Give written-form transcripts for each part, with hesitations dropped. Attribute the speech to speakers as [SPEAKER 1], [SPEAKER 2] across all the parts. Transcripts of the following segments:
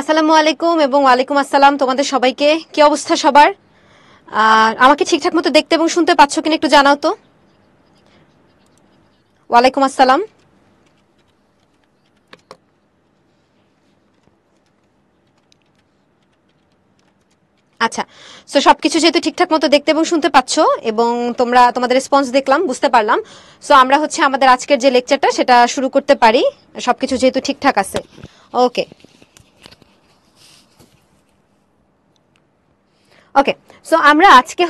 [SPEAKER 1] আসসালামু আলাইকুম এবং ওয়ালাইকুম আসসালাম তোমাদের সবাইকে। কি অবস্থা সবার? আমাকে ঠিকঠাক মতো দেখতে এবং শুনতে পাচ্ছ কিনা একটু জানাও তো। ওয়ালাইকুম আসসালাম। আচ্ছা, সো সবকিছু যেহেতু ঠিকঠাক মতো দেখতে এবং শুনতে পাচ্ছ এবং তোমাদের রেসপন্স দেখলাম, বুঝতে পারলাম। সো আমরা আমাদের আজকের যে লেকচারটা সেটা শুরু করতে পারি, সবকিছু যেহেতু ঠিকঠাক আছে। ওকে ওকে, সো আমরা আজকে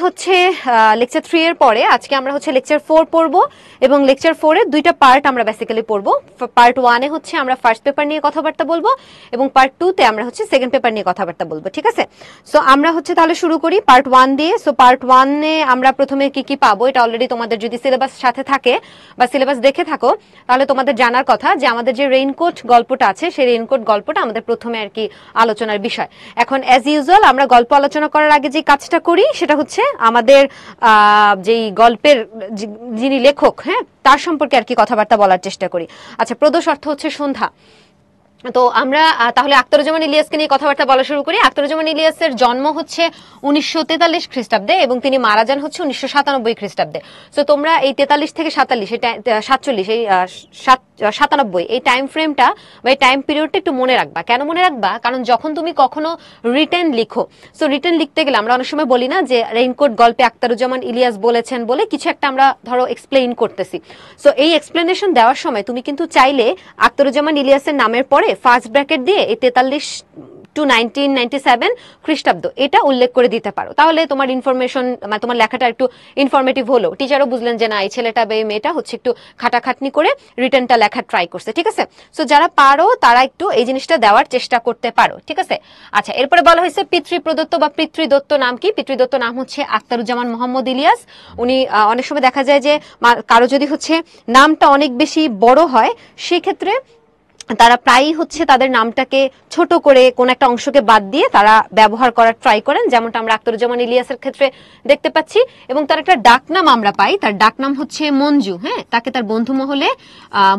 [SPEAKER 1] লেকচার 3 এর পরে আজকে আমরা লেকচার 4 পড়বো এবং লেকচার 4 এর দুইটা পার্ট আমরা বেসিক্যালি পড়বো। পার্ট 1 এ আমরা ফার্স্ট পেপার নিয়ে কথাবার্তা বলবো এবং পার্ট 2 তে আমরা সেকেন্ড পেপার নিয়ে কথাবার্তা বলবো, ঠিক আছে? সো আমরা তাহলে শুরু করি পার্ট 1 দিয়ে। সো পার্ট 1 এ আমরা প্রথমে কি কি পাবো, এটা অলরেডি তোমাদের যদি সিলেবাস সাথে থাকে বা সিলেবাস দেখে থাকো তাহলে তোমাদের জানার কথা যে আমাদের যে রেইনকোট গল্পটা আছে সেই রেইনকোট গল্পটা আমাদের প্রথমে আর কি আলোচনার বিষয়। এখন অ্যাজ ইউজুয়াল আমরা গল্প আলোচনা করার আগে যে কাজটা করি সেটা আমাদের যেই গল্পের যিনি লেখক, হ্যাঁ, তার সম্পর্কে আর কি কথাবার্তা বলার চেষ্টা করি। আচ্ছা, প্রদোষ অর্থ হচ্ছে সন্ধ্যা। তো আমরা তাহলে আখতারুজ্জামান ইলিয়াসকে নিয়ে কথাবার্তা বলা শুরু করি। আখতারুজ্জামান ইলিয়াসের জন্ম 1943 খ্রিস্টাব্দে এবং তিনি মারা যান 1997 খ্রিস্টাব্দে। তো তোমরা এই 43 থেকে 47 এই 97 এই টাইম ফ্রেমটা বা এই টাইম পিরিয়ডটা একটু মনে রাখবা। কেন মনে রাখবা? কারণ যখন তুমি কখনো রিটেন লিখো, সো রিটেন লিখতে গেলে আমরা অনেক সময় বলি না যে রেইনকোট গল্পে আখতারুজ্জামান ইলিয়াস বলেছেন বলে কিছু একটা আমরা ধরো এক্সপ্লেইন করতেছি। সো এই এক্সপ্লেনেশন দেওয়ার সময় তুমি কিন্তু চাইলে আখতারুজ্জামান ইলিয়াসের নামের পরে ফার্স্ট ব্র্যাকেট দিয়ে এই 43 টু 1997 খ্রিস্টাব্দ এটা উল্লেখ করে দিতে পারো। তাহলে তোমার ইনফরমেশন মানে তোমার লেখাটা একটু ইনফরমেটিভ হলো, টিচারও বুঝলেন যে না এই ছেলেটা বা এই মেয়েটা একটু খাটাখাটনি করে রিটার্নটা লেখা ট্রাই করছে, ঠিক আছে? সো যারা পারো তারা একটু এই জিনিসটা দেওয়ার চেষ্টা করতে পারো, ঠিক আছে? আচ্ছা, এরপরে বলা হয়েছে পিতৃপ্রদত্ত বা পিতৃদত্ত নাম কি? পিতৃদত্ত নাম আখতারুজ্জামান মোহাম্মদ ইলিয়াস। উনি অনেক সময় দেখা যায় যে কারো যদি নামটা অনেক বেশি বড় হয় সেক্ষেত্রে তারা প্রায়ই তাদের নামটাকে ছোট করে কোন একটা অংশকে বাদ দিয়ে তারা ব্যবহার করার ট্রাই করেন, যেমনটা আমরা আখতারুজ্জামান ইলিয়াসের ক্ষেত্রে দেখতে পাচ্ছি। এবং তার একটা ডাকনাম আমরা পাই, তার ডাকনাম মঞ্জু। হ্যাঁ, তাকে তার বন্ধু মহলে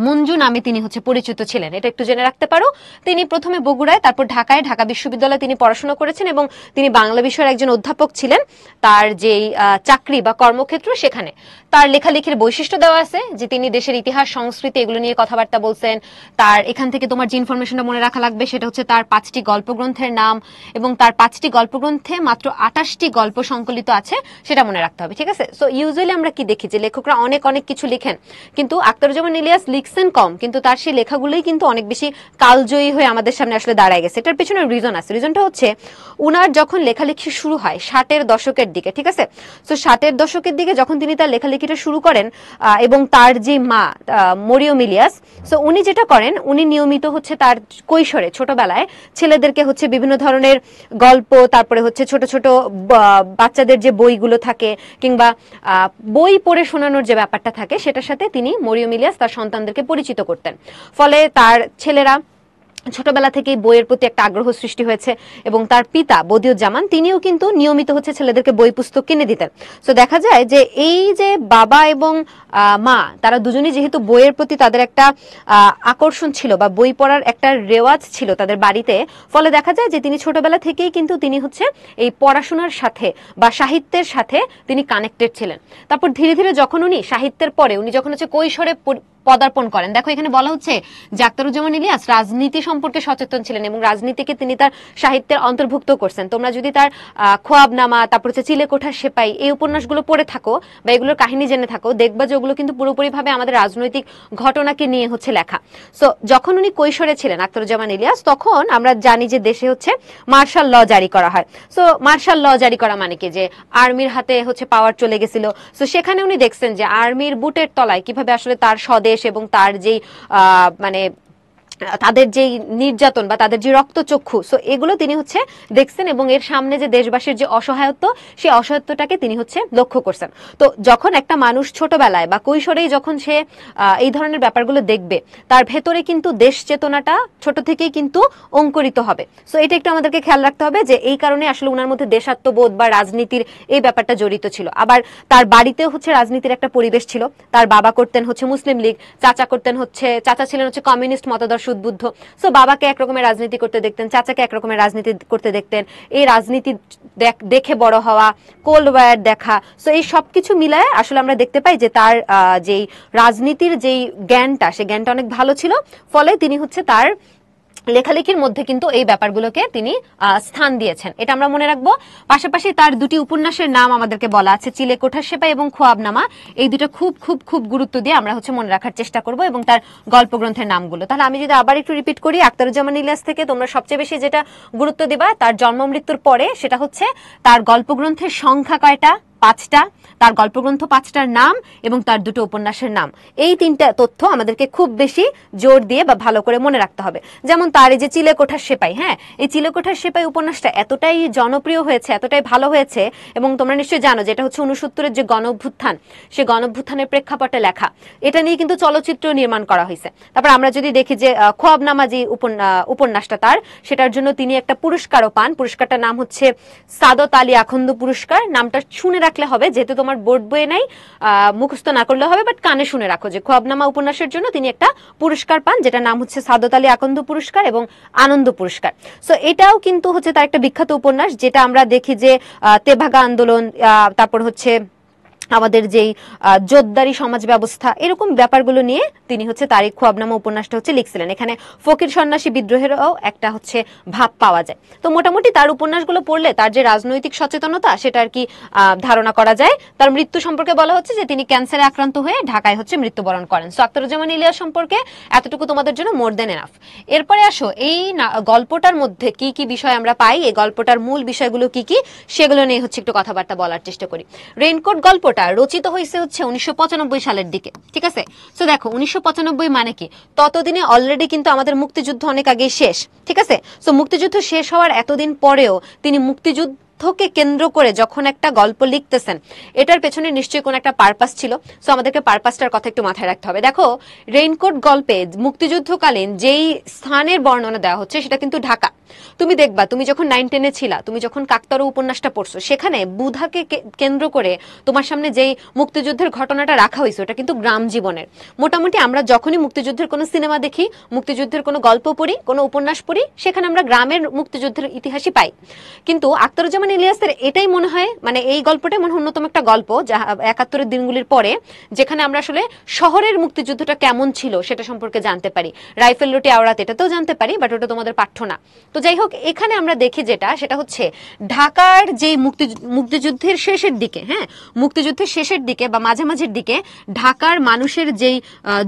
[SPEAKER 1] মঞ্জু নামে তিনি পরিচিত ছিলেন, এটা একটু জেনে রাখতে পারো। তিনি প্রথমে বগুড়ায়, তারপর ঢাকায়, ঢাকা বিশ্ববিদ্যালয়ে তিনি পড়াশোনা করেছেন এবং তিনি বাংলা বিষয়ের একজন অধ্যাপক ছিলেন। তার যেই চাকরি বা কর্মক্ষেত্র সেখানে তার লেখালেখির বৈশিষ্ট্য দেওয়া আছে যে তিনি দেশের ইতিহাস, সংস্কৃতি এগুলো নিয়ে কথাবার্তা বলছেন। তার এখান থেকে তোমার যে ইনফরমেশনটা মনে রাখা লাগবে সেটা তার 5টি গল্পগ্রন্থের নাম এবং তার 5টি গল্পগ্রন্থে মাত্র 28টি গল্প সংকলিত আছে, সেটা মনে রাখতে হবে, ঠিক আছে? সো ইউজুয়ালি আমরা কি দেখি যে লেখকরা অনেক অনেক কিছু লিখেন, কিন্তু আখতারুজ্জামান ইলিয়াস লিখছেন কম, কিন্তু তার সেই লেখাগুলোই কিন্তু অনেক বেশি কালজয়ী হয়ে আমাদের সামনে দাঁড়ায় গেছে। এটার পেছনে রিজন আছে। রিজনটা উনার যখন লেখালেখি শুরু হয় 60-এর দশকের দিকে, ঠিক আছে? সো 60-এর দশকের দিকে যখন তিনি তার লেখালেখিটা শুরু করেন এবং তার যে মা মরিয়ম ইলিয়াস, সো উনি যেটা করেন, উনি নিয়মিত তার কৈশোরে ছোটবেলায় ছেলেদেরকে বিভিন্ন ধরনের গল্প, তারপরে ছোট ছোট বাচ্চাদের যে বইগুলো থাকে কিংবা বই পড়ে শোনানোর যে ব্যাপারটা থাকে সেটার সাথে তিনি মরিয়ম ইলিয়াস তার সন্তানদেরকে পরিচিত করতেন। ফলে তার ছেলেরা ছোটবেলা থেকেই বইয়ের প্রতি একটা আগ্রহ সৃষ্টি হয়েছে এবং তার পিতা বদিউজ্জামান তিনিও কিন্তু নিয়মিত ছেলেদেরকে বই পুস্তক কিনে দিতেন। সো দেখা যায় যে এই যে বাবা এবং মা তারা দুজনেই যেহেতু বইয়ের প্রতি তাদের একটা আকর্ষণ ছিল বা বই পড়ার একটা রেওয়াজ ছিল তাদের বাড়িতে, ফলে দেখা যায় যে তিনি ছোটবেলা থেকেই কিন্তু তিনি এই পড়াশোনার সাথে বা সাহিত্যের সাথে তিনি কানেক্টেড ছিলেন। তারপর ধীরে ধীরে যখন উনি সাহিত্যের পরে উনি যখন কৈশোরে পদার্পণ করেন, দেখো এখানে বলা হচ্ছে যে আখতারুজ্জামান ইলিয়াস রাজনীতি সম্পর্কে সচেতন ছিলেন এবং রাজনীতিকে তিনি তার সাহিত্যের অন্তর্ভুক্ত করছেন। তোমরা যদি তার খোয়াবনামা, তারপর চিলেকোঠার সেপাই এই উপন্যাসগুলো পড়ে থাকো বা এগুলোর কাহিনী জেনে থাকো, দেখবা যে ওগুলো কিন্তু পুরোপুরিভাবে আমাদের রাজনৈতিক ঘটনাকে নিয়ে লেখা। সো যখন উনি কৈশোরে ছিলেন আখতারুজ্জামান ইলিয়াস, তখন আমরা জানি যে দেশে মার্শাল ল জারি করা হয়। সো মার্শাল ল জারি করা মানে কি, যে আর্মির হাতে পাওয়ার চলে গেছিল। সো সেখানে উনি দেখছেন যে আর্মির বুটের তলায় কিভাবে তার স্বদেশ এবং তার যেই মানে তাদের যেই নির্যাতন বা তাদের যে রক্তচক্ষু, সো এগুলো তিনি দেখছেন এবং এর সামনে যে দেশবাসীর যে অসহায়ত্ব, সেই অসহায়ত্বটাকে তিনি লক্ষ্য করছেন। তো যখন একটা মানুষ ছোটবেলায় বা কৈশোরেই যখন সে এই ধরনের ব্যাপারগুলো দেখবে, তার ভেতরে কিন্তু দেশ চেতনাটা ছোট থেকেই কিন্তু অঙ্কুরিত হবে। সো এটা একটু আমাদেরকে খেয়াল রাখতে হবে যে এই কারণে উনার মধ্যে দেশাত্মবোধ বা রাজনীতির এই ব্যাপারটা জড়িত ছিল। আবার তার বাড়িতেও রাজনীতির একটা পরিবেশ ছিল। তার বাবা করতেন মুসলিম লীগ, চাচা করতেন চাচা ছিলেন কমিউনিস্ট মতাদর্শ সুদবুদ্ধ। সো বাবাকে একরকমের রাজনীতি করতে দেখতেন, চাচাকে একরকমের রাজনীতি করতে দেখতেন, এই রাজনীতি দেখে বড় হওয়া, কোল্ড ওয়ার দেখা। সো এই সবকিছু মিলায় আসলে আমরা দেখতে পাই যে তার যেই রাজনীতির যেই জ্ঞানটা, সে জ্ঞানটা অনেক ভালো ছিল, ফলে তিনি হচ্ছে তার লেখালেখির মধ্যে কিন্তু এই ব্যাপারগুলোকে তিনি স্থান দিয়েছেন, এটা আমরা মনে রাখবো। পাশাপাশি তার দুটি উপন্যাসের নাম আমাদেরকে বলা আছে, চিলেকোঠার সেপাই এবং খোয়াবনামা। এই দুটো খুব খুব খুব গুরুত্ব দিয়ে আমরা হচ্ছে মনে রাখার চেষ্টা করব, এবং তার গল্পগ্রন্থের নামগুলো। তাহলে আমি যদি আবার একটু রিপিট করি, আখতারুজ্জামান ইলিয়াস থেকে তোমরা সবচেয়ে বেশি যেটা গুরুত্ব দিবা তার জন্ম মৃত্যুর পরে, সেটা হচ্ছে তার গল্পগ্রন্থের সংখ্যা কয়টা, 5টা, তার গল্পগ্রন্থ 5টার নাম এবং তার দুটো উপন্যাসের নাম। এই 3টা তথ্য আমাদেরকে খুব বেশি জোর দিয়ে বা ভালো করে মনে রাখতে হবে। যেমন তার এই যে চিলেকোঠার সেপাই, হ্যাঁ, এই চিলেকোঠার সেপাই উপন্যাসটা এতটাই জনপ্রিয় হয়েছে, এতটাই ভালো হয়েছে, এবং তোমরা নিশ্চয়ই জানো যে এটা হচ্ছে 69-এর যে গণ অভ্যুত্থান, সে গণ অভ্যুত্থানের প্রেক্ষাপটে লেখা। এটা নিয়ে কিন্তু চলচ্চিত্র নির্মাণ করা হয়েছে। তারপর আমরা যদি দেখি যে খোয়াবনামা যে উপন্যাসটা তার, সেটার জন্য তিনি একটা পুরস্কারও পান। পুরস্কারটার নাম হচ্ছে সাদত আলী আখন্দ পুরস্কার। নামটা শুনে রাখলে হবে, যেহেতু তোমার বোর্ড বইয়ে নাই, মুখস্থ না করলে হবে, বাট কানে শুনে রাখো যে খোয়াবনামা উপন্যাসের জন্য তিনি একটা পুরস্কার পান, যেটা নাম হচ্ছে সাদত আলী আকন্দ পুরস্কার এবং আনন্দ পুরস্কার। সো এটাও কিন্তু হচ্ছে তার একটা বিখ্যাত উপন্যাস, যেটা আমরা দেখি যে তেভাগা আন্দোলন, তারপর হচ্ছে আমাদের যেই জোতদারি সমাজ ব্যবস্থা, এরকম ব্যাপারগুলো নিয়ে তিনি হচ্ছে তার এই খোয়াবনামা উপন্যাসটা হচ্ছে লিখছিলেন। এখানে ফকির সন্ন্যাসী বিদ্রোহেরও একটা হচ্ছে ভাব পাওয়া যায়। তো মোটামুটি তার উপন্যাসগুলো পড়লে তার যে রাজনৈতিক সচেতনতা, সেটা আর কি ধারণা করা যায়। তার মৃত্যু সম্পর্কে বলা হচ্ছে যে তিনি ক্যান্সারে আক্রান্ত হয়ে ঢাকায় হচ্ছে মৃত্যুবরণ করেন। সো আখতারুজ্জামান ইলিয়াস সম্পর্কে এতটুকু তোমাদের জন্য মোর দেন এনাফ। এরপরে আসো এই গল্পটার মধ্যে কি কি বিষয় আমরা পাই, এই গল্পটার মূল বিষয়গুলো কি কি, সেগুলো নিয়ে হচ্ছে একটু কথাবার্তা বলার চেষ্টা করি। রেইনকোট গল্পটা রচিত হয়েছে হচ্ছে 1995 সালের দিকে, ঠিক আছে। সো দেখো 1995 মানে কি, ততদিনে অলরেডি কিন্তু আমাদের মুক্তিযুদ্ধ অনেক আগেই শেষ, ঠিক আছে। সো মুক্তিযুদ্ধ শেষ হওয়ার এতদিন পরেও তিনি মুক্তিযুদ্ধকে কেন্দ্র করে যখন একটা গল্প লিখতেছেন, এটার পেছনে নিশ্চয়ই কোনো একটা পারপাস ছিল। সো আমাদেরকে পারপাসটার কথা একটু মাথায় রাখতে হবে। দেখো রেইনকোট গল্পে মুক্তিযুদ্ধকালীন যেই স্থানের বর্ণনা দেওয়া হচ্ছে, সেটা কিন্তু ঢাকা। তুমি দেখবা, তুমি যখন 9-10-এ ছিলা, তুমি যখন কাকতাড়ু উপন্যাসটা পড়ছো, সেখানে বুধাকে কেন্দ্র করে তোমার সামনে যেই মুক্তিযুদ্ধের ঘটনাটা রাখা হয়েছে, ওটা কিন্তু গ্রাম জীবনের। মোটামুটি আমরা যখনই মুক্তিযুদ্ধের কোনো সিনেমা দেখি, মুক্তিযুদ্ধের কোনো গল্প পড়ি, কোনো উপন্যাস পড়ি, সেখানে আমরা গ্রামের মুক্তিযুদ্ধের ইতিহাসই পাই। কিন্তু আখতারুজ্জামান ইলিয়াসের এটাই মনে হয়, মানে এই গল্পটাই মনে হয় অন্যতম একটা গল্প, যা 71-এর দিনগুলির পরে, যেখানে আমরা আসলে শহরের মুক্তিযুদ্ধটা কেমন ছিল সেটা সম্পর্কে জানতে পারি। রাইফেল রুটি আওড়াত এটাতেও জানতে পারি, বাট ওটা তোমাদের পাঠ্য না। তো যাই হোক, এখানে আমরা দেখি যেটা, সেটা হচ্ছে ঢাকার যে মুক্তিযুদ্ধের শেষের দিকে, হ্যাঁ, মুক্তিযুদ্ধের শেষের দিকে বা মাঝামাঝির দিকে ঢাকার মানুষের যেই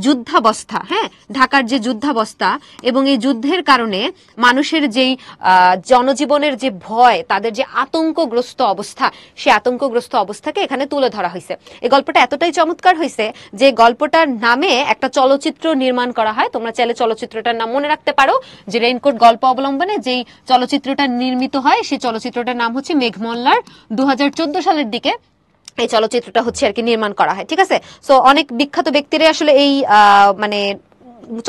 [SPEAKER 1] যুদ্ধাবস্থা, হ্যাঁ, ঢাকার যে যুদ্ধাবস্থা, এবং এই যুদ্ধের কারণে মানুষের যেই জনজীবনের যে ভয়, তাদের যে আতঙ্কগ্রস্ত অবস্থা, সেই আতঙ্কগ্রস্ত অবস্থাকে এখানে তুলে ধরা হয়েছে। এই গল্পটা এতটাই চমৎকার হয়েছে যে গল্পটার নামে একটা চলচ্চিত্র নির্মাণ করা হয়। তোমরা চাইলে চলচ্চিত্রটার নাম মনে রাখতে পারো, যে রেইনকোট গল্প অবলম্বনে যেই চলচ্চিত্রটা নির্মিত হয়, সেই চলচ্চিত্রটার নাম হচ্ছে মেঘমল্লার। 2014 সালের দিকে এই চলচ্চিত্রটা হচ্ছে আর কি নির্মাণ করা হয়, ঠিক আছে। সো অনেক বিখ্যাত ব্যক্তিরা আসলে এই মানে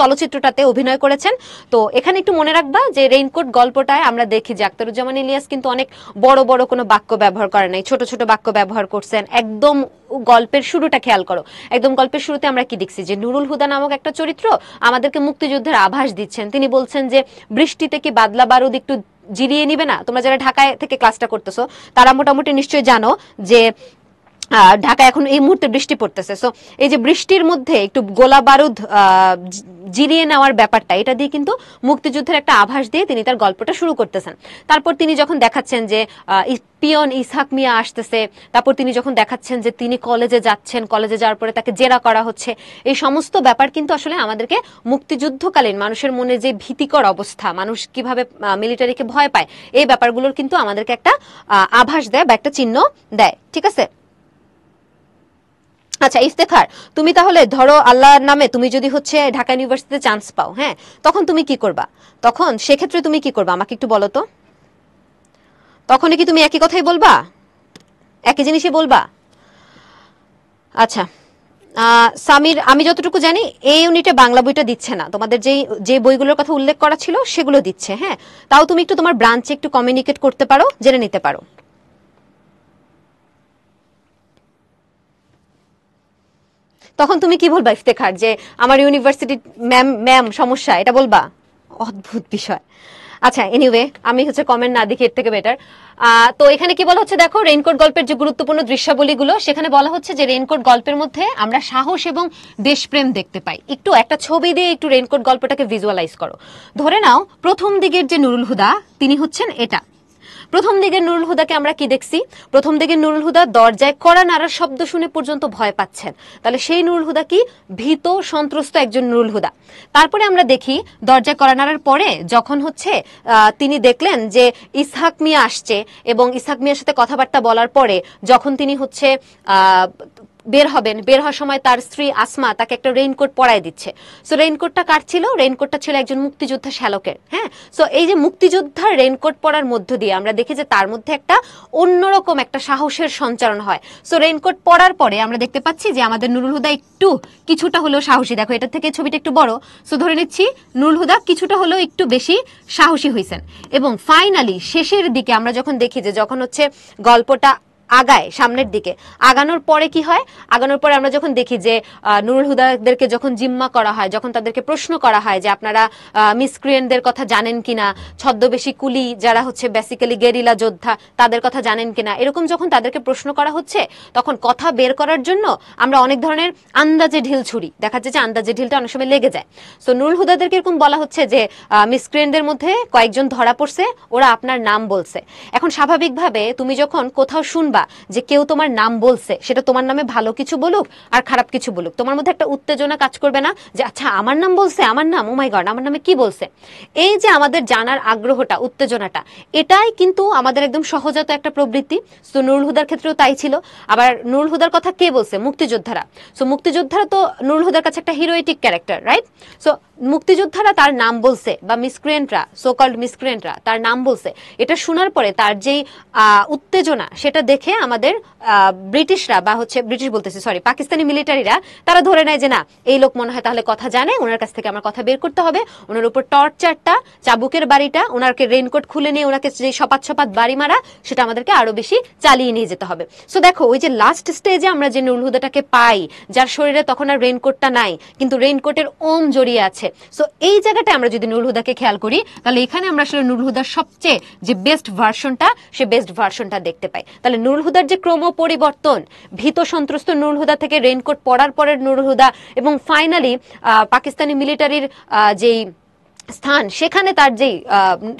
[SPEAKER 1] চলচ্চিত্রটাতে অভিনয় করেছেন। তো এখানে একটু মনে রাখবা যে রেইনকোট গল্পটায় আমরা দেখি যে আখতারুজ্জামান ইলিয়াস কিন্তু অনেক বড় বড় কোনো বাক্য ব্যবহার করে নাই, ছোট ছোট বাক্য ব্যবহার করছেন। একদম গল্পের শুরুটা খেয়াল করো, একদম গল্পের শুরুতে আমরা কি দেখছি, যে নুরুল হুদা নামক একটা চরিত্র আমাদেরকে মুক্তিযুদ্ধের আভাস দিচ্ছেন। তিনি বলছেন যে বৃষ্টিতে কি বাদলা বারুদ একটু জিরিয়ে নিবে না। তোমরা যারা ঢাকায় থেকে ক্লাসটা করতেছো, তারা মোটামুটি নিশ্চয়ই জানো যে ঢাকা এখন এই মুহূর্তে বৃষ্টি পড়তেছে। সো এই যে বৃষ্টির মধ্যে একটু গোলা বারুদ জিরিয়ে নেওয়ার ব্যাপারটা, এটা দিয়ে কিন্তু মুক্তিযুদ্ধের একটা আভাস দিয়ে তিনি তার গল্পটা শুরু করতেছেন। তারপর তিনি যখন দেখাচ্ছেন যে পিয়ন ইসহাক মিয়া আসতেছে, তারপর তিনি যখন দেখাচ্ছেন যে তিনি কলেজে যাচ্ছেন, কলেজে যাওয়ার পরে তাকে জেরা করা হচ্ছে, এই সমস্ত ব্যাপার কিন্তু আসলে আমাদেরকে মুক্তিযুদ্ধকালীন মানুষের মনে যে ভীতিকর অবস্থা, মানুষ কিভাবে মিলিটারিকে ভয় পায়, এই ব্যাপারগুলোর কিন্তু আমাদেরকে একটা আভাস দেয় বা একটা চিহ্ন দেয়, ঠিক আছে। আচ্ছা ইফতেখার, তুমি তাহলে ধরো আল্লাহর নামে তুমি যদি হচ্ছে ঢাকা ইউনিভার্সিটিতে চান্স পাও, হ্যাঁ, তখন তুমি কি করবা? তখন সেক্ষেত্রে তুমি কি করবা আমাকে একটু বলো তো। তখন কি তুমি একই কথাই বলবা, একই জিনিসই বলবা? আচ্ছা সামির, আমি যতটুকু জানি এই ইউনিটে বাংলা বইটা দিচ্ছে না, তোমাদের যে বইগুলোর কথা উল্লেখ করা ছিল সেগুলো দিচ্ছে, হ্যাঁ। তাও তুমি একটু তোমার ব্রাঞ্চে একটু কমিউনিকেট করতে পারো, জেনে নিতে পারো। তখন তুমি কি বলবা ইফতেখার, যে আমার ইউনিভার্সিটি ম্যাম সমস্যা, এটা বলবা? অদ্ভুত বিষয়। আচ্ছা এনিওয়ে, আমি হচ্ছে কমেন্ট না দেখি এর থেকে বেটার। তো এখানে কি বলা হচ্ছে দেখো, রেইনকোট গল্পের যে গুরুত্বপূর্ণ দৃশ্যাবলীগুলো, সেখানে বলা হচ্ছে যে রেইনকোট গল্পের মধ্যে আমরা সাহস এবং দেশপ্রেম দেখতে পাই। একটু একটা ছবি দিয়ে একটু রেইনকোট গল্পটাকে ভিজুয়ালাইজ করো। ধরে নাও প্রথম দিকের যে নুরুল হুদা, তিনি হচ্ছেন এটা। প্রথম দিকের নুরুল হুদাকে আমরা কি দেখছি? প্রথম দিকের নুরুল হুদা দরজায় কড়া নাড়ার শব্দ শুনে পর্যন্ত ভয় পাচ্ছেন। তাহলে সেই নুরুল হুদা কি ভীত সন্ত্রস্ত একজন নুরুল হুদা। তারপরে আমরা দেখি দরজায় কড়া নাড়ার পরে যখন হচ্ছে তিনি দেখলেন যে ইসহাক মিয়া আসছে, এবং ইসহাক মিয়ার সাথে কথাবার্তা বলার পরে যখন তিনি হচ্ছে বের হবেন, বের হওয়ার সময় তার স্ত্রী আসমা তাকে একটা রেইনকোট পরায় দিচ্ছে। সো রেইনকোটটা কার ছিল? রেইনকোটটা ছিল একজন মুক্তিযোদ্ধা শ্যালকের। হ্যাঁ, সো এই যে মুক্তিযোদ্ধার রেইনকোট পরার মধ্য দিয়ে আমরা দেখি যে তার মধ্যে একটা অন্যরকম একটা সাহসের সঞ্চারণ হয়। সো রেইনকোট পরার পরে আমরা দেখতে পাচ্ছি যে আমাদের নুরুল হুদা একটু কিছুটা হলেও সাহসী। দেখো এটা থেকে ছবিটা একটু বড়, সো ধরে নিচ্ছি নুরুল হুদা কিছুটা হলেও একটু বেশি সাহসী হয়েছেন। এবং ফাইনালি শেষের দিকে আমরা যখন দেখি যে যখন হচ্ছে গল্পটা আগায় সামনের দিকে, আগানোর পরে কি হয়? আগানোর পরে আমরা যখন দেখি যে নুরুল হুদাদেরকে যখন জিম্মা করা হয়, যখন তাদেরকে প্রশ্ন করা হয় যে আপনারা মিসক্রিয়েন্টদের কথা জানেন কিনা, ছদ্মবেশী কুলি যারা হচ্ছে বেসিক্যালি গেরিলা যোদ্ধা তাদের কথা জানেন কিনা, এরকম যখন তাদেরকে প্রশ্ন করা হচ্ছে, তখন কথা বের করার জন্য আমরা অনেক ধরনের আন্দাজে ঢিল ছুড়ি। দেখা যাচ্ছে যে আন্দাজে ঢিলটা অনেক সময় লেগে যায়। সো নুরুল হুদাদেরকে এরকম বলা হচ্ছে যে মিসক্রিয়েন্টদের মধ্যে কয়েকজন ধরা পড়ছে, ওরা আপনার নাম বলছে। এখন স্বাভাবিকভাবে তুমি যখন কোথাও শুনবা যে কেউ তোমার নাম বলছে, সেটা তোমার নামে ভালো কিছু বলুক আর খারাপ কিছু বলুক, তোমার মধ্যে একটা উত্তেজনা কাজ করবে না যে আচ্ছা আমার নাম বলছে, আমার নাম, ও মাই গড আমার নামে কি বলছে? এই যে আমাদের জানার আগ্রহটা, উত্তেজনাটা, এটাই কিন্তু আমাদের একদম সহজাত একটা প্রবৃত্তি। সো নুরুল হুদার ক্ষেত্রেও তাই ছিল। আবার নুরুল হুদার কথা কে বলছে? মুক্তিযোদ্ধারা। সো মুক্তিযোদ্ধারা তো নুরুল হুদার কাছে একটা হিরোইটিক ক্যারেক্টার, রাইট? সো মুক্তিযোদ্ধারা তার নাম বলছে, বা মিসক্রিয়েন্টরা, সো কল্ড মিসক্রিয়েন্টরা তার নাম বলছে, এটা শোনার পরে তার যেই উত্তেজনা, সেটা দেখে আমাদের ব্রিটিশরা, বা হচ্ছে ব্রিটিশ বলতেছি সরি, পাকিস্তানি মিলিটারিরা, তারা ধরে নেয় যে না এই লোক মনে হয় তাহলে কথা জানে, ওনার কাছ থেকে আমার কথা বের করতে হবে, ওনার উপর টর্চারটা, চাবুকের বাড়িটা, ওনাকে রেইনকোট খুলে নিয়ে ওনাকে যে সপাত সপাত বাড়ি মারা, সেটা আমাদেরকে আরো বেশি চালিয়ে নিয়ে যেতে হবে। সো দেখো ওই যে লাস্ট স্টেজে আমরা যে নুরুল হুদাটাকে পাই, যার শরীরে তখন আর রেইনকোটটা নাই, কিন্তু রেইনকোটের ওম জড়িয়ে আছে। সো এই জায়গাটা আমরা যদি নুরুল হুদাকে খেয়াল করি, তাহলে এখানে আমরা আসলে নুরুল হুদার সবচেয়ে যে বেস্ট ভার্সনটা, সে বেস্ট ভার্সনটা দেখতে পাই। তাহলে নুরুল হুদার যে ক্রম পরিবর্তন, ভীত সন্ত্রস্ত নুরুল হুদা থেকে রেইনকোট পরার পরের নুরুল হুদা, এবং ফাইনালি পাকিস্তানি মিলিটারির যেই স্থান, সেখানে তার যেই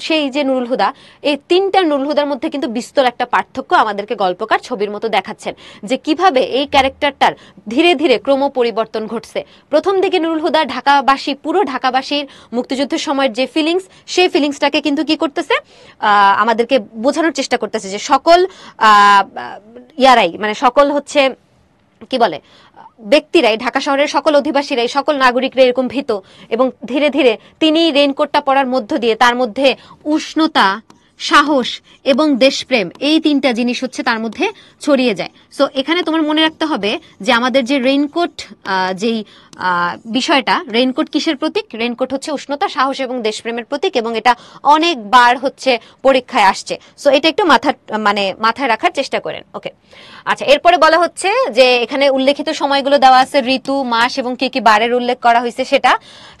[SPEAKER 1] সেই যে নুরুল হুদা, এই তিনটা নুরুল হুদার মধ্যে কিন্তু বিস্তর একটা পার্থক্য আমাদেরকে গল্পকার ছবির মতো দেখাচ্ছেন, যে কিভাবে এই ক্যারেক্টারটার ধীরে ধীরে ক্রম পরিবর্তন ঘটছে। প্রথম দিকে নুরুল হুদা ঢাকাবাসী, পুরো ঢাকাবাসীর মুক্তিযুদ্ধের সময়ের যে ফিলিংস, সেই ফিলিংসটাকে কিন্তু কি করতেছে, আমাদেরকে বোঝানোর চেষ্টা করতেছে যে সকল ইয়ারাই, মানে সকল হচ্ছে কি বলে ব্যক্তিরাই, ঢাকা শহরের সকল অধিবাসীরাই, সকল নাগরিকরা এরকম ভীত, এবং ধীরে ধীরে তিনি রেইনকোটটা পরার মধ্য দিয়ে তার মধ্যে উষ্ণতা, সাহস এবং দেশপ্রেম, এই তিনটা জিনিস হচ্ছে তার মধ্যে ছড়িয়ে যায়। সো এখানে তোমার মনে রাখতে হবে যে আমাদের যে রেইনকোট যেই বিষয়টা, রেইনকোট কিসের প্রতীক? রেইনকোট হচ্ছে উষ্ণতা, সাহস এবং দেশপ্রেমের প্রতীক, এবং এটা অনেকবার হচ্ছে পরীক্ষায় আসছে। সো এটা একটু মাথায় রাখার চেষ্টা করেন। ওকে, আচ্ছা এরপরে বলা হচ্ছে যে এখানে উল্লেখিত সময়গুলো দেওয়া আছে, ঋতু, মাস এবং কি কি বারের উল্লেখ করা হয়েছে। সেটা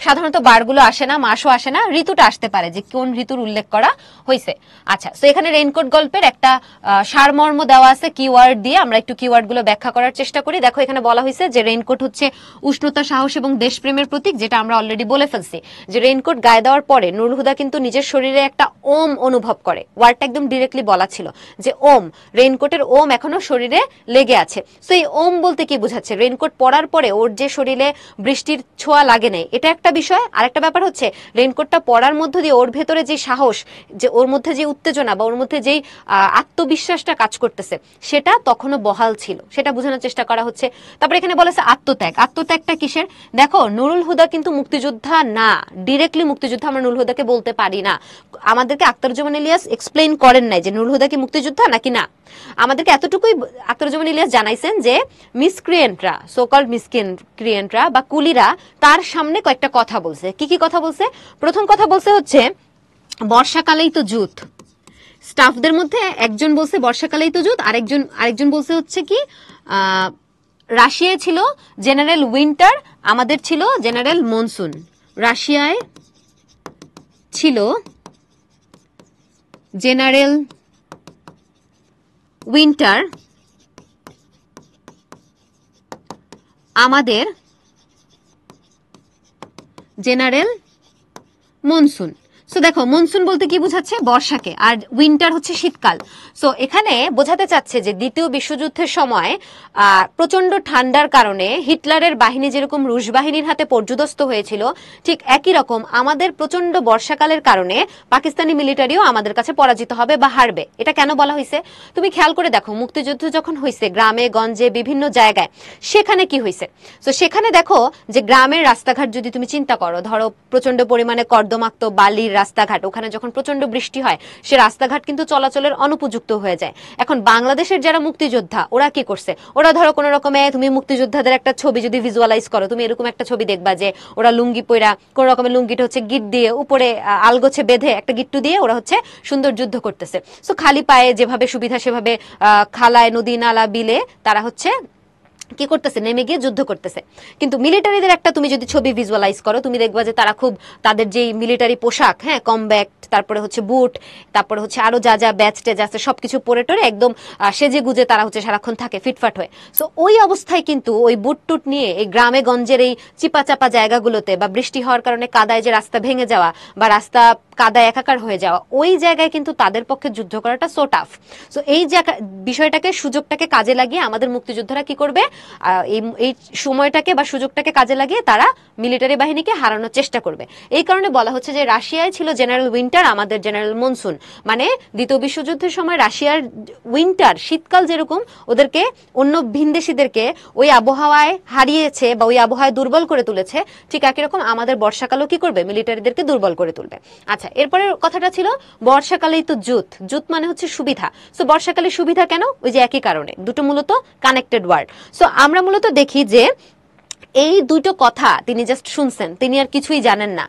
[SPEAKER 1] সাধারণত বারগুলো আসে না, মাসও আসে না, ঋতুটা আসতে পারে যে কোন ঋতুর উল্লেখ করা হয়েছে। আচ্ছা, সো এখানে রেইনকোট গল্পের একটা সারমর্ম দেওয়া আছে কিওয়ার্ড দিয়ে, আমরা একটু কিওয়ার্ড গুলো ব্যাখ্যা করার চেষ্টা করি। দেখো এখানে বলা হয়েছে যে রেইনকোট হচ্ছে উষ্ণতা, সাহস এবং দেশপ্রেমের প্রতীক, যেটা আমরা অলরেডি বলে ফেলছি যে রেইনকোট গায়ে দেওয়ার পরে নুরুল হুদা কিন্তু নিজের শরীরে একটা ওম অনুভব করে। ওয়ার্ডটা একদম ডিরেক্টলি বলা ছিল যে ওম, রেইনকোটের ওম এখনো শরীরে লেগে আছে। সো এই ওম বলতে কি বোঝাচ্ছে? রেইনকোট পরার পরে ওর যে শরীরে বৃষ্টির ছোঁয়া লাগে নাই, এটা একটা বিষয়। আরেকটা ব্যাপার হচ্ছে রেইনকোটটা পরার মধ্য দিয়ে ওর ভেতরে যে সাহস, যে ওর মধ্যে যে উত্তেজনা বা ওর মধ্যে যেই আত্মবিশ্বাসটা কাজ করতেছে, সেটা তখনও বহাল ছিল, সেটা বোঝানোর চেষ্টা করা হচ্ছে। তারপর এখানে বলেছে আত্মত্যাগ। আত্মত্যাগটা কিসের? দেখো নুরুল হুদা কিন্তু মুক্তিযোদ্ধা না, ডিরেক্টলি মুক্তিযোদ্ধা আমরা নুরুল হুদাকে বলতে পারি না। আমাদেরকে আখতারুজ্জামান ইলিয়াস এক্সপ্লেইন করেন নাই যে নুরুল হুদা কি মুক্তিযোদ্ধা নাকি না। আমাদেরকে এতটুকুই আখতারুজ্জামান ইলিয়াস জানাইছেন যে মিসক্রিয়েন্টরা, সোকল্ড মিসক্রিয়েন্টরা বা কুলিরা তার সামনে কয়েকটা কথা বলছে। কি কি কথা বলছে? প্রথম কথা বলছে হচ্ছে বর্ষাকালেই তো যুদ্ধ। স্টাফদের মধ্যে একজন বলছে বর্ষাকালেই তো যুদ্ধ, আরেকজন বলছে হচ্ছে কি রাশিয়ায় ছিল জেনারেল উইন্টার, আমাদের ছিল জেনারেল মনসুন। রাশিয়ায় ছিল জেনারেল উইন্টার, আমাদের জেনারেল মনসুন। সো দেখো মনসুন বলতে কি বোঝাচ্ছে, বর্ষাকে, আর উইন্টার হচ্ছে শীতকাল। সো এখানে বোঝাতে চাচ্ছে যে দ্বিতীয় বিশ্বযুদ্ধের সময় প্রচন্ড ঠান্ডার কারণে হিটলারের বাহিনী যেরকম রুশ বাহিনীর হাতে পর্যুদস্ত হয়েছিল, ঠিক একই রকম আমাদের প্রচন্ড বর্ষাকালের কারণে পাকিস্তানি মিলিটারিও আমাদের কাছে পরাজিত হবে বা হারবে। এটা কেন বলা হয়েছে তুমি খেয়াল করে দেখো, মুক্তিযুদ্ধ যখন হয়েছে গ্রামে গঞ্জে বিভিন্ন জায়গায়, সেখানে কি হয়েছে? তো সেখানে দেখো যে গ্রামের রাস্তাঘাট যদি তুমি চিন্তা করো, ধরো প্রচন্ড পরিমাণে কর্দমাক্ত বালির রাস্তাঘাট, ওখানে যখন প্রচন্ড বৃষ্টি হয় সে রাস্তাঘাট কিন্তু চলাচলের অনুপযুক্ত হয়ে যায়। এখন বাংলাদেশের যারা মুক্তিযোদ্ধা ওরা কি করছে, ওরা ধরো কোনো রকমে তুমি মুক্তিযোদ্ধাদের একটা ছবি যদি ভিজুয়ালাইজ করো, তুমি এরকম একটা ছবি দেখবা যে ওরা লুঙ্গি পইরা কোন রকমের লুঙ্গিটা হচ্ছে গিট দিয়ে উপরে আলগোছে বেঁধে একটা গিট্টু দিয়ে ওরা হচ্ছে সুন্দর যুদ্ধ করতেছে। সো খালি পায়ে যেভাবে সুবিধা সেভাবে খালায় নদী নালা বিলে তারা হচ্ছে কি করতেছে, নেমে গিয়ে যুদ্ধ করতেছে। কিন্তু মিলিটারিদের একটা তুমি যদি ছবি ভিজুয়ালাইজ করো, তুমি দেখবা যে তারা খুব তাদের যেই মিলিটারি পোশাক, হ্যাঁ, কমব্যাক্ট, তারপরে হচ্ছে বুট, তারপরে হচ্ছে আরো যা যা ব্যাচ টেজ আছে সবকিছু পরে টরে একদম সেজে গুজে তারা হচ্ছে সারাক্ষণ থাকে ফিটফাট হয়ে। সো ওই অবস্থায় কিন্তু ওই বুট টুট নিয়ে এই গ্রামে গঞ্জের এই চিপা চাপা জায়গাগুলোতে বা বৃষ্টি হওয়ার কারণে কাদায় যে রাস্তা ভেঙে যাওয়া বা রাস্তা কাদায় একাকার হয়ে যাওয়া, ওই জায়গায় কিন্তু তাদের পক্ষে যুদ্ধ করাটা সো টাফ। সো এই বিষয়টাকে, সুযোগটাকে কাজে লাগিয়ে আমাদের মুক্তিযোদ্ধারা কি করবে, এই সময়টাকে বা সুযোগটাকে কাজে লাগিয়ে তারা মিলিটারি বাহিনীকে হারানোর চেষ্টা করবে। এই কারণে বলা হচ্ছে যে রাশিয়ায় ছিল জেনারেল উইন্টার, আমাদের জেনারেল মনসুন। মানে দ্বিতীয় বিশ্বযুদ্ধের সময় রাশিয়ার উইন্টার শীতকাল যেরকম ওদেরকে অন্য ভিনদেশীদেরকে ওই আবহাওয়ায় হারিয়েছে বা ওই আবহাওয়ায় দুর্বল করে তুলেছে, ঠিক একই রকম আমাদের বর্ষাকালও কি করবে, মিলিটারিদেরকে দুর্বল করে তুলবে। আচ্ছা, এরপরের কথাটা ছিল বর্ষাকালেই তো জুত, জুত মানে হচ্ছে সুবিধা। সো বর্ষাকালে সুবিধা কেন, ওই যে একই কারণে, দুটো মূলত কানেক্টেড ওয়ার্ড। সো আমরা মূলত দেখি যে এই দুটো কথা তিনি জাস্ট শুনছেন, তিনি আর কিছুই জানেন না।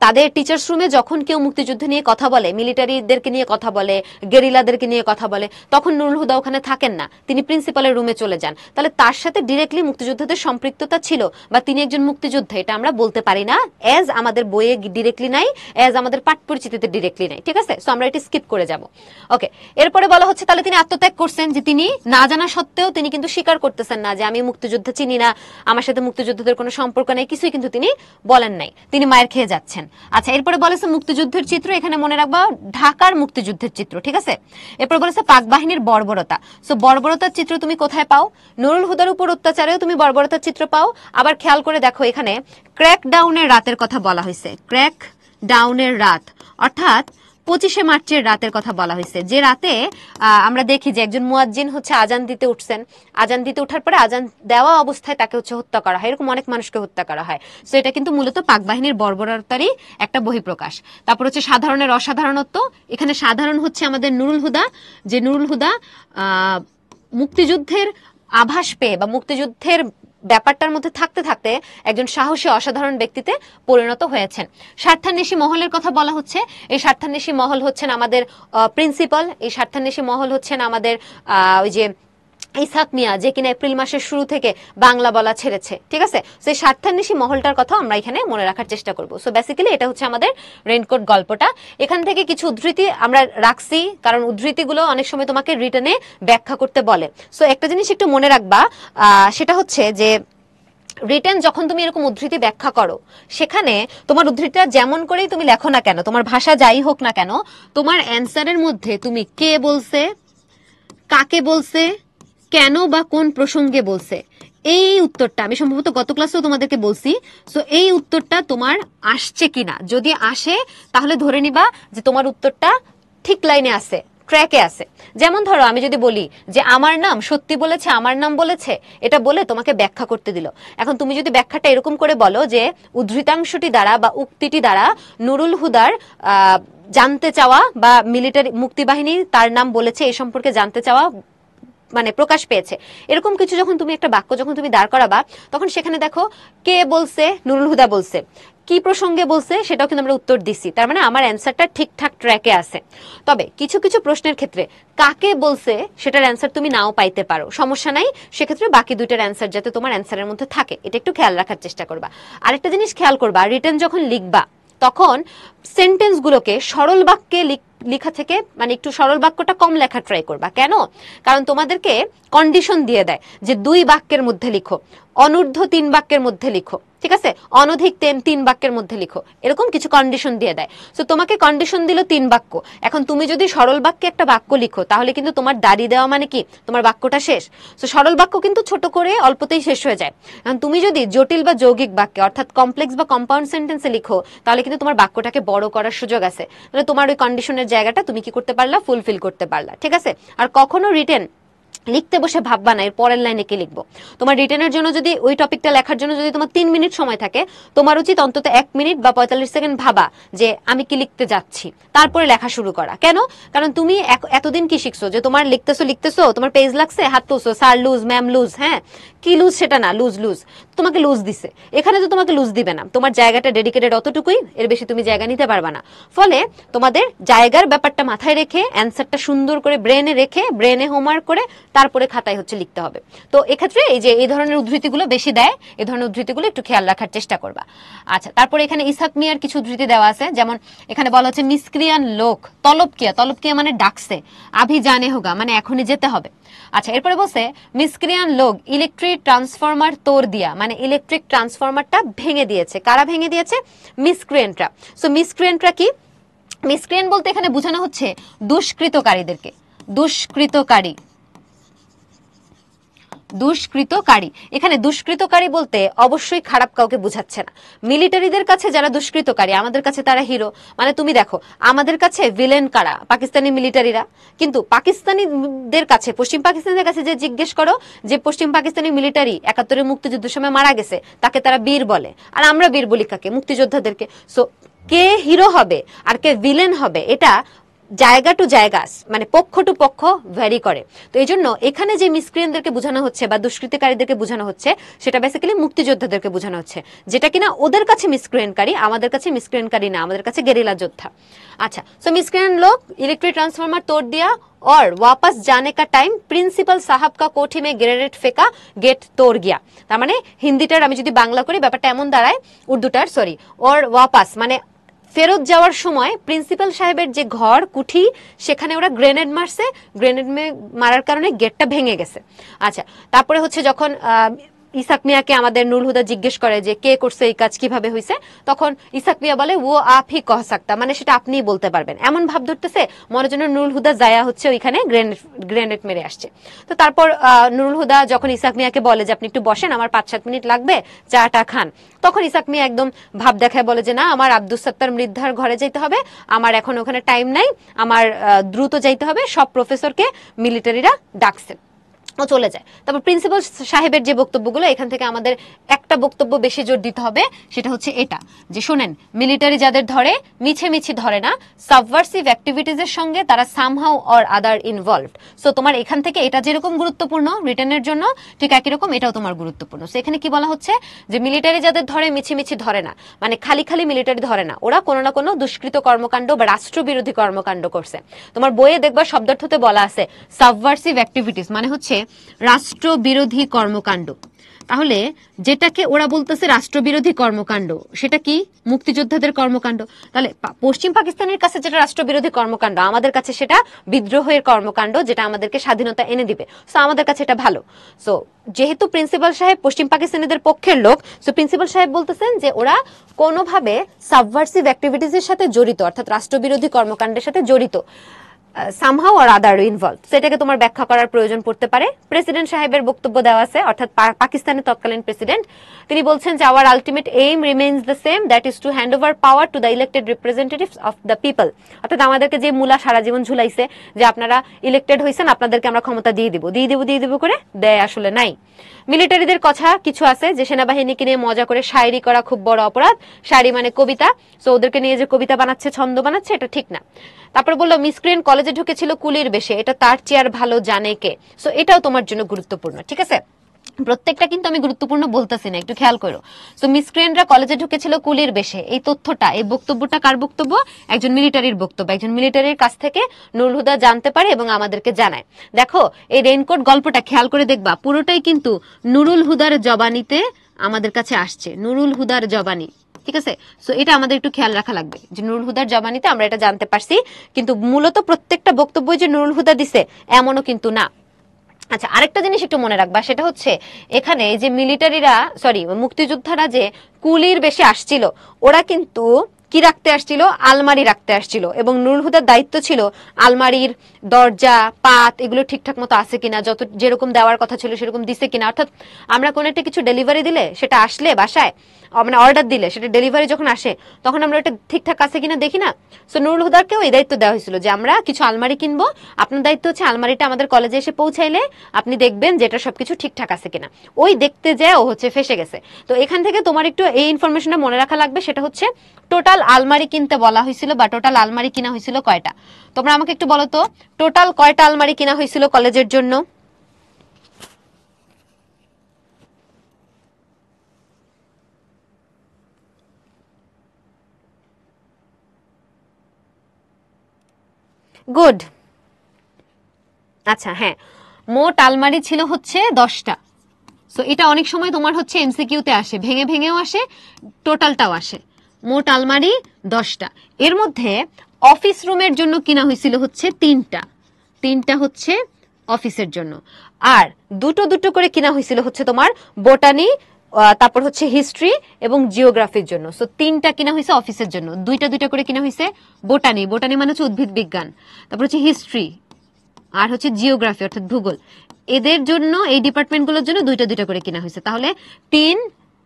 [SPEAKER 1] তাদের টিচার্স রুমে যখন কেউ মুক্তিযুদ্ধ নিয়ে কথা বলে, মিলিটারিদেরকে নিয়ে কথা বলে, গেরিলাদেরকে নিয়ে কথা বলে, তখন নুরুল হুদা ওখানে থাকেন না, তিনি প্রিন্সিপালের রুমে চলে যান। তাহলে তার সাথে ডিরেক্টলি মুক্তিযোদ্ধাদের সম্পৃক্ততা ছিল বা তিনি একজন মুক্তিযোদ্ধা, এটা আমরা বলতে পারি না, এজ আমাদের বইয়ে ডিরেক্টলি নাই, এজ আমাদের পাঠ পরিচিতিতে ডিরেক্টলি নাই। ঠিক আছে, সো আমরা এটা স্কিপ করে যাব। ওকে, এরপরে বলা হচ্ছে তাহলে তিনি আত্মত্যাগ করছেন, যে তিনি না জানা সত্ত্বেও তিনি কিন্তু স্বীকার করতেছেন না যে আমি মুক্তিযোদ্ধা চিনি না, আমার সাথে মুক্তিযোদ্ধাদের কোনো সম্পর্ক নেই, কিছুই কিন্তু তিনি বলেন নাই, তিনি মায়ের খেয়ে যাচ্ছেন। আচ্ছা, এরপরে বলেছে মুক্তিযুদ্ধের চিত্র, এখানে মনে রাখবা ঢাকার মুক্তিযুদ্ধের চিত্র। ঠিক আছে, এরপর বলেছে পাক বাহিনীর বর্বরতা। সো বর্বরতার চিত্র তুমি কোথায় পাও, নুরুল হুদার উপর অত্যাচারেও তুমি বর্বরতার চিত্র পাও। আবার খেয়াল করে দেখো, এখানে ক্র্যাক ডাউনের রাতের কথা বলা হয়েছে, ক্র্যাক ডাউনের রাত, অর্থাৎ 25শে মার্চের রাতের কথা বলা হয়েছে, যে রাতে আমরা দেখি যে একজন মুয়াজ্জিন হচ্ছে আজান দিতে উঠছেন, আজান দিতে ওঠার পরে আজান দেওয়া অবস্থায় তাকে হচ্ছে হত্যা করা হয়, এরকম অনেক মানুষকে হত্যা করা হয়। সো এটা কিন্তু মূলত পাক বাহিনীর বর্বরতারই একটা বহিঃপ্রকাশ। তারপর হচ্ছে সাধারণের অসাধারণত্ব, এখানে সাধারণ হচ্ছে আমাদের নুরুল হুদা, যে নুরুল হুদা মুক্তিযুদ্ধের আভাস পেয়ে বা মুক্তিযুদ্ধের ব্যাপারটার মধ্যে থাকতে থাকতে একজন সাহসী অসাধারণ ব্যক্তিতে পরিণত হয়েছেন। স্বার্থান্বেষী মহলের কথা বলা হচ্ছে, এই স্বার্থান্বেষী মহল হচ্ছেন আমাদের প্রিন্সিপাল, এই স্বার্থান্বেষী মহল হচ্ছেন আমাদের ওই যে ইসহাক মিয়া, যে কিনা এপ্রিল মাসের শুরু থেকে বাংলা বলা ছেড়েছে। ঠিক আছে, সেই স্বার্থান্বেষী মহলটার কথা আমরা এখানে মনে রাখার চেষ্টা করব। সো বেসিক্যালি এটা হচ্ছে আমাদের রেইনকোট গল্পটা। এখান থেকে কিছু উদ্ধৃতি আমরা রাখছি, কারণ উদ্ধৃতিগুলো অনেক সময় তোমাকে রিটেনে ব্যাখ্যা করতে বলে। সো একটা জিনিস একটু মনে রাখবা, সেটা হচ্ছে যে রিটেন যখন তুমি এরকম উদ্ধৃতি ব্যাখ্যা করো, সেখানে তোমার উদ্ধৃতিটা যেমন করেই তুমি লেখো না কেন, তোমার ভাষা যাই হোক না কেন, তোমার অ্যান্সারের মধ্যে তুমি কে বলছে, কাকে বলছে, কেন বা কোন প্রসঙ্গে বলছে, এই উত্তরটা আমি সম্ভবত গত ক্লাসেও তোমাদেরকে বলছি। সো এই উত্তরটা তোমার আসছে কিনা, যদি আসে তাহলে ধরে নিবা যে তোমার উত্তরটা ঠিক লাইনে আছে, ট্র্যাকে আছে। যেমন ধরো আমি যদি বলি যে আমার নাম সত্যি বলেছে, আমার নাম বলেছে, এটা বলে তোমাকে ব্যাখ্যা করতে দিল। এখন তুমি যদি ব্যাখ্যাটা এরকম করে বলো যে উদ্ধৃতাংশটি দ্বারা বা উক্তিটি দ্বারা নুরুল হুদার জানতে চাওয়া বা মিলিটারি মুক্তিবাহিনী তার নাম বলেছে এই সম্পর্কে জানতে চাওয়া মানে প্রকাশ পেয়েছে, এরকম কিছু যখন তুমি একটা বাক্য যখন তুমি দাঁড় করাবা, তখন সেখানে দেখো কে বলছে, নুরুল হুদা বলছে, কি প্রসঙ্গে বলছে সেটাও কিন্তু আমরা উত্তর দিছি, তার মানে আমার অ্যান্সারটা ঠিকঠাক ট্র্যাকে আছে। তবে কিছু কিছু প্রশ্নের ক্ষেত্রে কাকে বলছে সেটার অ্যান্সার তুমি নাও পাইতে পারো, সমস্যা নাই, সেক্ষেত্রে বাকি দুইটার অ্যান্সার যাতে তোমার অ্যান্সারের মধ্যে থাকে এটা একটু খেয়াল রাখার চেষ্টা করবা। আরেকটা জিনিস খেয়াল করবা, রিটেন যখন লিখবা তখন সেন্টেন্সগুলোকে সরল বাক্যে লেখা থেকে মানে একটু সরল বাক্যটা কম লেখা ট্রাই করবা। কেন? কারণ তোমাদেরকে কন্ডিশন দিয়ে দেয় যে 2 বাক্যের মধ্যে লিখো, অনূর্ধ্ব 3 বাক্যের মধ্যে লিখো, ঠিক আছে, অনধিক 3 বাক্যের মধ্যে লিখো, এরকম কিছু কন্ডিশন দিয়ে দেয়। সো তোমাকে কন্ডিশন দিল 3 বাক্য, এখন তুমি যদি সরল বাক্যে একটা বাক্য লিখো তাহলে কিন্তু তোমার দাড়ি দেওয়া মানে কি তোমার বাক্যটা শেষ। সো সরল বাক্য কিন্তু ছোট করে অল্পতেই শেষ হয়ে যায়। এখন তুমি যদি জটিল বা যৌগিক বাক্যে অর্থাৎ কমপ্লেক্স বা কম্পাউন্ড সেন্টেন্সে লিখো তাহলে কিন্তু তোমার বাক্যটাকে বড় করার সুযোগ আছে, মানে তোমার ওই কন্ডিশনের জায়গাটা তুমি কি করতে পারলা, ফুলফিল করতে পারলা, ঠিক আছে। আর কখনো রিটেন লিখতে বসে ভাববা না এর পরের লাইনে কি লিখবো। তোমার রিটেনের জন্য যদি ওই টপিকটা লেখার জন্য যদি তোমার 3 মিনিট সময় থাকে, তোমার উচিত অন্তত 1 মিনিট বা 45 সেকেন্ড ভাবা যে আমি কি লিখতে যাচ্ছি, তারপরে লেখা শুরু করা। কেন? কারণ তুমি এতদিন কি শিখছো যে তোমার লিখতেছো তোমার পেজ লাগছে, হাত তুলছো, স্যার লুজ, ম্যাম লুজ, হ্যাঁ কি লুজ সেটা না, লুজ তোমাকে লুজ দিছে, এখানে তো তোমাকে লুজ দিবে না, তোমার জায়গাটা ডেডিকেটেড অতটুকুই, এর বেশি তুমি জায়গা নিতে পারবা না। ফলে তোমাদের জায়গার ব্যাপারটা মাথায় রেখে অ্যান্সারটা সুন্দর করে ব্রেনে রেখে ব্রেনে হোমওয়ার্ক করে তারপরে খাতায় হচ্ছে লিখতে হবে। তো এক্ষেত্রে এই যে এই ধরনের উদ্ধৃতিগুলো বেশি দেয়, এই ধরনের উদ্ধৃতিগুলো একটু খেয়াল রাখার চেষ্টা করবা। আচ্ছা, তারপরে এখানে ইসহাক মিয়ার কিছু উদ্ধৃতি দেওয়া আছে, যেমন এখানে বলা হচ্ছে মিসক্রিয়ান লোক তলব কিয়া মানে ডাকছে, আভি জানে হোগা মানে এখনই যেতে হবে। আচ্ছা, এরপরে বলছে মিসক্রিয়ান লোক ইলেকট্রিক ট্রান্সফরমার তোড় দিয়া মানে ইলেকট্রিক ট্রান্সফরমারটা ভেঙে দিয়েছে। কারা ভেঙে দিয়েছে? মিসক্রিয়েন্টরা। সো মিসক্রিয়েন্টরা কি? মিসক্রিয়েন্ট বলতে এখানে বোঝানো হচ্ছে দুষ্কৃতকারীদেরকে, দুষ্কৃতকারী। এখানে দুষ্কৃতকারী বলতে অবশ্যই খারাপ কাউকে বোঝাচ্ছে না। মিলিটারিদের কাছে যারা দুষ্কৃতকারী আমাদের কাছে তারা হিরো। মানে তুমি দেখো আমাদের কাছে ভিলেন কারা? পাকিস্তানি মিলিটারিরা। কিন্তু পাকিস্তানিদের কাছে, পশ্চিম পাকিস্তানিদের কাছে যে জিজ্ঞেস করো যে পশ্চিম পাকিস্তানি মিলিটারি 71 মুক্তিযুদ্ধের সময় মারা গেছে তাকে তারা বীর বলে, আর আমরা বীর বলি কাকে? মুক্তিযোদ্ধাদেরকে। সো কে হিরো হবে আর কে ভিলেন হবে এটা জায়গা টু জায়গা মানে পক্ষ টু পক্ষ ভ্যারি করে। তো এই জন্য এখানে যে মিসক্রিয়েন্টদেরকে বোঝানো হচ্ছে বা দুষ্কৃতিকারীদেরকে বোঝানো হচ্ছে সেটা বেসিক্যালি মুক্তিযোদ্ধাদেরকে বোঝানো হচ্ছে, যেটা কিনা ওদের কাছে মিসক্রিয়েন্টকারী, আমাদের কাছে মিসক্রিয়েন্টকারী না, আমাদের কাছে গেরিলা যোদ্ধা। আচ্ছা, সো মিসক্রিয়েন্ট লোক ইলেक्ट्रिक ट्रांसफार्मर तोड़ दिया और वापस जाने का टाइम प्रिंसिपल साहब का कोठी में ग्रेनेड फेंका गेट तोड़ गया। তার মানে হিন্দিটার আমি যদি বাংলা করি ব্যাপারটা এমন দাঁড়ায়, উর্দুটার সরি, और वापस মানে ফেরত যাওয়ার সময় প্রিন্সিপাল সাহেবের যে ঘর কুঠি সেখানে ওরা গ্রেনেড মারছে, গ্রেনেড মারার কারণে গেটটা ভেঙে গেছে। আচ্ছা, তারপরে হচ্ছে যখন ইসহাক মিয়াকে আমাদের নুরুল হুদা জিজ্ঞেস করে যে কে করছে এই কাজ, কিভাবে হয়েছে, তখন ইসহাক মিয়া বলে ও আপ হি কহ সাকতা মানে সেটা আপনিই বলতে পারবেন, এমন ভাব ধরতেছে মনে জন্য নুরুল হুদা যায়া হচ্ছে ওইখানে গ্রেনেড মেরে আসছে। তো তারপর নুরুল হুদা যখন ইসহাক মিয়াকে বলে যে আপনি একটু বসেন আমার 5-7 মিনিট লাগবে চাটা খান, তখন ইসহাক মিয়া একদম ভাব দেখায় বলে যে না আমার আব্দুস সাত্তার মৃদ্ধার ঘরে যাইতে হবে, আমার এখন ওখানে টাইম নাই, আমার দ্রুত যাইতে হবে, সব প্রফেসরকে মিলিটারিরা ডাকছে, ও চলে যায়। তারপর প্রিন্সিপাল সাহেবের যে বক্তব্যগুলো, এখান থেকে আমাদের একটা বক্তব্য বেশি জোর দিতে হবে, সেটা হচ্ছে এটা যে শোনেন মিলিটারি যাদের ধরে মিছে ধরে না, সাবভার্সিভ অ্যাক্টিভিটিজের সঙ্গে তারা somehow or other involved. So তোমার এখান থেকে এটা যেরকম গুরুত্বপূর্ণ রিটেনের জন্য ঠিক একই রকম এটাও তোমার গুরুত্বপূর্ণ। সো এখানে কি বলা হচ্ছে যে মিলিটারি যাদের ধরে মিছে ধরে না, মানে খালি মিলিটারি ধরে না, ওরা কোনো না কোনো দুষ্কৃত কর্মকাণ্ড বা রাষ্ট্রবিরোধী কর্মকাণ্ড করছে। তোমার বইয়ে দেখবা শব্দার্থতে বলা আছে সাবভার্সিভ অ্যাক্টিভিটিস মানে হচ্ছে রাষ্ট্রবিরোধী কর্মকাণ্ড। তাহলে যেটাকে ওরা বলতেছে রাষ্ট্রবিরোধী কর্মকাণ্ড সেটা কি? মুক্তিযোদ্ধাদের কর্মকাণ্ড। তাহলে পশ্চিম পাকিস্তানের কাছে যেটা রাষ্ট্রবিরোধী কর্মকাণ্ড আমাদের কাছে সেটা বিদ্রোহের কর্মকাণ্ড, যেটা আমাদেরকে স্বাধীনতা এনে দিবে। সো আমাদের কাছে এটা ভালো। সো যেহেতু প্রিন্সিপাল সাহেব পশ্চিম পাকিস্তানিদের পক্ষের লোক, সো প্রিন্সিপাল সাহেব বলতেছেন যে ওরা কোনোভাবে সাবভার্সিভ অ্যাক্টিভিটিসের সাথে জড়িত, অর্থাৎ রাষ্ট্রবিরোধী কর্মকাণ্ডের সাথে জড়িত, সামহাউ অর আদার ইনভলভ। সেটাকে তোমার ব্যাখ্যা করার প্রয়োজন পড়তে পারে। প্রেসিডেন্ট সাহেবের বক্তব্য দেওয়া আছে, অর্থাৎ পাকিস্তানের তৎকালীন প্রেসিডেন্ট, তিনি বলছেন যে our ultimate aim remains the same, that is to hand over power to the elected representatives of the people. অর্থাৎ আমাদেরকে যে মূলা সারা জীবন ঝুলাইছে যে আপনারা ইলেক্টেড হয়েছেন আপনাদেরকে আমরা ক্ষমতা দিয়ে দিব করে দেয় আসলে নাই। মিলিটারিদের কথা কিছু আছে যে সেনাবাহিনীকে নিয়ে মজা করে শায়রি করা খুব বড় অপরাধ। শায়রি মানে কবিতা, সো ওদেরকে নিয়ে যে কবিতা বানাচ্ছে ছন্দ বানাচ্ছে এটা ঠিক না। তারপর বললো মিসক্রিয়েন কলেজে ঢুকেছিল কুলির বেশে, এটা তার চেয়ার ভালো জানে কে। সো এটাও তোমার জন্য গুরুত্বপূর্ণ, ঠিক আছে? প্রত্যেকটা কিন্তু আমি গুরুত্বপূর্ণ বলতেছি না, একটু খেয়াল করো। সো মিসক্রিয়েন্টরা কলেজে ঢুকেছিল কুলির বেশে, এই তথ্যটা, এই বক্তব্যটা কার বক্তব্য? একজন মিলিটারির বক্তব্য। একজন মিলিটারির কাছ থেকে নুরুল হুদা জানতে পারে এবং আমাদেরকে জানায়। দেখো এই রেইনকোট গল্পটা খেয়াল করে দেখবা, পুরোটাই কিন্তু নুরুল হুদার জবানিতে আমাদের কাছে আসছে, নুরুল হুদার জবানি, ঠিক আছে? সো এটা আমাদের একটু খেয়াল রাখা লাগবে যে নুরুল হুদার জবানিতে আমরা এটা জানতে পারছি, কিন্তু মূলত প্রত্যেকটা বক্তব্যই যে নুরুল হুদা দিছে এমনও কিন্তু না। আচ্ছা, আরেকটা জিনিস একটু মনে রাখবা, সেটা হচ্ছে এখানে যে মিলিটারিরা, সরি মুক্তিযোদ্ধারা যে কুলির বেশে আসছিল, ওরা কিন্তু কি রাখতে আসছিল? আলমারি রাখতে আসছিল, এবং নুরুল হুদার দায়িত্ব ছিল আলমারির দরজা পাত এগুলো ঠিকঠাক মতো আছে কিনা, যত যেরকম দেওয়ার কথা ছিল সেরকম দিছে কিনা। অর্থাৎ আমরা কোনো একটা কিছু ডেলিভারি দিলে, সেটা আসলে বাসায় মানে অর্ডার দিলে, সেটা ডেলিভারি যখন আসে তখন আমরা এটা ঠিকঠাক আছে কিনা দেখি না। সো নুরুল হুদারকেও এই দায়িত্ব দেওয়া হয়েছিল যে আমরা কিছু আলমারি কিনবো, আপনার দায়িত্ব হচ্ছে আলমারিটা আমাদের কলেজে এসে পৌঁছাইলে আপনি দেখবেন যে এটা সবকিছু ঠিকঠাক আছে কিনা। ওই দেখতে যায় ও হচ্ছে ফেসে গেছে। তো এখান থেকে তোমার একটু এই ইনফরমেশনটা মনে রাখা লাগবে, সেটা হচ্ছে টোটাল আলমারি কিনতে বলা হয়েছিল বা টোটাল আলমারি কিনা হয়েছিল কয়টা? তোমরা আমাকে একটু বলো তো, টোটাল কয়টা আলমারি কিনা হয়েছিল কলেজের জন্য? গুড। আচ্ছা হ্যাঁ, মোট আলমারি ছিল হচ্ছে 10টা। সো এটা অনেক সময় তোমার হচ্ছে এমসিকিউতে আসে, ভেঙে ভেঙেও আসে, টোটালটাও আসে। মোট আলমারি 10টা। এর মধ্যে অফিস রুমের জন্য কিনা হয়েছিল হচ্ছে 3টা হচ্ছে অফিসের জন্য, আর দুটো দুটো করে কিনা হয়েছিল হচ্ছে তোমার বোটানি, তারপর হচ্ছে হিস্ট্রি এবং জিওগ্রাফির জন্য। সো 3টা কিনা হয়েছে অফিসের জন্য, দুইটা দুইটা করে কিনা হয়েছে বোটানি, বোটানি মানে হচ্ছে উদ্ভিদ বিজ্ঞান, তারপর হচ্ছে হিস্ট্রি, আর হচ্ছে জিওগ্রাফি অর্থাৎ ভূগোল। এদের জন্য, এই ডিপার্টমেন্টগুলোর জন্য দুইটা দুইটা করে কিনা হয়েছে। তাহলে 3,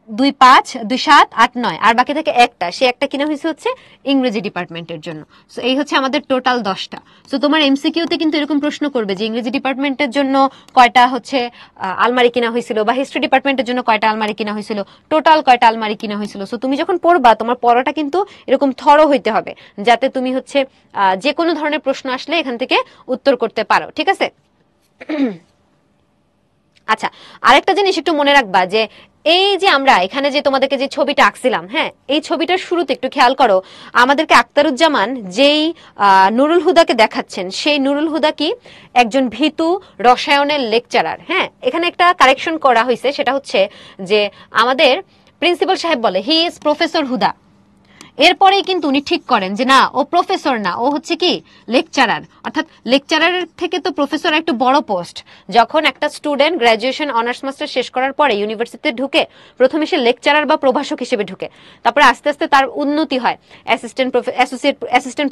[SPEAKER 1] 2, 5, 2, 7, 8, 9, আর বাকি থেকে একটা, সে একটা কিনা হয়েছে হচ্ছে ইংরেজি ডিপার্টমেন্টের জন্য। সো এই হচ্ছে আমাদের টোটাল 10টা। সো তোমার এমসিকিউতে কিন্তু এরকম প্রশ্ন করবে যে ইংরেজি ডিপার্টমেন্টের জন্য কয়টা হচ্ছে আলমারি কিনা হয়েছিল, বা হিস্ট্রি ডিপার্টমেন্টের জন্য কয়টা আলমারি কিনা হয়েছিল, টোটাল কয়টা আলমারি কিনা হয়েছিল। সো তুমি যখন পড়বা, তোমার পড়াটা কিন্তু এরকম থরো হইতে হবে, যাতে তুমি হচ্ছে যে কোনো ধরনের প্রশ্ন আসলে এখান থেকে উত্তর করতে পারো, ঠিক আছে? আচ্ছা, আরেকটা জিনিস একটু মনে রাখবা যে এই যে আমরা এখানে যে তোমাদেরকে যে ছবিটা আঁকছিলাম, হ্যাঁ, এই ছবিটার শুরুতে একটু খেয়াল করো, আমাদেরকে আক্তারুজ্জামান যেই নুরুল হুদাকে দেখাচ্ছেন, সেই নুরুল হুদা কি একজন ভীতু রসায়নের লেকচারার। হ্যাঁ, এখানে একটা কারেকশন করা হয়েছে, সেটা হচ্ছে যে আমাদের প্রিন্সিপাল সাহেব বলে হি ইজ প্রফেসর হুদা, এরপরেই কিন্তু উনি ঠিক করেন যে না, ও প্রফেসর না, ও হচ্ছে কি লেকচারার। অর্থাৎ লেকচারারের থেকে তো প্রফেসর একটু বড় পোস্ট। যখন একটা স্টুডেন্ট গ্র্যাজুয়েশন অনার্স মাস্টার শেষ করার পরে ইউনিভার্সিটিতে ঢুকে, প্রথমে সে লেকচারার বা প্রভাষক হিসেবে ঢুকে, তারপরে আস্তে আস্তে তার উন্নতি হয়, অ্যাসিস্ট্যান্ট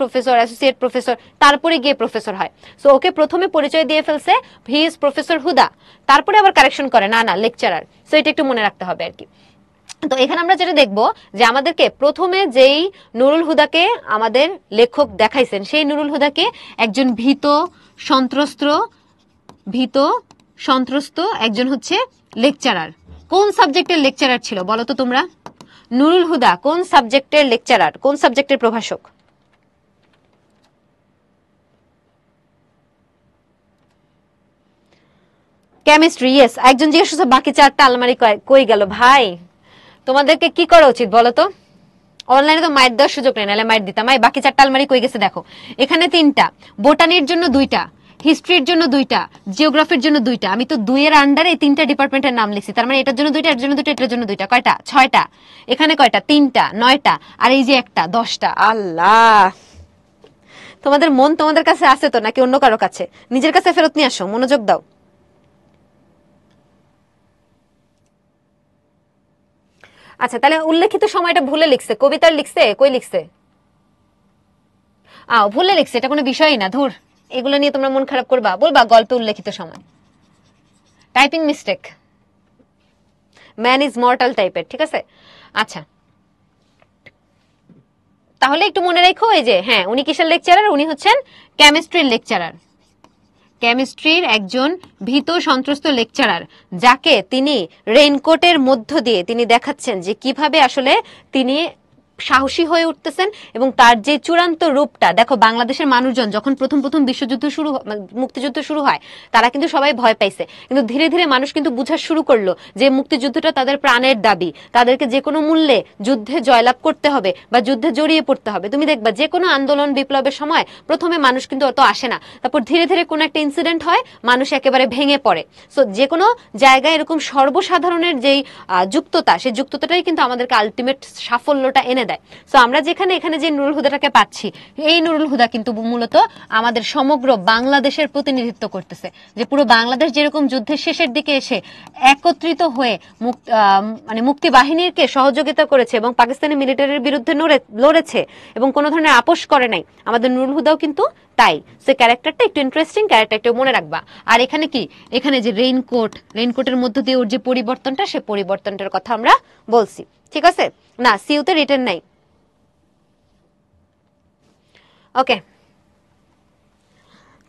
[SPEAKER 1] প্রফেসর, অ্যাসোসিয়েট প্রফেসর, তারপরে গিয়ে প্রফেসর হয়। সো ওকে প্রথমে পরিচয় দিয়ে ফেলছে হি ইজ প্রফেসর হুদা, তারপরে আবার কারেকশন করে না না লেকচারার। সো এটা একটু মনে রাখতে হবে আর কি। তো এখানে আমরা যেটা দেখবো যে আমাদেরকে প্রথমে যেই নুরুল হুদাকে আমাদের লেখক দেখাইছেন, সেই নুরুল হুদাকে একজন ভীত সন্ত্রস্ত একজন হচ্ছে লেকচারার। কোন সাবজেক্টের লেকচারার ছিল বলো তো তোমরা? নুরুল হুদা কোন সাবজেক্টের লেকচারার, কোন সাবজেক্টের প্রভাষক? কেমিস্ট্রি। ইয়েস, একজন জিজ্ঞেস করছে বাকি 4টা আলমারি কই গেল। ভাই তোমাদেরকে কি করা উচিত বলো তো? অনলাইনে তো মাইট দেওয়ার সুযোগ নেই, নাহলে মাইট দিতাম। বাকি 4টা আলমারি কই গেছে দেখো, এখানে 3টা, বোটানির জন্য 2টা, হিস্ট্রির জন্য 2টা, জিওগ্রাফির জন্য 2টা। আমি তো 2 এর আন্ডারে এই 3টা ডিপার্টমেন্টের নাম লিখছি, তার মানে এটার জন্য 2টা, এটার জন্য 2টা, এটার জন্য 2টা, কয়টা? 6টা। এখানে কয়টা? 3টা, 9টা, আর এই যে একটা, 10টা। আল্লাহ, তোমাদের মন তোমাদের কাছে আছে তো নাকি অন্য কারো কাছে? নিজের কাছে ফেরত নিয়ে আসো, মনোযোগ দাও। আচ্ছা, তাহলে উল্লেখিত সময়টা ভুলে লিখছে, কবিতার লিখছে, কই লিখছে? ভুলে লিখছে, এটা কোনো বিষয়ই না, ধুর। এগুলো নিয়ে তোমরা মন খারাপ করবা, বলবা গল্পে উল্লেখিত সময়। Typing mistake, man is mortal টাইপের, ঠিক আছে? আচ্ছা, তাহলে একটু মনে রেখো এই যে, হ্যাঁ, উনি কিসের লেকচারার? উনি হচ্ছেন কেমিস্ট্রির লেকচারার, কেমিস্ট্রির একজন ভীত সন্ত্রস্ত লেকচারার, যাকে তিনি রেইনকোটের মধ্য দিয়ে তিনি দেখাচ্ছেন যে কিভাবে আসলে তিনি সাহসী হয়ে উঠতেছেন এবং তার যে চূড়ান্ত রূপটা দেখো, বাংলাদেশের মানুষজন যখন প্রথম প্রথম বিশ্বযুদ্ধ মুক্তিযুদ্ধ শুরু হয়, তারা কিন্তু সবাই ভয় পাইছে, কিন্তু ধীরে ধীরে মানুষ কিন্তু বুঝা শুরু করলো যে মুক্তিযুদ্ধটা তাদের প্রাণের দাবি, তাদেরকে যে কোনো মূল্যে যুদ্ধে জয়লাভ করতে হবে বা যুদ্ধে জড়িয়ে পড়তে হবে। তুমি দেখবা যে কোনো আন্দোলন বিপ্লবের সময় প্রথমে মানুষ কিন্তু অত আসে না, তারপর ধীরে ধীরে কোনো একটা ইনসিডেন্ট হয়, মানুষ একেবারে ভেঙে পড়ে। সো যে কোনো জায়গায় এরকম সর্বসাধারণের যেই যুক্ততা, সেই যুক্ততাটাই কিন্তু আমাদেরকে আলটিমেট সাফল্যটা এনে দেয়। সো আমরা এখানে যে নুরুল হুদাটাকে পাচ্ছি, এই নুরুল হুদা কিন্তু মূলত আমাদের সমগ্র বাংলাদেশের প্রতিনিধিত্ব করতেছে, যে পুরো বাংলাদেশ যেরকম যুদ্ধের শেষের দিকে এসে একত্রিত হয়ে মানে মুক্তি বাহিনীকে সহযোগিতা করেছে এবং পাকিস্তানি মিলিটারির বিরুদ্ধে লড়েছে এবং কোনো ধরনের আপোষ করে নাই, আমাদের নুরুল হুদাও কিন্তু তাই। সে ক্যারেক্টারটা একটু ইন্টারেস্টিং, ক্যারেক্টারটা মনে রাখবা। আর এখানে কি, এখানে যে রেইনকোটের মধ্য দিয়ে ওর যে পরিবর্তনটা, সে পরিবর্তনটার কথা আমরা বলছি, ঠিক আছে? না, সিউতে রিটেন নাই। ওকে,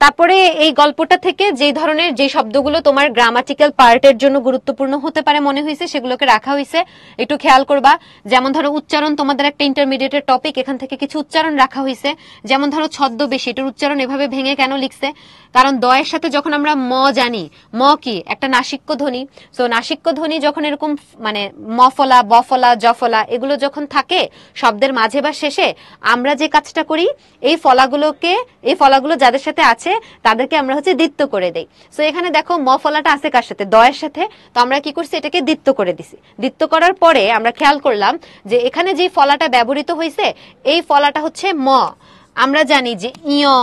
[SPEAKER 1] তারপরে এই গল্পটা থেকে যে ধরনের যে শব্দগুলো তোমার গ্রামাটিক্যাল পার্টের জন্য গুরুত্বপূর্ণ হতে পারে মনে হয়েছে, সেগুলোকে রাখা হয়েছে, একটু খেয়াল করবা। যেমন ধরো উচ্চারণ, তোমাদের একটা ইন্টারমিডিয়েটের টপিক, এখান থেকে কিছু উচ্চারণ রাখা হয়েছে। যেমন ধরো ছদ্মবেশী, এটার উচ্চারণ এভাবে ভেঙে কেন লিখছে, কারণ দয়ের সাথে যখন আমরা ম জানি, ম কি একটা নাসিক্য ধ্বনি। সো নাসিক্য ধ্বনি যখন এরকম মানে মফলা, বফলা, জফলা এগুলো যখন থাকে শব্দের মাঝে বা শেষে, আমরা যে কাজটা করি, এই ফলাগুলো যাদের সাথে আছে তাদেরকে আমরা দ্বিত্ব করে দেই। সো এখানে দেখো ম ফলাটা আছে কার সাথে, দয়ের সাথে, তো আমরা কি করছি, এটাকে দ্বিত্ব করে দিছি। দ্বিত্ব করার পরে আমরা খেয়াল করলাম যে এখানে যে ফলাটা ব্যবহৃত হয়েছে, এই ফলাটা হচ্ছে ম। আমরা জানি যে ইয়,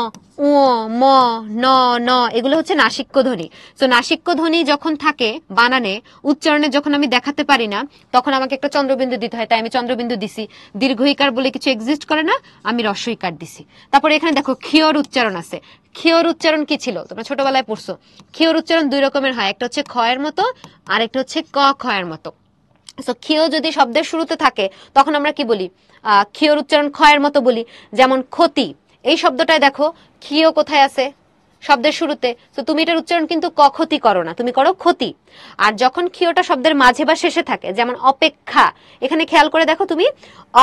[SPEAKER 1] উ, ম, ন, ন এগুলো হচ্ছে নাসিক্য ধ্বনি। সো নাসিক্য ধ্বনি যখন থাকে বানানে, উচ্চারণে যখন আমি দেখাতে পারি না, তখন আমাকে একটা চন্দ্রবিন্দু দিতে হয়, তাই আমি চন্দ্রবিন্দু দিছি। দীর্ঘইকার বলে কিছু এক্সিস্ট করে না, আমি হ্রস্বইকার দিছি। তারপরে এখানে দেখো ক্ষীয়র উচ্চারণ আছে। ক্ষীয়র উচ্চারণ কি ছিল, তোমরা ছোটবেলায় পড়ছো। ক্ষীয়র উচ্চারণ দুই রকমের হয়, একটা হচ্ছে ক্ষয়ের মতো, আর একটা হচ্ছে ক ক্ষয়ের মতো। সো ক্ষীয় যদি শব্দের শুরুতে থাকে, তখন আমরা কি বলি, ক্ষীয়র উচ্চারণ ক্ষয়ের মতো বলি। যেমন ক্ষতি, এই শব্দটায় দেখো ক্ষীয় কোথায় আছে, শব্দের শুরুতে। তো তুমি এটার উচ্চারণ কিন্তু ক ক্ষতি করো না, তুমি করো ক্ষতি। আর যখন ক্ষীয়টা শব্দের মাঝে বা শেষে থাকে, যেমন অপেক্ষা, এখানে খেয়াল করে দেখো তুমি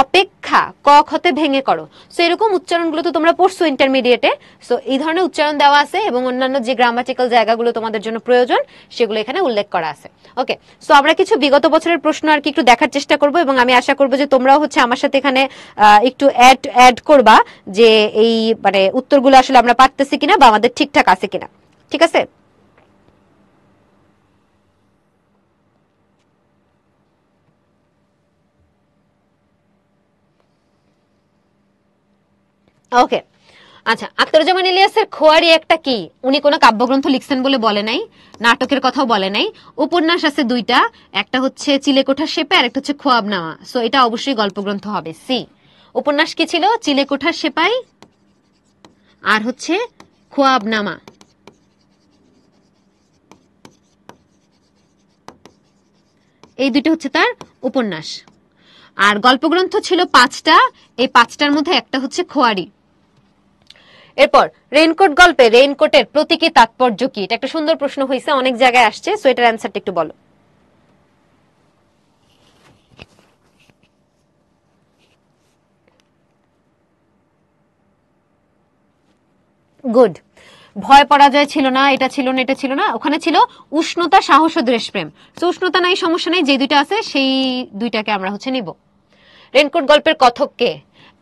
[SPEAKER 1] অপেক্ষা ক খতে ভেঙে করো। সো এরকম উচ্চারণগুলো তো তোমরা পড়ছো ইন্টারমিডিয়েটে। সো এই ধরনের উচ্চারণ দেওয়া আছে এবং অন্যান্য যে গ্রামাটিক্যাল জায়গাগুলো তোমাদের জন্য প্রয়োজন, সেগুলো এখানে উল্লেখ করা আছে। ওকে, সো আমরা কিছু বিগত বছরের প্রশ্ন আর কি একটু দেখার চেষ্টা করব এবং আমি আশা করব যে তোমরাও আমার সাথে এখানে একটু অ্যাড করবা যে এই মানে উত্তরগুলো আসলে আমরা পারতেছি কিনা বা আমাদের ঠিকঠাক আছে কিনা। ঠিক আছে? ওকে, আচ্ছা, আখতারুজ্জামান ইলিয়াসের খোয়ারি একটা কি, উনি কোনো কাব্যগ্রন্থ লিখছেন বলে বলে নাই, নাটকের কথাও বলে নাই। উপন্যাস আছে দুইটা, একটা হচ্ছে চিলেকোঠার সেপে আর একটা হচ্ছে খোয়াবনামা। সো এটা অবশ্যই গল্পগ্রন্থ হবে, সি। উপন্যাস কি ছিল, চিলেকোঠার সেপাই আর হচ্ছে খোয়াবনামা। এই দুটো হচ্ছে তার উপন্যাস। আর গল্পগ্রন্থ ছিল 5টা, এই 5টার মধ্যে একটা হচ্ছে খোয়ারি। এরপর রেইনকোট গল্পে রেইনকোটের প্রতীকী তাৎপর্য কি, এটা একটা সুন্দর প্রশ্ন হয়েছে, অনেক জায়গায় আসছে। সো এটার অ্যান্সারটা একটু বলো। গুড। ভয় পরাজয় ছিল না, এটা ছিল না, এটা ছিল না, ওখানে ছিল উষ্ণতা, সাহস ও দেশপ্রেম। তো উষ্ণতা নাই, সমস্যা নাই, যে দুইটা আছে সেই দুইটাকে আমরা নিব। রেইনকোট গল্পের কথক কে,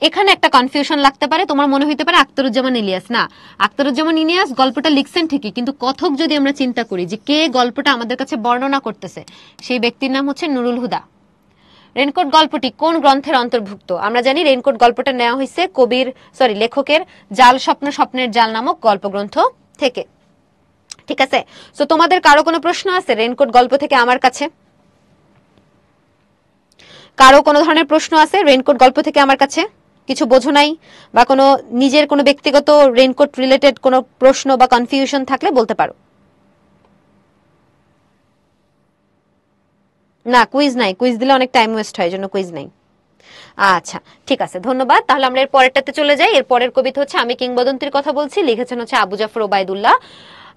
[SPEAKER 1] এখানে একটা কনফিউশন লাগতে পারে, তোমার মনে হইতে পারে আখতারুজ্জামান ইলিয়াস। না, আখতারুজ্জামান ইলিয়াস গল্পটা লিখছেন ঠিকই, কিন্তু কথক যদি আমরা চিন্তা করি যে কে গল্পটা আমাদের কাছে বর্ণনা করতেছে, সেই ব্যক্তির নাম হচ্ছে নুরুল হুদা। রেইনকোট গল্পটি কোন গ্রন্থের অন্তর্ভুক্ত, আমরা জানি রেইনকোট গল্পটা নেওয়া হয়েছে লেখকের জাল স্বপ্ন স্বপ্নের জাল নামক গল্পগ্রন্থ থেকে। ঠিক আছে? সো তোমাদের কারো কোনো প্রশ্ন আছে রেইনকোট গল্প থেকে আমার কাছে? কারো কোনো ধরনের প্রশ্ন আছে রেইনকোট গল্প থেকে আমার কাছে? কিছু বোঝো নাই বা কোনো নিজের কোনো ব্যক্তিগত রেইনকোট রিলেটেড কোনো প্রশ্ন বা কনফিউশন থাকলে বলতে পারো। না, কুইজ নাই, কুইজ দিলে অনেক টাইম ওয়েস্ট হয়, জন্য কুইজ নাই। আচ্ছা, ঠিক আছে, ধন্যবাদ। তাহলে আমরা এর পরেরটাতে চলে যাই। এর পরের কবিতা হচ্ছে আমি কিংবদন্তির কথা বলছি, লিখেছেন আবু জাফর ওবায়দুল্লাহ।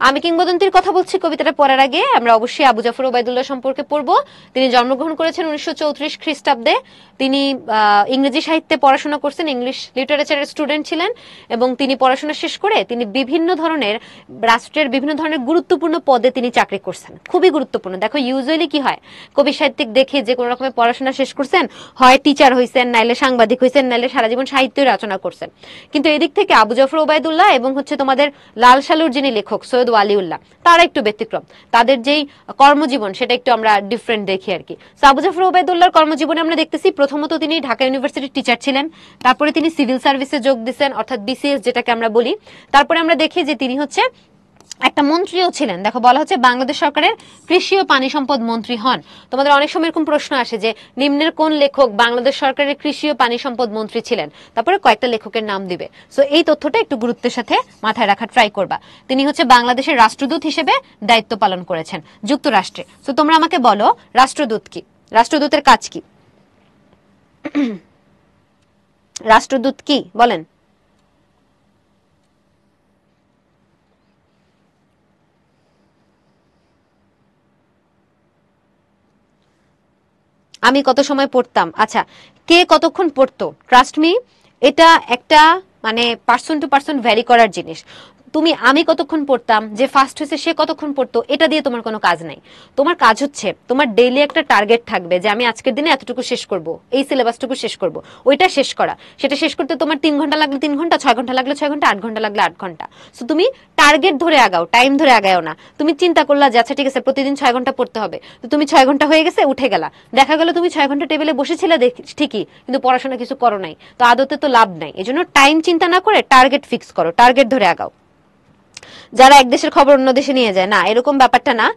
[SPEAKER 1] আমি কিংবদন্তির কথা বলছি কবিতাটা পড়ার আগে আমরা অবশ্যই আবু জাফর ওবায়দুল্লাহ সম্পর্কে পড়বো। তিনি জন্মগ্রহণ করেছেন 1934 খ্রিস্টাব্দে। তিনি ইংরেজি সাহিত্যে পড়াশোনা করছেন, ইংলিশ লিটারেচারের স্টুডেন্ট ছিলেন এবং তিনি পড়াশোনা শেষ করে তিনি বিভিন্ন ধরনের রাষ্ট্রের বিভিন্ন ধরনের গুরুত্বপূর্ণ পদে তিনি চাকরি করছেন, খুবই গুরুত্বপূর্ণ। দেখো ইউজুয়ালি কি হয়, কবি সাহিত্যিক দেখে যে কোনো রকমের পড়াশোনা শেষ করছেন, হয় টিচার হয়েছেন, নাইলে সাংবাদিক হয়েছেন, নাইলে সারা জীবন সাহিত্য রচনা করছেন। কিন্তু এদিক থেকে আবু জাফর ওবায়দুল্লাহ এবং হচ্ছে তোমাদের লাল সালুর যিনি লেখক সৈয়দ ওয়ালিউল্লাহ, তারা একটু ব্যতিক্রম। তাদের যেই কর্মজীবন সেটা একটু আমরা ডিফারেন্ট দেখি আর কি। আবু জাফর ওবায়দুল্লাহর কর্মজীবনে আমরা দেখতেছি প্রথমত তিনি ঢাকা ইউনিভার্সিটির টিচার ছিলেন, তারপরে তিনি সিভিল সার্ভিসে যোগ দিচ্ছেন অর্থাৎ বিসিএস যেটাকে আমরা বলি। তারপরে আমরা দেখি যে তিনি হচ্ছে একটা মন্ত্রীও ছিলেন। দেখো বলা হচ্ছে বাংলাদেশ সরকারের কৃষি ও পানি সম্পদ মন্ত্রী হন। তোমাদের অনেক সময় এরকম প্রশ্ন আসে যে নিম্নের কোন লেখক বাংলাদেশ সরকারের কৃষি ও পানি সম্পদ মন্ত্রী ছিলেন, তারপরে কয়েকটা লেখকের নাম দিবে। সো এই তথ্যটা একটু গুরুত্বের সাথে মাথায় রাখার ট্রাই করবা। তিনি হচ্ছে বাংলাদেশের রাষ্ট্রদূত হিসেবে দায়িত্ব পালন করেছেন যুক্তরাষ্ট্রে। সো তোমরা আমাকে বলো রাষ্ট্রদূত কি, রাষ্ট্রদূতের কাজ কি? রাষ্ট্রদূত কি বলেন? আমি কত সময় পড়তাম, আচ্ছা কে কতক্ষণ পড়তো, ট্রাস্ট মি এটা একটা মানে পার্সন টু পার্সন ভ্যারি করার জিনিস। তুমি আমি কতক্ষণ পড়তাম, যে ফার্স্ট হয়েছে সে কতক্ষণ পড়তো, এটা দিয়ে তোমার কোনো কাজ নাই। তোমার কাজ হচ্ছে তোমার ডেইলি একটা টার্গেট থাকবে যে আমি আজকের দিনে এতটুকু শেষ করব, এই সিলেবাসটুকু শেষ করব, ওইটা শেষ করা। সেটা শেষ করতে তোমার 3 ঘন্টা লাগলে 3 ঘন্টা, 6 ঘন্টা লাগলে 6 ঘন্টা, 8 ঘন্টা লাগলে 8 ঘন্টা। সো তুমি টার্গেট ধরে আগাও, টাইম ধরে আগাও না। তুমি চিন্তা করলা যে আচ্ছা ঠিক আছে প্রতিদিন 6 ঘন্টা পড়তে হবে, তো তুমি 6 ঘন্টা হয়ে গেছে উঠে গেলা, দেখা গেল তুমি 6 ঘন্টা টেবিলে বসেছিলে ঠিকই, কিন্তু পড়াশোনা কিছু করো নাই, তো আদতে তো লাভ নাই। এজন্য টাইম চিন্তা না করে টার্গেট ফিক্স করো, টার্গেট ধরে আগাও। যারা এক দেশের খবর অন্য দেশে নিয়ে যায়, না এরকম ব্যাপারটা না।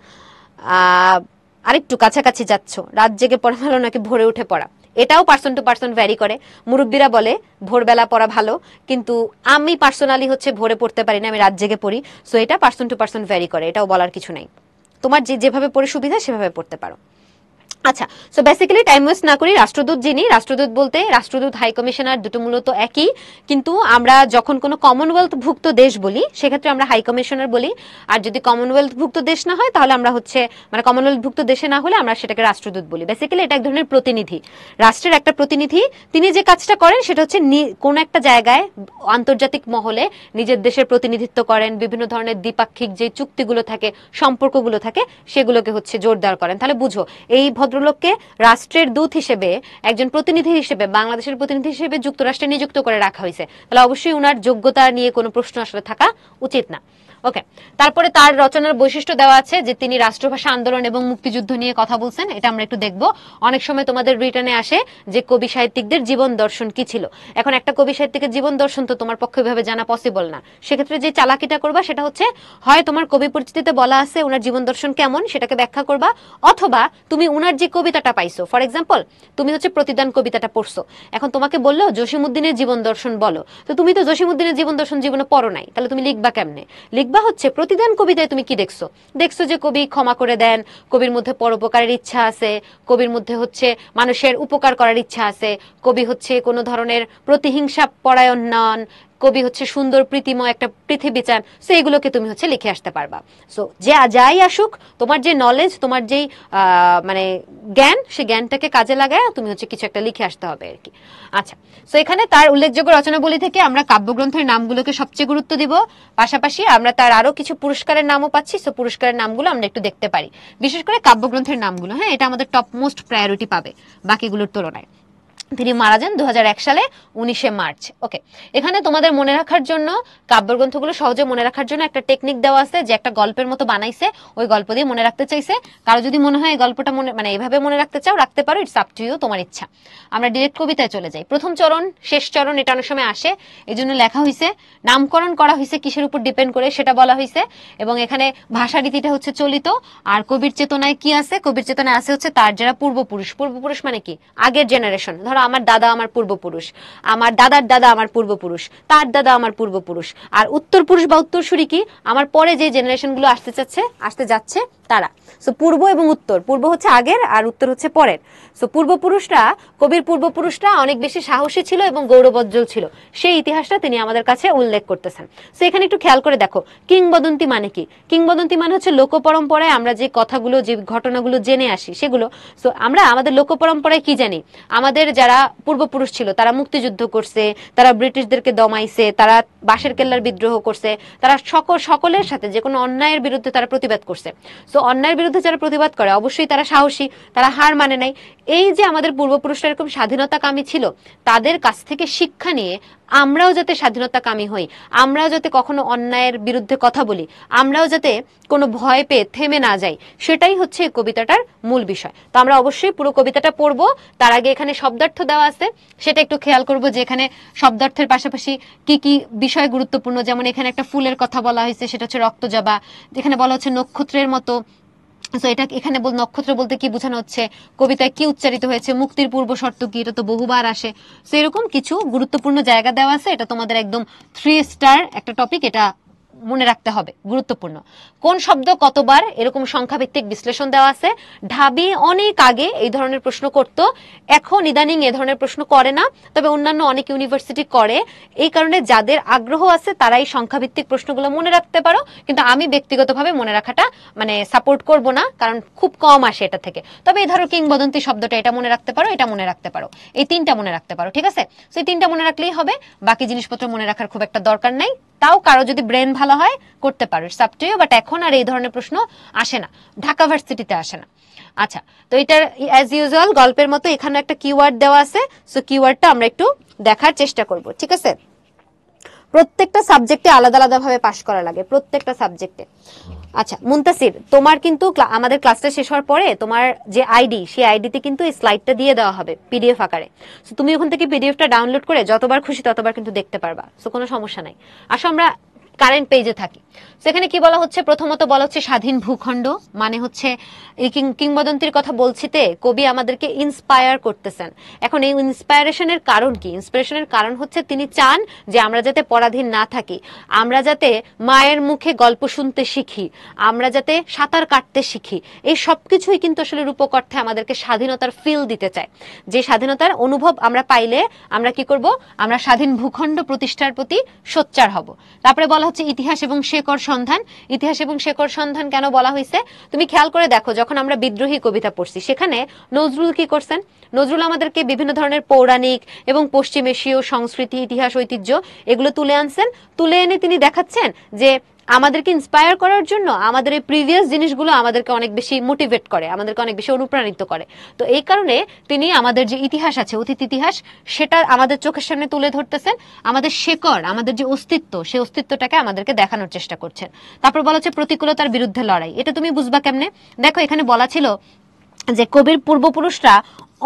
[SPEAKER 1] আরেকটু কাছাকাছি যাচ্ছ, রাত জেগে পড়া ভালো নাকি ভোরে উঠে পড়া, এটাও পার্সন টু পার্সন ভ্যারি করে। মুরব্বীরা বলে ভোরবেলা পড়া ভালো, কিন্তু আমি পার্সোনালি হচ্ছে ভোরে পড়তে পারি না, আমি রাত জেগে পড়ি। সো এটা পার্সন টু পার্সন ভ্যারি করে, এটাও বলার কিছু নাই। তোমার যেভাবে পড়ে সুবিধা সেভাবে পড়তে পারো। আচ্ছা, সো বেসিক্যালি টাইম ওয়েস্ট না করি, রাষ্ট্রদূত যিনি, রাষ্ট্রদূত বলতে রাষ্ট্রদূত হাই কমিশনার দুটো মূলত একই, কিন্তু আমরা যখন কোনো কমনওয়েলথ ভুক্ত দেশ বলি সেক্ষেত্রে আমরা হাই কমিশনার বলি, আর যদি কমনওয়েলথ ভুক্ত দেশ না হয় তাহলে আমরা হচ্ছে মানে কমনওয়েলথ ভুক্ত দেশে না হলে আমরা সেটাকে রাষ্ট্রদূত বলি। বেসিক্যালি এটা এক ধরনের প্রতিনিধি, রাষ্ট্রের একটা প্রতিনিধি। তিনি যে কাজটা করেন সেটা হচ্ছে কোন একটা জায়গায় আন্তর্জাতিক মহলে নিজের দেশের প্রতিনিধিত্ব করেন, বিভিন্ন ধরনের দ্বিপাক্ষিক যে চুক্তিগুলো থাকে, সম্পর্কগুলো থাকে, সেগুলোকে হচ্ছে জোরদার করেন। তাহলে বুঝো এই ভদ্রলোককে রাষ্ট্রের দূত হিসেবে, একজন প্রতিনিধি হিসেবে, বাংলাদেশের প্রতিনিধি হিসেবে যুক্তরাষ্ট্রে নিযুক্ত করে রাখা হয়েছে। তাহলে অবশ্যই উনার যোগ্যতা নিয়ে কোনো প্রশ্ন আসলে থাকা উচিত না। ওকে, তারপরে তার রচনার বৈশিষ্ট্য দেওয়া আছে যে তিনি রাষ্ট্রভাষা আন্দোলন এবং মুক্তিযুদ্ধ নিয়ে কথা বলছেন, এটা আমরা একটু দেখব। অনেক সময় তোমাদের রিটার্নে আসে যে কবি সাহিত্যিকদের জীবন দর্শন কি ছিল। এখন একটা কবি সাহিত্যিকের জীবন দর্শন তো তোমার পক্ষে ভাবে জানা পসিবল না। সেক্ষেত্রে যে চালাকিটা করবা সেটা হচ্ছে হয় তোমার কবি পরিচিতিতে বলা আছে ওনার জীবন দর্শন কেমন সেটাকে ব্যাখ্যা করবা, অথবা তুমি উনার যে কবিতাটা পাইছো, ফর এক্সাম্পল তুমি হচ্ছে প্রতিদান কবিতাটা পড়ছো, এখন তোমাকে বললো জসিমউদ্দিনের জীবন দর্শন বলো, তো তুমি তো জসিমউদ্দিনের জীবন দর্শন জীবনে পড়ো নাই, তাহলে তুমি লিখবা কেমনে? লিখবা হচ্ছে প্রতিদান কবিতায় তুমি কি দেখছো, দেখছো যে কবি ক্ষমা করে দেন, কবির মধ্যে পরোপকারের ইচ্ছা আছে, কবির মধ্যে হচ্ছে মানুষের উপকার করার ইচ্ছা আছে, কবি হচ্ছে কোনো ধরনের প্রতিহিংসা পরায়ণ নন, কবি হচ্ছে সুন্দর প্রীতিময় একটা পৃথিবী চান। সো এগুলোকে তুমি হচ্ছে লিখে আসতে পারবা। সো যে যাই আসুক, তোমার যে নলেজ, তোমার যেই মানে জ্ঞান, সেই জ্ঞানটাকে কাজে লাগায় তুমি হচ্ছে কিছু একটা লিখে আসতে হবে আর কি। আচ্ছা, সো এখানে তার উল্লেখযোগ্য রচনাবলী থেকে আমরা কাব্যগ্রন্থের নামগুলোকে সবচেয়ে গুরুত্ব দিব, পাশাপাশি আমরা তার আরো কিছু পুরস্কারের নামও পাচ্ছি। সো পুরস্কারের নামগুলো আমরা একটু দেখতে পারি, বিশেষ করে কাব্যগ্রন্থের নামগুলো। হ্যাঁ, এটা আমাদের টপ মোস্ট প্রায়োরিটি পাবে বাকিগুলোর তুলনায়। তিনি মারা যান 2001 সালে 19শে মার্চ। ওকে, এখানে তোমাদের মনে রাখার জন্য, কাব্যগ্রন্থগুলো সহজে মনে রাখার জন্য একটা টেকনিক দেওয়া আছে যে একটা গল্পের মতো বানাইছে, ওই গল্প দিয়ে মনে রাখতে চাইছে। কারো যদি মনে হয় এই গল্পটা মানে এভাবে মনে রাখতে চাও, রাখতে পারো, ইটস আপ টু ইউ, তোমার ইচ্ছা। আমরা ডিরেক্ট কবিতায় চলে যাই। প্রথম চরণ, শেষ চরণ, এটা অনেক সময় আসে, এই জন্য লেখা হয়েছে, নামকরণ করা হয়েছে কিসের উপর ডিপেন্ড করে সেটা বলা হয়েছে। এবং এখানে ভাষা রীতিটা হচ্ছে চলিত। আর কবির চেতনায় কি আছে? কবির চেতনায় আছে হচ্ছে তার যারা পূর্বপুরুষ। পূর্বপুরুষ মানে কি? আগের জেনারেশন। ধরো আমার দাদা আমার পূর্বপুরুষ, আমার দাদার দাদা আমার পূর্বপুরুষ, তার দাদা আমার পূর্বপুরুষ। আর উত্তর পুরুষ বা উত্তরসূরি কি? আমার পরে যে জেনারেশন গুলো আসতে যাচ্ছে তারা। সো পূর্ব এবং উত্তর, পূর্ব হচ্ছে আগের আর উত্তর হচ্ছে পরের। সো পূর্বপুরুষরা, কবির পূর্বপুরুষরা অনেক বেশি সাহসী ছিল এবং গৌরবোজ্জ্বল ছিল, সেই ইতিহাসটা তিনি আমাদের কাছে উল্লেখ করতেছেন। সো এখানে একটু খেয়াল করে দেখো, কিংবদন্তি মানে কি? কিংবদন্তি মানে হচ্ছে লোকপরম্পরায় আমরা যে কথাগুলো, যে ঘটনাগুলো জেনে আসি সেগুলো। সো আমরা আমাদের লোকপরম্পরায় কি জানি? আমাদের যারা পূর্বপুরুষ ছিল তারা মুক্তিযুদ্ধ করছে, তারা ব্রিটিশদেরকে দমাইছে, তারা বাঁশের কেল্লার বিদ্রোহ করছে, তারা সকলের সাথে যে কোনো অন্যায়ের বিরুদ্ধে তারা প্রতিবাদ করছে। সো অন্যায়ের বিরুদ্ধে যারা প্রতিবাদ করে অবশ্যই তারা সাহসী, তারা হার মানে নাই। এই যে আমাদের পূর্বপুরুষরা এরকম স্বাধীনতাকামী ছিল, তাদের কাছ থেকে শিক্ষা নিয়ে আমরাও যাতে স্বাধীনতাকামী হই, আমরাও যাতে কখনো অন্যায়ের বিরুদ্ধে কথা বলি, আমরাও যাতে কোনো ভয় পেয়ে থেমে না যাই, সেটাই হচ্ছে এই কবিতাটার মূল বিষয়। তো আমরা অবশ্যই পুরো কবিতাটা পড়বো। তার আগে এখানে শব্দার্থ দেওয়া আছে, সেটা একটু খেয়াল করবো যে এখানে শব্দার্থের পাশাপাশি কি কি বিষয় গুরুত্বপূর্ণ। যেমন এখানে একটা ফুলের কথা বলা হয়েছে, সেটা হচ্ছে রক্তজবা। যেখানে বলা হচ্ছে নক্ষত্রের মতো। তো এটা এখানে নক্ষত্র বলতে কি বোঝানো হচ্ছে, কবিতায় কি উচ্চারিত হয়েছে, মুক্তির পূর্ব শর্ত কি, এটা তো বহুবার আসে। তো এরকম কিছু গুরুত্বপূর্ণ জায়গা দেওয়া আছে। এটা তোমাদের একদম 3 স্টার একটা টপিক, এটা মনে রাখতে হবে, গুরুত্বপূর্ণ। কোন শব্দ কতবার, এরকম সংখ্যাভিত্তিক বিশ্লেষণ দেওয়া আছে। ঢাবি অনেক আগে এই ধরনের প্রশ্ন করত, এখন ইদানিং এ ধরনের প্রশ্ন করে না, তবে অন্যান্য অনেক ইউনিভার্সিটি করে। এই কারণে যাদের আগ্রহ আছে তারা এই সংখ্যাভিত্তিক প্রশ্নগুলো মনে রাখতে পারো, কিন্তু আমি ব্যক্তিগতভাবে মনে রাখাটা মানে সাপোর্ট করব না, কারণ খুব কম আসে এটা থেকে। তবে এই ধরো কিংবদন্তি শব্দটা, এটা মনে রাখতে পারো, এটা মনে রাখতে পারো, এই 3টা মনে রাখতে পারো, ঠিক আছে? তো এই 3টা মনে রাখলেই হবে, বাকি জিনিসপত্র মনে রাখার খুব একটা দরকার নাই। তাও কারো যদি ব্রেন ভালো হয় করতে পারো, it's up to you. But এখন আর এই ধরনের প্রশ্ন আসে না, ঢাকা ভার্সিটিতে আসে না। আচ্ছা, তো এটার অ্যাজ ইউজুয়াল গল্পের মতো এখানে একটা কিওয়ার্ড দেওয়া আছে। সো কিওয়ার্ডটা আমরা একটু দেখার চেষ্টা করব, ঠিক আছে? প্রত্যেকটা সাবজেক্টে আলাদা আলাদা ভাবে পাস করা লাগে, প্রত্যেকটা সাবজেক্টে। আচ্ছা মুনতাসির, তোমার কিন্তু আমাদের ক্লাসটা শেষ হওয়ার পরে তোমার যে আইডি, সেই আইডিতে কিন্তু এই স্লাইডটা দিয়ে দেওয়া হবে পিডিএফ আকারে। সো তুমি ওখান থেকে পিডিএফটা ডাউনলোড করে যতবার খুশি ততবার কিন্তু দেখতে পারবা। সো কোনো সমস্যা নাই। আসো আমরা কারেন্ট পেজে থাকি। সেখানে কি বলা হচ্ছে? প্রথমত বলা হচ্ছে স্বাধীন ভূখণ্ড, মানে হচ্ছে এই কিংবদন্তির কথা বলছিতে কবি আমাদেরকে ইন্সপায়ার করতেছেন। এখন এই ইন্সপায়ারেশনের কারণ কি? ইন্সপিরেশনের কারণ হচ্ছে তিনি চান যে আমরা যাতে পরাধীন না থাকি, আমরা যাতে মায়ের মুখে গল্প শুনতে শিখি, আমরা যাতে সাঁতার কাটতে শিখি। এই সব কিছুই কিন্তু আসলে রূপক অর্থে আমাদেরকে স্বাধীনতার ফিল দিতে চায়। যে স্বাধীনতার অনুভব আমরা পাইলে আমরা কি করব? আমরা স্বাধীন ভূখণ্ড প্রতিষ্ঠার প্রতি সোচ্চার হব। তারপরে বলা হচ্ছে ইতিহাস এবং শেকড় সন্ধান। ইতিহাস এবং শেকড় সন্ধান কেন বলা হয়েছে? তুমি খেয়াল করে দেখো, যখন আমরা বিদ্রোহী কবিতা পড়ছি সেখানে নজরুল কি করছেন? নজরুল আমাদেরকে বিভিন্ন ধরনের পৌরাণিক এবং পশ্চিম এশীয় সংস্কৃতি, ইতিহাস, ঐতিহ্য এগুলো তুলে আনছেন। তুলে এনে তিনি দেখাচ্ছেন যে আমাদেরকে ইন্সপায়ার করার জন্য আমাদের এই প্রিভিয়াস জিনিসগুলো আমাদেরকে অনেক বেশি মোটিভেট করে, আমাদেরকে অনেক বেশি অনুপ্রাণিত করে। তো এই কারণে তিনি আমাদের যে ইতিহাস আছে, অতীত ইতিহাস, সেটা আমাদের চোখের সামনে তুলে ধরতেছেন। আমাদের শেকড়, আমাদের যে অস্তিত্ব, সেই অস্তিত্বটাকে আমাদেরকে দেখানোর চেষ্টা করছেন। তারপর বলা হচ্ছে প্রতিকূলতার বিরুদ্ধে লড়াই। এটা তুমি বুঝবা কেমনে? দেখো এখানে বলা ছিল যে কবির পূর্বপুরুষরা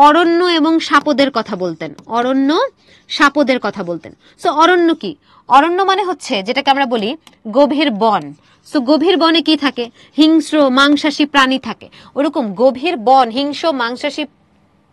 [SPEAKER 1] অরণ্য এবং সাপদের কথা বলতেন, অরণ্য সাপদের কথা বলতেন। সো অরণ্য কি? অরণ্য মানে হচ্ছে যেটাকে আমরা বলি গভীর বন। সো গভীর বনে কি থাকে? হিংস্র মাংসাশী প্রাণী থাকে। ওরকম গভীর বন, হিংস্র মাংসাশী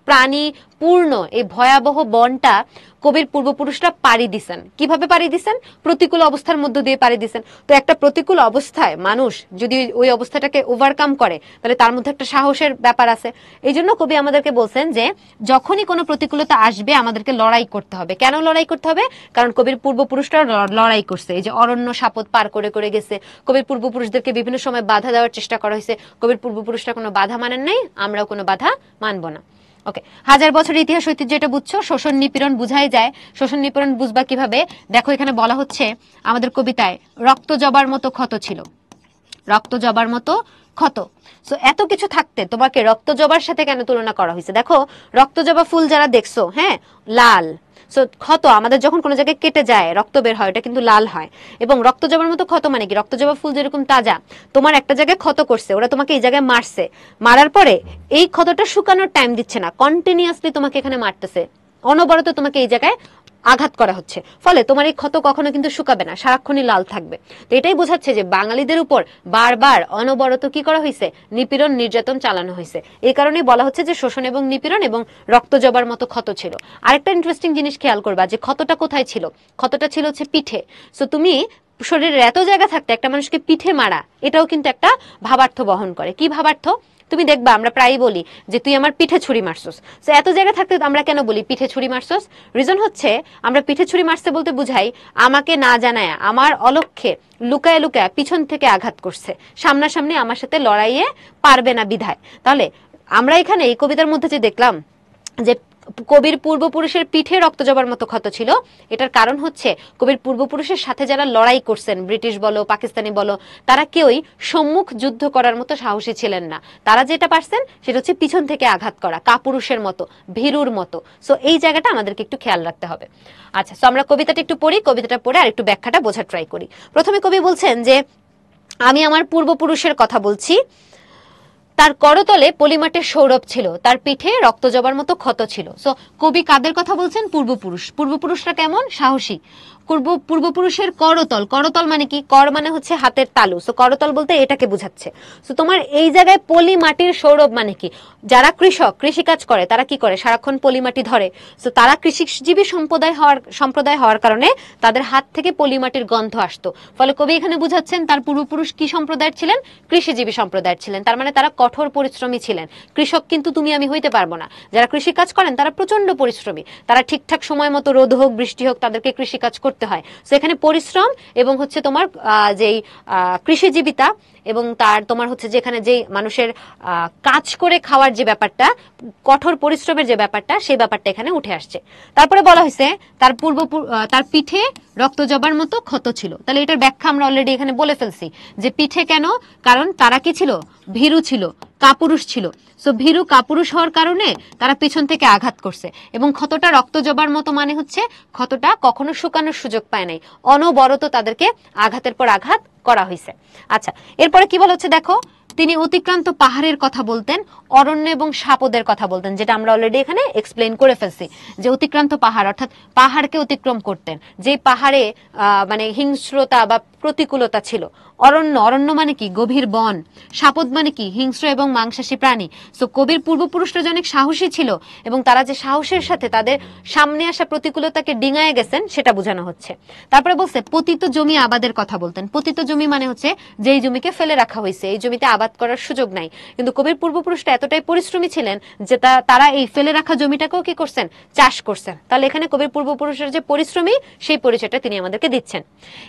[SPEAKER 1] প্রাণী পূর্ণ এই ভয়াবহ বনটা কবির পূর্বপুরুষরা পাড়ি দিছেন। কিভাবে পাড়ি দিছেন? প্রতিকূল অবস্থার মধ্য দিয়ে পাড়ি দিছেন। তো একটা প্রতিকূল অবস্থায় মানুষ যদি ওই অবস্থাটাকে ওভারকাম করে, তাহলে তার মধ্যে একটা সাহসের ব্যাপার আছে। এই জন্য কবি আমাদেরকে বলছেন যে যখনই কোনো প্রতিকূলতা আসবে আমাদেরকে লড়াই করতে হবে। কেন লড়াই করতে হবে? কারণ কবির পূর্বপুরুষরা লড়াই করছে। এই যে অরণ্য সাপদ পার করে করে গেছে, কবির পূর্বপুরুষদেরকে বিভিন্ন সময় বাধা দেওয়ার চেষ্টা করা হয়েছে। কবির পূর্বপুরুষরা কোনো বাধা মানেন নাই, আমরাও কোনো বাধা মানব না। ওকে, হাজার বছরের ইতিহাস ঐতিহ্য, এটা বুঝছো? শোষণ নিপীড়ন বুঝাই যায়। শোষণ নিপীড়ন বুঝবা কিভাবে? দেখো এখানে বলা হচ্ছে আমাদের কবিতায় রক্ত জবার মতো ক্ষত ছিল, রক্ত জবার মতো ক্ষত। সো এত কিছু থাকতে তোমাকে রক্ত জবার সাথে কেন তুলনা করা হয়েছে? দেখো রক্ত জবা ফুল যারা দেখছো, হ্যাঁ, লাল। সো ক্ষত, আমাদের যখন কোনো জায়গায় কেটে যায় রক্ত বের হয়, এটা কিন্তু লাল হয়। এবং রক্ত জবার মতো ক্ষত মানে কি? রক্ত জবা ফুল যেরকম তাজা, তোমার একটা জায়গায় ক্ষত করছে, ওরা তোমাকে এই জায়গায় মারছে, মারার পরে এই ক্ষতটা শুকানোর টাইম দিচ্ছে না, কন্টিনিউয়াসলি তোমাকে এখানে মারতেছে, অনবরত তোমাকে এই জায়গায় আঘাত করা হচ্ছে। ফলে তোমার এই ক্ষত কখনো কিন্তু শুকাবে না, সারাক্ষণই লাল থাকবে। তো এটাই বোঝাচ্ছে যে বাঙালিদের উপর বারবার অনবরত কি করা হয়েছে? নিপীড়ন, নির্যাতন চালানো হয়েছে। এই কারণেই বলা হচ্ছে যে শোষণ এবং নিপীড়ন এবং রক্ত জবার মতো ক্ষত ছিল। আরেকটা ইন্টারেস্টিং জিনিস খেয়াল করবা যে ক্ষতটা কোথায় ছিল? ক্ষতটা ছিল হচ্ছে পিঠে। সো তুমি শরীরের এত জায়গা থাকতে একটা মানুষকে পিঠে মারা, এটাও কিন্তু একটা ভাবার্থ বহন করে। কি ভাবার্থ? তুমি দেখবা আমরা প্রায়ই বলি যে তুই আমার পিঠে ছুরি মারছস। তো এত জায়গা থাকতে আমরা কেন বলি পিঠে ছুরি মারছস? রিজন হচ্ছে আমরা পিঠে ছুরি মারছে বলতে বুঝাই আমাকে না জানায়, আমার অলক্ষ্যে লুকায় লুকায় পিছন থেকে আঘাত করছে, সামনাসামনি আমার সাথে লড়াইয়ে পারবে না বিধায়। তাহলে আমরা এখানে এই কবিতার মধ্যে যে দেখলাম যে কবির পূর্বপুরুষের পিঠে রক্ত জবার মতো ক্ষত ছিল, এটার কারণ হচ্ছে কবির পূর্বপুরুষের সাথে যারা লড়াই করছেন, ব্রিটিশ বলো পাকিস্তানি বলো, তারা কেউই সম্মুখ যুদ্ধ করার মতো সাহসী ছিলেন না। তারা যেটা পারছেন সেটা হচ্ছে পিছন থেকে আঘাত করা, কাপুরুষের মতো, ভীরুর মতো। সো এই জায়গাটা আমাদেরকে একটু খেয়াল রাখতে হবে। আচ্ছা, সো আমরা কবিতাটা একটু পড়ি, কবিতাটা পড়ে আর একটু ব্যাখ্যাটা বোঝার ট্রাই করি। প্রথমে কবি বলছেন যে আমি আমার পূর্বপুরুষের কথা বলছি, তার করতলে পলিমাটের সৌরভ ছিল, তার পিঠে রক্ত জবার মতো ক্ষত ছিল। সো কবি কাদের কথা বলছেন? পূর্বপুরুষ। পূর্বপুরুষরা কেমন? সাহসী। পূর্বপুরুষের করতল, করতল মানে কি? কর মানে হচ্ছে হাতের তালু, সো করতল বলতে এটাকে বোঝাচ্ছে। সো তোমার এই জায়গায় পলি মাটির সৌরভ মানে কি? যারা কৃষক, কৃষিকাজ করে, তারা কি করে? সারাক্ষণ পলি মাটি ধরে। সো তারা কৃষিজীবী সম্প্রদায় হওয়ার কারণে তাদের হাত থেকে পলি মাটির গন্ধ আসতো। ফলে কবি এখানে বুঝাচ্ছেন তার পূর্বপুরুষ কি সম্প্রদায়ের ছিলেন? কৃষিজীবী সম্প্রদায়ের ছিলেন। তার মানে তারা কঠোর পরিশ্রমী ছিলেন। কৃষক কিন্তু তুমি আমি হইতে পারবো না। যারা কৃষিকাজ করেন তারা প্রচন্ড পরিশ্রমী, তারা ঠিকঠাক সময় মতো রোদ হোক বৃষ্টি হোক তাদেরকে কৃষিকাজ করতে হয়। তো এখানে পরিশ্রম এবং হচ্ছে তোমার যেই কৃষিজীবিতা এবং তার তোমার হচ্ছে যেখানে যেই মানুষের কাজ করে খাওয়ার যে ব্যাপারটা, কঠোর পরিশ্রমের যে ব্যাপারটা, সেই ব্যাপারটা এখানে উঠে আসছে। তারপরে বলা হয়েছে তার পিঠে রক্ত জবার মতো ক্ষত ছিল। তাহলে এটার ব্যাখ্যা আমরা অলরেডি এখানে বলে ফেলছি যে পিঠে কেন, কারণ তারা কি ছিল? ভীরু ছিল, কাপুরুষ ছিল। সো ভীরু কাপুরুষ হওয়ার কারণে তারা পিছন থেকে আঘাত করছে, এবং ক্ষতটা রক্ত জবার মতো মানে হচ্ছে ক্ষতটা কখনো শুকানোর সুযোগ পায় নাই, অনবরত তাদেরকে আঘাতের পর আঘাত করা হয়েছে। আচ্ছা, এরপরে কি বলা হচ্ছে দেখো, তিনি অতিক্রান্ত পাহাড়ের কথা বলতেন, অরণ্য এবং সাপদের কথা বলতেন, যেটা আমরা অলরেডি এখানে এক্সপ্লেইন করে ফেলছি যে অতিক্রান্ত পাহাড় অর্থাৎ পাহাড়কে অতিক্রম করতেন, যে পাহাড়ে মানে হিংস্রতা বা প্রতিকূলতা ছিল। অরণ্য, অরণ্য মানে কি? গভীর বন। সাপদ মানে কি? হিংস্র এবং মাংসাশী প্রাণী। সো কবির পূর্বপুরুষরা যে অনেক সাহসী ছিল এবং তারা যে সাহসের সাথে তাদের সামনে আসা প্রতিকূলতাকে ডিঙায় গেছেন সেটা বোঝানো হচ্ছে। তারপরে বলছে পতিত জমি আবাদের কথা বলতেন। পতিত জমি মানে হচ্ছে যেই জমিকে ফেলে রাখা হয়েছে, এই জমিতে আবাদ করার সুযোগ নাই। কিন্তু কবির পূর্বপুরুষরা এতটাই পরিশ্রমী ছিলেন যে তারা এই ফেলে রাখা জমিটাকেও কি করছেন? চাষ করছেন। তাহলে এখানে কবির পূর্বপুরুষের যে পরিশ্রমী, সেই পরিচয়টা তিনি আমাদেরকে দিচ্ছেন।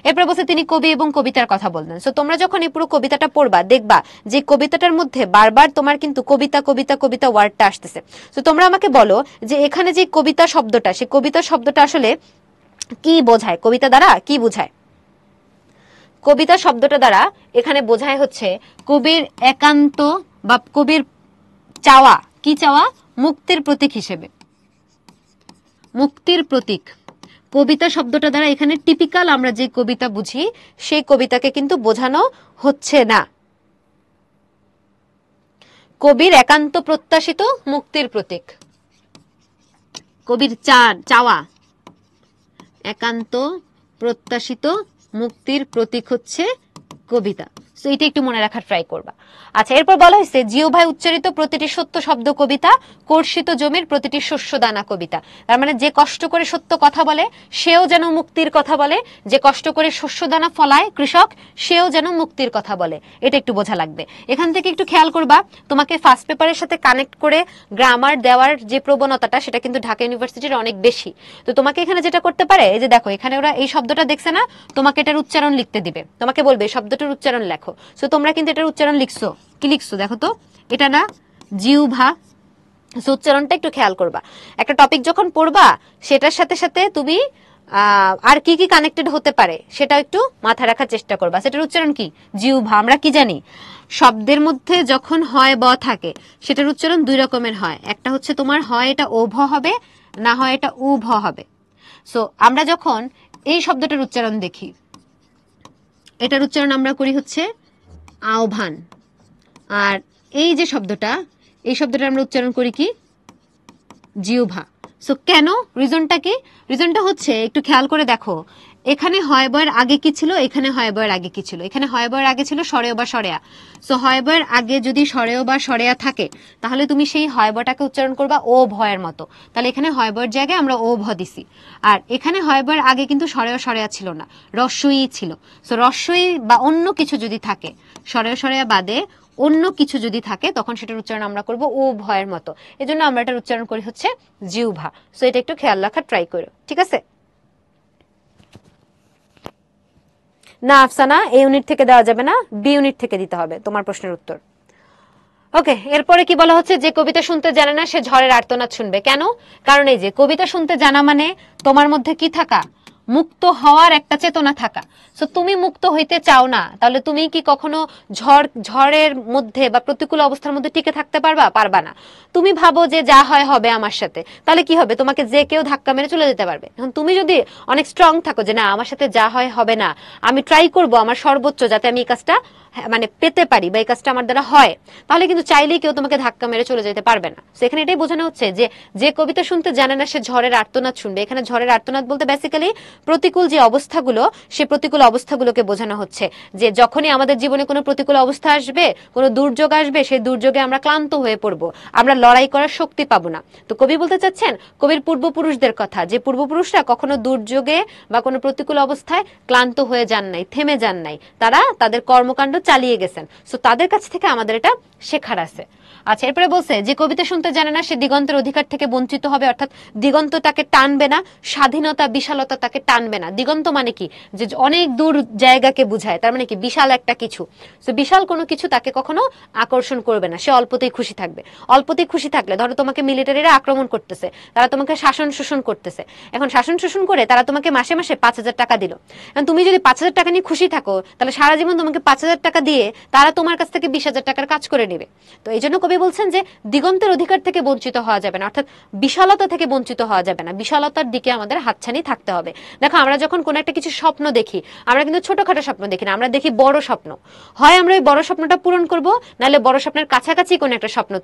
[SPEAKER 1] এরপরে বলছে তিনি কবি এবং কবিতার কথা বলতেন। সো তোমরা যখন এই পুরো কবিতাটা পড়বা দেখবা যে কবিতাটার মধ্যে বারবার তোমার কিন্তু কবিতা কবিতা কবিতা ওয়ার্ডটা আসতেছে। তো তোমরা আমাকে বলো যে এখানে যে কবিতা শব্দটা, সেই কবিতা শব্দটা আসলে কি বোঝায়? কবিতা দ্বারা কি বোঝায়? কবিতা শব্দটা দ্বারা এখানে বোঝায় হচ্ছে কবির একান্ত বা কবির চাওয়া। কি চাওয়া? মুক্তির প্রতীক হিসেবে, মুক্তির প্রতীক। কবিতা শব্দটা দ্বারা এখানে টিপিক্যাল আমরা যে কবিতা বুঝি সেই কবিতাকে কিন্তু বোঝানো হচ্ছে না। কবির একান্ত প্রত্যাশিত মুক্তির প্রতীক, কবির চাওয়া, একান্ত প্রত্যাশিত মুক্তির প্রতীক হচ্ছে কবিতা। সো এটা একটু মনে রাখার ট্রাই করবা। আচ্ছা, এরপর বলা হয়েছে জিহ্বায় উচ্চারিত প্রতিটি সত্য শব্দ কবিতা, কর্ষিত জমির প্রতিটি শস্য দানা কবিতা। তার মানে যে কষ্ট করে সত্য কথা বলে সেও যেন মুক্তির কথা বলে, যে কষ্ট করে শস্য দানা ফলায় কৃষক সেও যেন মুক্তির কথা বলে। এটা একটু বোঝা লাগবে। এখান থেকে একটু খেয়াল করবা, তোমাকে ফার্স্ট পেপারের সাথে কানেক্ট করে গ্রামার দেওয়ার যে প্রবণতাটা সেটা কিন্তু ঢাকা ইউনিভার্সিটির অনেক বেশি। তো তোমাকে এখানে যেটা করতে পারে, এই যে দেখো এখানে ওরা এই শব্দটা দেখছে না, তোমাকে এটার উচ্চারণ লিখতে দিবে, তোমাকে বলবে এই শব্দটার উচ্চারণ লেখো। সো তোমরা কিন্তু এটার উচ্চারণ লিখছো, কি লিখছো দেখো তো, এটা না জিহ্বা। সো উচ্চারণটা একটু খেয়াল করবা। একটা টপিক যখন পড়বা সেটার সাথে সাথে তুমি আর কি কি কানেক্টেড হতে পারে সেটা একটু মাথায় রাখার চেষ্টা করবা। সেটার উচ্চারণ কি? জিহ্বা। আমরা কি জানি? শব্দের মধ্যে যখন হয় ব থাকে সেটার উচ্চারণ দুই রকমের হয়। একটা হচ্ছে তোমার হয় এটা ওভ হবে, না হয় এটা উভ হবে। সো আমরা যখন এই শব্দটার উচ্চারণ দেখি, এটার উচ্চারণ আমরা করি হচ্ছে আহ্বান। আর এই যে শব্দটা, এই শব্দটা আমরা উচ্চারণ করি কি? জিহ্বা। সো কেন? রিজনটা কি? রিজনটা হচ্ছে একটু খেয়াল করে দেখো, এখানে হয় বয়ের আগে কি ছিল, এখানে হয় বয়ের আগে কি ছিল? এখানে হয় বয়ের আগে ছিল সরেয় বা সরেয়া। সো হয় বয়ের আগে যদি সরেয় বা সরেয়া থাকে তাহলে তুমি সেই হয় বটাকে উচ্চারণ করবা ও ভয়ের মতো। তাহলে এখানে হয় বয়ের জায়গায় আমরা ও ভ দিছি। আর এখানে হয় বয়ের আগে কিন্তু সরেয় সরেয়া ছিল না, রস্বই ছিল। সো রস্বই বা অন্য কিছু যদি থাকে, সরেয় সরেয়া বাদে অন্য কিছু যদি থাকে তখন সেটার উচ্চারণ আমরা করব ও ভয়ের মতো। এজন্য আমরা এটার উচ্চারণ করি হচ্ছে জিহ্বা। সো এটা একটু খেয়াল রাখা ট্রাই করো, ঠিক আছে? না আফসানা, এ ইউনিট থেকে দেওয়া যাবে না, বি ইউনিট থেকে দিতে হবে তোমার প্রশ্নের উত্তর। ওকে, এরপরে কি বলা হচ্ছে, যে কবিতা শুনতে জানে না সে ঝড়ের আর্তনাদ শুনবে। কেন? কারণ এই যে কবিতা শুনতে জানা মানে তোমার মধ্যে কি থাকা, মুক্ত হওয়ার একটা চেতনা থাকা। সো তুমি মুক্ত হইতে চাও না, তাহলে তুমি কি কখনো ঝড়ের মধ্যে বা প্রতিকূল অবস্থার মধ্যে টিকে থাকতে পারবা? পারবা না। তুমি ভাবো যে যা হয় হবে আমার সাথে, তাহলে কি হবে? তোমাকে যে কেউ ধাক্কা মেরে চলে যেতে পারবে। এখন তুমি যদি অনেক স্ট্রং থাকো যে না আমার সাথে যা হয় হবে না, আমি ট্রাই করব আমার সর্বোচ্চ যাতে আমি এই কাজটা মানে পেতে পারি বা এই কাজটা আমার দ্বারা হয়, তাহলে কিন্তু চাইলেই কেউ তোমাকে ধাক্কা মেরে চলে যেতে পারবে না। সেখানে এটাই বোঝানো হচ্ছে যে যে কবিতা শুনতে জানে না সে ঝড়ের আর্তনাদ শুনবে। এখানে ঝড়ের আর্তনাদ বলতে বেসিক্যালি প্রতিকূল যে অবস্থাগুলো, সে প্রতিকূল অবস্থাগুলোকে বোঝানো হচ্ছে। যে যখনই আমাদের জীবনে কোনো প্রতিকূল অবস্থা আসবে, কোনো দুর্যোগ আসবে, সেই দুর্যোগে আমরা ক্লান্ত হয়ে পড়বো, আমরা লড়াই করার শক্তি পাবো না। তো কবি বলতে চাচ্ছেন কবির পূর্বপুরুষদের কথা, যে পূর্বপুরুষরা কখনো দুর্যোগে বা কোনো প্রতিকূল অবস্থায় ক্লান্ত হয়ে যান নাই, থেমে যান নাই, তারা তাদের কর্মকাণ্ড চালিয়ে গেছেন। সো তাদের কাছ থেকে আমাদের এটা শেখার আছে। আচ্ছা, এরপরে বলছে যে কবিতা শুনতে জানে না সে দিগন্তের অধিকার থেকে বঞ্চিত হবে, অর্থাৎ দিগন্ত তাকে টানবে না, স্বাধীনতা বিশালতা তাকে টানবে না। দিগন্ত মানে কি, যে অনেক দূর জায়গাকে বুঝায়, তার মানে কি বিশাল একটা কিছু। তো বিশাল কোনো কিছু তাকে কখনো আকর্ষণ করবে না, সে অল্পতেই খুশি থাকবে। অল্পতেই খুশি থাকলে, ধরো তোমাকে মিলিটারিরা আক্রমণ করতেছে, তারা তোমাকে শাসন শোষণ করতেছে। এখন শাসন শোষণ করে তারা তোমাকে মাসে মাসে 5,000 টাকা দিল। এখন তুমি যদি 5,000 টাকা নিয়ে খুশি থাকো, তাহলে সারা জীবন তোমাকে 5,000 টাকা দিয়ে তারা তোমার কাছ থেকে 20,000 টাকার কাজ করে নেবে। তো এই জন্য কবি বলছেন যে দিগন্তের অধিকার থেকে বঞ্চিত হওয়া যাবে না, অর্থাৎ বিশালতা থেকে বঞ্চিত হওয়া যাবে না, বিশালতার দিকে আমাদের হাতছানি থাকতে হবে। দেখো, আমরা যখন কোনো একটা কিছু স্বপ্ন দেখি, আমরা কিন্তু ছোটখাটো স্বপ্ন দেখি না, আমরা দেখি বড় স্বপ্ন। হয় আমরা ওই বড় স্বপ্নটা পূরণ করব, নাহলে বড় স্বপ্নের কাছাকাছি কোনো একটা স্বপ্ন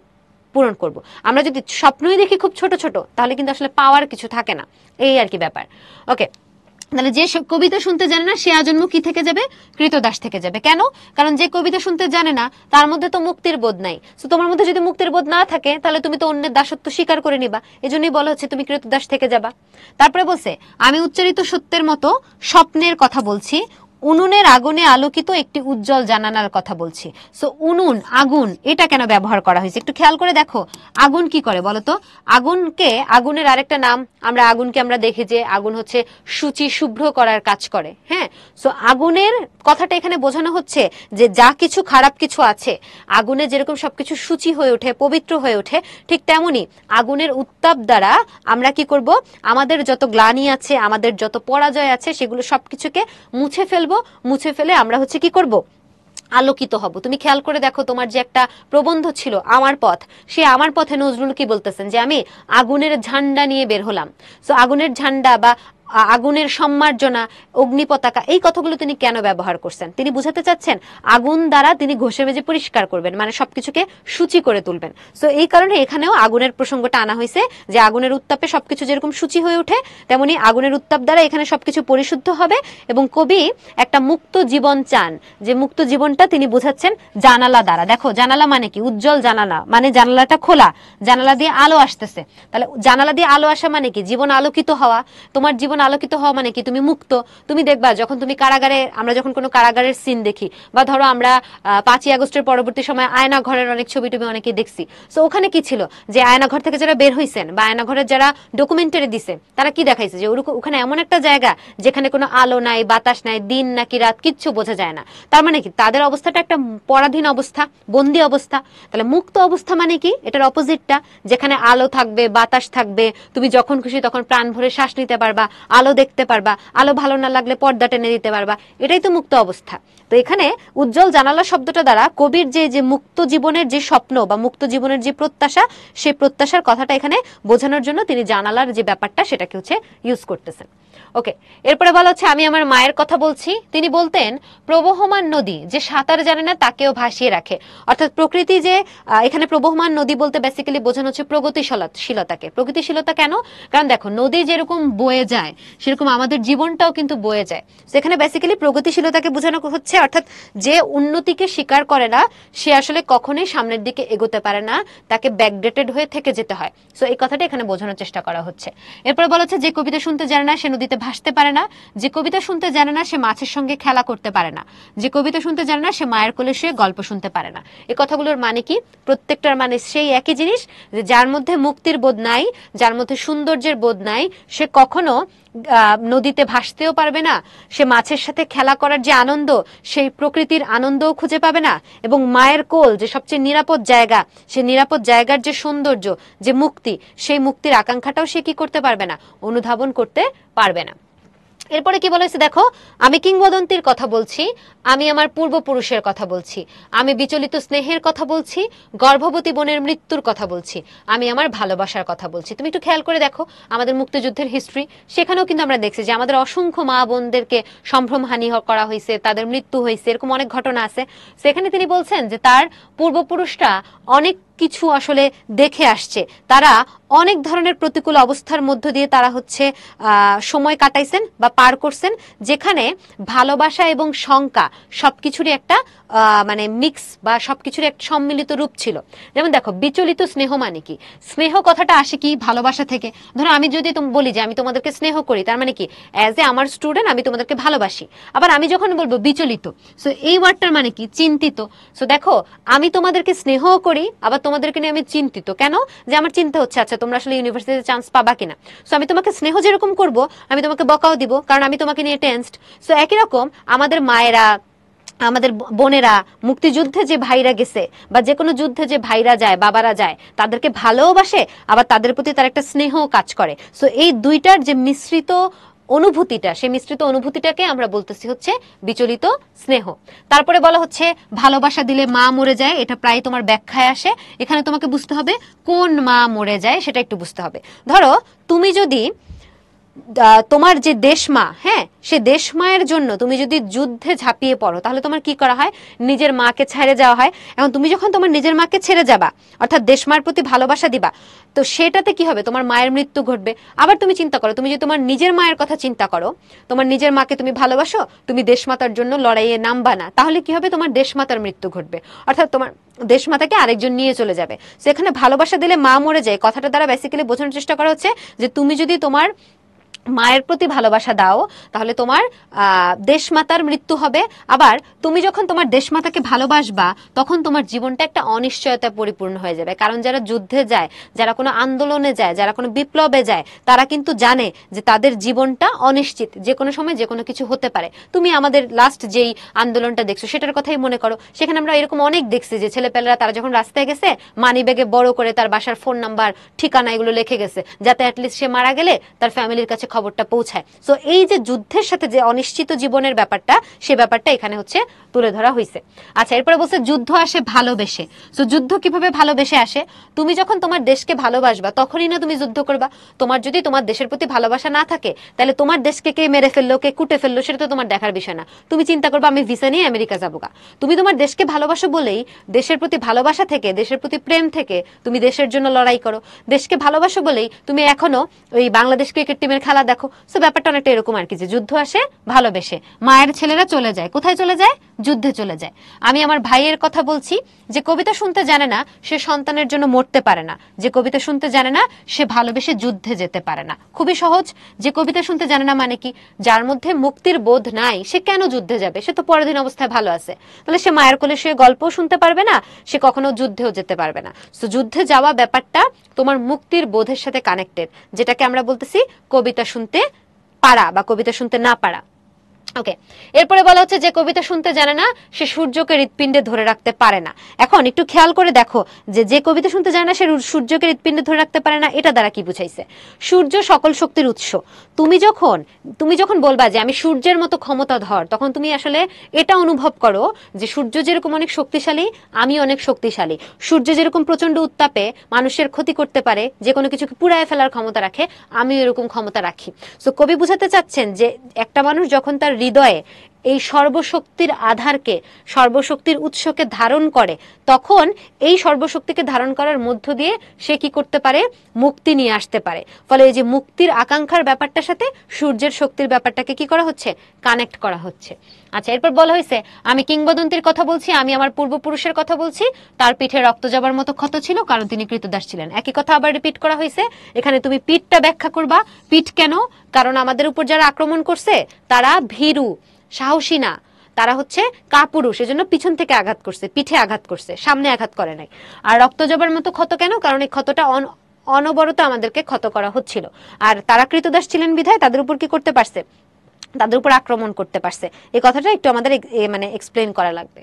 [SPEAKER 1] পূরণ করব। আমরা যদি স্বপ্নই দেখি খুব ছোট ছোট, তাহলে কিন্তু আসলে পাওয়ার কিছু থাকে না, এই আর কি ব্যাপার। ওকে, তাহলে যে কবিতা শুনতে জানে না সে আজন্ম কি থেকে যাবে, কৃতদাস থেকে যাবে। কেন? কারণ যে কবিতা শুনতে জানে না তার মধ্যে তো মুক্তির বোধ নাই। তো তোমার মধ্যে যদি মুক্তির বোধ না থাকে, তাহলে তুমি তো অন্যের দাসত্ব স্বীকার করে নিবা। এজন্যই বলা হচ্ছে তুমি কৃতদাস থেকে যাবা। তারপরে বলছে আমি উচ্চারিত সত্যের মতো স্বপ্নের কথা বলছি, উনুনের আগুনে আলোকিত একটি উজ্জ্বল জানালার কথা বলছি। সো উনুন, আগুন, এটা কেন ব্যবহার করা হয়েছে একটু খেয়াল করে দেখো। আগুন কি করে বলতো? আগুনকে, আগুনের আরেকটা নাম, আমরা দেখি যে আগুন হচ্ছে শুচি শুভ্র করার কাজ করে। হ্যাঁ, সো আগুনের কথাটা এখানে বোঝানো হচ্ছে যে যা কিছু খারাপ কিছু আছে, আগুনে যেরকম সবকিছু শুচি হয়ে ওঠে, পবিত্র হয়ে ওঠে, ঠিক তেমনি আগুনের উত্তাপ দ্বারা আমরা কি করব, আমাদের যত গ্লানি আছে, আমাদের যত পরাজয় আছে, সেগুলো সবকিছুকে মুছে ফেলবো। মুছে ফেলে আমরা হচ্ছে কি করব, আলোকিত হব। তুমি খেয়াল করে দেখো, তোমার যে একটা প্রবন্ধ ছিল আমার পথ, সে আমার পথে নজরুল কি বলতেছেন যে আমি আগুনের ঝান্ডা নিয়ে বের হলাম। সো আগুনের ঝান্ডা বা আগুনের সম্মার্জনা, অগ্নি পতাকা, এই কথাগুলো তিনি কেন ব্যবহার করছেন? তিনি বুঝাতে চাচ্ছেন আগুন দ্বারা তিনি ঘষে মেজে পরিষ্কার করবেন, মানে সবকিছুকে সূচি করে তুলবেন। সো এই কারণে এখানেও আগুনের প্রসঙ্গটা আনা হয়েছে, যে আগুনের উত্তাপে সবকিছু যেরকম সূচি হয়ে ওঠে, তেমনি আগুনের উত্তাপ দ্বারা এখানে সবকিছু পরিশুদ্ধ হবে। এবং কবি একটা মুক্ত জীবন চান, যে মুক্ত জীবনটা তিনি বোঝাচ্ছেন জানালা দ্বারা। দেখো, জানালা মানে কি, উজ্জ্বল জানালা মানে জানালাটা খোলা, জানালা দিয়ে আলো আসতেছে। তাহলে জানালা দিয়ে আলো আসা মানে কি, জীবন আলোকিত হওয়া। তোমার জীবন আলোকিত হওয়া মানে কি, তুমি মুক্ত। তুমি দেখবা যখন তুমি কারাগারে, আমরা যখন কোনো কারাগারের সিন দেখি, বা ধরো আমরা 5ই আগস্টের পরবর্তী সময় আয়না ঘরের অনেক ছবি টবি অনেকে দেখছি। সো ওখানে কি ছিল, যে আয়না ঘর থেকে যারা বের হইছেন বা আয়না ঘরের যারা ডকুমেন্টারি দিছে, তারা কি দেখাইছে, যে ওখানে এমন একটা জায়গা যেখানে কোনো আলো নাই, বাতাস নাই, দিন নাকি রাত কিচ্ছু বোঝা যায় না। তার মানে কি, তাদের অবস্থাটা একটা পরাধীন অবস্থা, বন্দি অবস্থা। তাহলে মুক্ত অবস্থা মানে কি, এটার অপোজিটটা, যেখানে আলো থাকবে, বাতাস থাকবে, তুমি যখন খুশি তখন প্রাণ ভরে শ্বাস নিতে পারবা, আলো দেখতে পারবা, আলো ভালো না লাগলে পর্দা টেনে দিতে পারবা, এটাই তো মুক্ত অবস্থা। তো এখানে উজ্জ্বল জানালা শব্দটা দ্বারা কবির যে মুক্ত জীবনের যে স্বপ্ন বা মুক্ত জীবনের যে প্রত্যাশা, সেই প্রত্যাশার কথাটা এখানে বোঝানোর জন্য তিনি জানালার যে ব্যাপারটা সেটাকে হচ্ছে ইউজ করতেছেন। ওকে, এরপরে বলা হচ্ছে আমি আমার মায়ের কথা বলছি। তিনি বলতেন প্রবহমান নদী যে সাঁতার জানে না তাকেও ভাসিয়ে রাখে। অর্থাৎ প্রকৃতি যে এখানে প্রবহমান নদী বলতে বেসিক্যালি বোঝানো হচ্ছে প্রগতিশীলতাকে। প্রগতিশীলতা কেন? কারণ দেখো নদী যেরকম বয়ে যায় সেরকম আমাদের জীবনটাও কিন্তু বয়ে যায়। সেখানে বেসিক্যালি প্রগতিশীলতাকে বোঝানো হচ্ছে, অর্থাৎ যে উন্নতিকে স্বীকার করে না সে আসলে কখনোই সামনের দিকে এগোতে পারে না, তাকে ব্যাকডেটেড হয়ে থেকে যেতে হয়। সো এই কথাটা এখানে বোঝানোর চেষ্টা করা হচ্ছে। এরপর বলা হচ্ছে যে কবিতা শুনতে জানে না সে নদীতে ভাসতে পারে না, যে কবিতা শুনতে জানে না সে মাছের সঙ্গে খেলা করতে পারে না, যে কবিতা শুনতে জানে না সে মায়ের কোলে শুয়ে গল্প শুনতে পারে না। এই কথাগুলোর মানে কি? প্রত্যেকটার মানে সেই একই জিনিস, যে যার মধ্যে মুক্তির বোধ নাই, যার মধ্যে সৌন্দর্যের বোধ নাই, সে কখনো নদীতে ভাসতেও পারবে না, সে মাছের সাথে খেলা করার যে আনন্দ সেই প্রকৃতির আনন্দও খুঁজে পাবে না, এবং মায়ের কোল যে সবচেয়ে নিরাপদ জায়গা, সে নিরাপদ জায়গার যে সৌন্দর্য, যে মুক্তি, সেই মুক্তির আকাঙ্ক্ষাটাও সে কি করতে পারবে না, অনুধাবন করতে পারবে না। এরপরে কি বলা হয়েছে দেখো, আমি কিংবদন্তির কথা বলছি, আমি আমার পূর্বপুরুষের কথা বলছি, আমি বিচলিত স্নেহের কথা বলছি, গর্ভবতী বোনের মৃত্যুর কথা বলছি, আমি আমার ভালোবাসার কথা বলছি। তুমি একটু খেয়াল করে দেখো আমাদের মুক্তিযুদ্ধের হিস্ট্রি, সেখানেও কিন্তু আমরা দেখছি যে আমাদের অসংখ্য মা বোনদেরকে সম্ভ্রমহানি করা হয়েছে, তাদের মৃত্যু হয়েছে, এরকম অনেক ঘটনা আছে। সেখানে তিনি বলছেন যে তার পূর্বপুরুষরা অনেক কিছু আসলে দেখে আসছে, তারা অনেক ধরনের প্রতিকূল অবস্থার মধ্য দিয়ে তারা হচ্ছে সময় কাটাইছেন বা পার করছেন, যেখানে ভালোবাসা এবং শঙ্কা সবকিছুরই একটা মানে মিক্স বা সবকিছুর একটা সম্মিলিত রূপ ছিল। যেমন দেখো বিচলিত স্নেহ মানে কি? স্নেহ কথাটা আসে কি? ভালোবাসা থেকে। ধরো আমি যদি বলি যে আমি তোমাদেরকে স্নেহ করি, তার মানে কি অ্যাজ এ আমার স্টুডেন্ট আমি তোমাদেরকে ভালোবাসি। আবার আমি যখন বলবো বিচলিত, সো এই ওয়ার্ডটার মানে কি? চিন্তিত। সো দেখো আমি তোমাদেরকে স্নেহ করি, আবার তোমাদেরকে নিয়ে আমি চিন্তিত। কেন? যে আমার চিন্তা হচ্ছে আচ্ছা তোমরা আসলে ইউনিভার্সিটিতে চান্স পাবা কিনা। সো আমি তোমাকে স্নেহ যেরকম করব, আমি তোমাকে বকাও দিব, কারণ আমি তোমাকে নিয়ে টেন্সড। সো একই রকম আমাদের মায়েরা, আমাদের বোনেরা, মুক্তিযুদ্ধে যে ভাইরা গেছে বা যে কোনো যুদ্ধে যে ভাইরা যায়, বাবারা যায়, তাদেরকে ভালোবাসে, আবার তাদের প্রতি তার একটা স্নেহ কাজ করে। সো এই দুইটার যে মিশ্রিত অনুভূতিটা, সেই মিশ্রিত অনুভূতিটাকে আমরা বলতেছি হচ্ছে বিচলিত স্নেহ। তারপরে বলা হচ্ছে ভালোবাসা দিলে মা মরে যায়, এটা প্রায় তোমার ব্যাখ্যায় আসে। এখানে তোমাকে বুঝতে হবে কোন মা মরে যায় সেটা একটু বুঝতে হবে। ধরো তুমি যদি তোমার যে দেশমা, হ্যাঁ, সে দেশমায়ের জন্য তুমি যদি যুদ্ধে ঝাঁপিয়ে পড়ো, তাহলে তোমার কি করা হয়? নিজের মাকে ছেড়ে যাওয়া হয়। এখন তুমি যখন তোমার নিজের মাকে ছেড়ে যাবা, অর্থাৎ দেশমার প্রতি ভালোবাসা দিবা, তো সেটাতে কি হবে? তোমার মায়ের মৃত্যু ঘটবে। আবার তুমি চিন্তা করো, তুমি যদি তোমার নিজের মায়ের কথা চিন্তা করো, তোমার নিজের মাকে তুমি ভালোবাসো, তুমি দেশমাতার জন্য লড়াইয়ে নামবা না, তাহলে কি হবে? তোমার দেশমাতার মৃত্যু ঘটবে, অর্থাৎ তোমার দেশমাতাকে আরেকজন নিয়ে চলে যাবে। সেখানে ভালোবাসা দিলে মা মরে যায় কথাটা দ্বারা বেসিক্যালি বোঝানোর চেষ্টা করা হচ্ছে যে তুমি যদি তোমার মায়ের প্রতি ভালোবাসা দাও, তাহলে তোমার দেশমাতার মৃত্যু হবে। আবার তুমি যখন তোমার দেশমাতাকে ভালোবাসবা, তখন তোমার জীবনটা একটা অনিশ্চয়তা পরিপূর্ণ হয়ে যাবে। কারণ যারা যুদ্ধে যায়, যারা কোনো আন্দোলনে যায়, যারা কোনো বিপ্লবে যায়, তারা কিন্তু জানে যে তাদের জীবনটা অনিশ্চিত, যে কোনো সময় যে কোনো কিছু হতে পারে। তুমি আমাদের লাস্ট যেই আন্দোলনটা দেখছো সেটার কথাই মনে করো, সেখানে আমরা এরকম অনেক দেখছি যে ছেলেপেলেরা তারা যখন রাস্তায় গেছে মানি ব্যাগে বড় করে তার বাসার ফোন নাম্বার, ঠিকানা এগুলো লিখে গেছে, যাতে অ্যাটলিস্ট সে মারা গেলে তার ফ্যামিলির কাছে খবরটা পৌঁছায়। সো এই যে যুদ্ধের সাথে যে অনিশ্চিত জীবনের ব্যাপারটা, সে ব্যাপারটা এখানে হচ্ছে তুলে ধরা হয়েছে। আচ্ছা, এরপরে বলছে যুদ্ধ আসে ভালোবেসে। সো যুদ্ধ কিভাবে ভালোবেসে আসে? তুমি যখন তোমার দেশকে ভালোবাসবা তখনই না তুমি যুদ্ধ করবা। তোমার যদি তোমার দেশের প্রতি ভালোবাসা না থাকে, তাহলে তোমার দেশকে কে মেরে ফেললো, কে কুটে ফেললো, সেটা তো তোমার দেখার বিষয় না। তুমি চিন্তা করবা আমি ভিসা নিয়ে আমেরিকা যাবো গা। তুমি তোমার দেশকে ভালোবাসো বলেই, দেশের প্রতি ভালোবাসা থেকে, দেশের প্রতি প্রেম থেকে তুমি দেশের জন্য লড়াই করো। দেশকে ভালোবাসো বলেই তুমি এখনো ওই বাংলাদেশ ক্রিকেট টিমের খেলা দেখো। সো ব্যাপারটা অনেকটা এরকম আর কি, যে যুদ্ধ আসে ভালোবেসে। মায়ের ছেলেরা চলে যায়, কোথায় চলে যায়? যুদ্ধে চলে যায়। আমি আমার ভাইয়ের কথা বলছি, যে কবিতা শুনতে জানে না সে সন্তানের জন্য মরতে পারে না, যে কবিতা শুনতে জানে না সে ভালোবেসে যুদ্ধে যেতে পারে না। খুবই সহজ। যে কবিতা শুনতে জানে না মানে কি? যার মধ্যে মুক্তির বোধ নাই, সে কেন যুদ্ধে যাবে? সে তো পরাধীন অবস্থায় ভালো আছে। তাহলে সে মায়ের কোলে শুয়ে গল্পও শুনতে পারবে না, সে কখনো যুদ্ধেও যেতে পারবে না। তো যুদ্ধে যাওয়া ব্যাপারটা তোমার মুক্তির বোধের সাথে কানেক্টেড, যেটাকে আমরা বলতেছি কবিতা শুনতে পারা বা কবিতা শুনতে না পারা। ওকে, এরপরে বলা হচ্ছে যে কবিতা শুনতে জানে না সে সূর্যকে হৃৎপিণ্ডে ধরে রাখতে পারে না। এখন একটু খেয়াল করে দেখো যে যে কবিতা শুনতে জানে না সে সূর্যকে হৃৎপিণ্ডে ধরে রাখতে পারে না, এটা দ্বারা কি বুঝাইছে? সূর্য সকল শক্তির উৎস। তুমি যখন বলবা যে আমি সূর্যের মতো ক্ষমতাধর, তখন তুমি আসলে এটা অনুভব করো যে সূর্য যেরকম অনেক শক্তিশালী, আমি অনেক শক্তিশালী। সূর্য যেরকম প্রচন্ড উত্তাপে মানুষের ক্ষতি করতে পারে, যে কোনো কিছুকে পুড়ায় ফেলার ক্ষমতা রাখে, আমি এরকম ক্ষমতা রাখি। সো কবি বুঝাতে চাচ্ছেন যে একটা মানুষ যখন তার হৃদয়ে এই সর্বশক্তির আধারকে, সর্বশক্তির উৎসকে ধারণ করে, তখন এই সর্বশক্তিকে ধারণ করার মধ্য দিয়ে সে কি করতে পারে? মুক্তি নিয়ে আসতে পারে। ফলে এই যে মুক্তির আকাঙ্ক্ষার ব্যাপারটার সাথে সূর্যের শক্তির ব্যাপারটাকে কি করা হচ্ছে? কানেক্ট করা হচ্ছে। আচ্ছা, এরপর বলা হয়েছে আমি কিংবদন্তির কথা বলছি, আমি আমার পূর্বপুরুষের কথা বলছি, তার পিঠে রক্ত যাবার মতো ক্ষত ছিল কারণ তিনি কৃতদাস ছিলেন। একই কথা আবার রিপিট করা হয়েছে। এখানে তুমি পিঠটা ব্যাখ্যা করবা। পিঠ কেন? কারণ আমাদের উপর যারা আক্রমণ করছে তারা ভীরু, সাহসী না, তারা হচ্ছে কাপুরুষ, এজন্য পিছন থেকে আঘাত করছে, পিঠে আঘাত করছে, সামনে আঘাত করে নাই। আর রক্ত যাবার মতো ক্ষত কেন? কারণ এই ক্ষতটা অনবরত আমাদেরকে ক্ষত করা হচ্ছিল। আর তারা কৃতদাস ছিলেন বিধায় তাদের উপর কি করতে পারছে? তাদের উপর আক্রমণ করতে পারছে। এই কথাটা একটু আমাদের মানে এক্সপ্লেন করা লাগবে।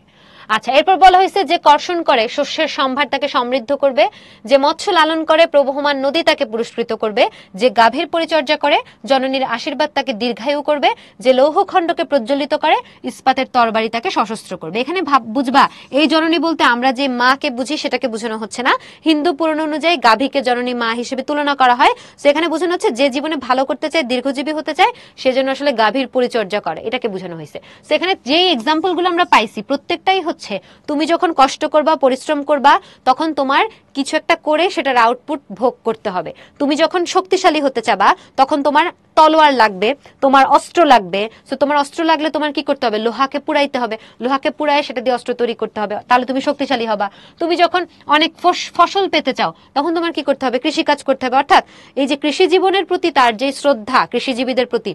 [SPEAKER 1] আচ্ছা, এরপর বলা হয়েছে যে কর্ষণ করে শস্যের সম্ভার তাকে সমৃদ্ধ করবে, যে মৎস্য লালন করে প্রবহমান নদী তাকে পুরস্কৃত করবে, যে গাভীর পরিচর্যা করে জননীর আশীর্বাদ তাকে দীর্ঘায়ু করবে, যে লৌহখণ্ডকে প্রজ্বলিত করে ইস্পাতের তরবারি তাকে সশস্ত্র করবে। এখানে বুঝবা এই জননী বলতে আমরা যে মাকে বুঝি সেটাকে বোঝানো হচ্ছে না। হিন্দু পুরাণ অনুযায়ী গাভীকে জননী মা হিসেবে তুলনা করা হয়। সেখানে বোঝানো হচ্ছে যে জীবনে ভালো করতে চায়, দীর্ঘজীবী হতে চায়, সেজন্য আসলে গাভীর পরিচর্যা করে, এটাকে বোঝানো হয়েছে। সেখানে যেই এক্সাম্পল গুলো আমরা পাইছি প্রত্যেকটাই হচ্ছে তুমি যখন কষ্ট করবা, পরিশ্রম করবা, তখন তোমার কিছু একটা করে সেটার আউটপুট ভোগ করতে হবে। তুমি যখন শক্তিশালী হতে চাবা তখন তোমার তলোয়ার লাগবে, তোমার অস্ত্র লাগবে। তো তোমার অস্ত্র লাগলে তোমার কি করতে হবে? লোহাকে পুড়াইতে হবে, লোহাকে পুড়ায় সেটা দিয়ে অস্ত্র তৈরি করতে হবে, তাহলে তুমি শক্তিশালী হবা। তুমি যখন অনেক ফসল পেতে চাও তখন তোমার কি করতে হবে? কৃষিকাজ করতে হবে। অর্থাৎ এই যে কৃষি জীবনের প্রতি তার যে শ্রদ্ধা, কৃষিজীবীদের প্রতি,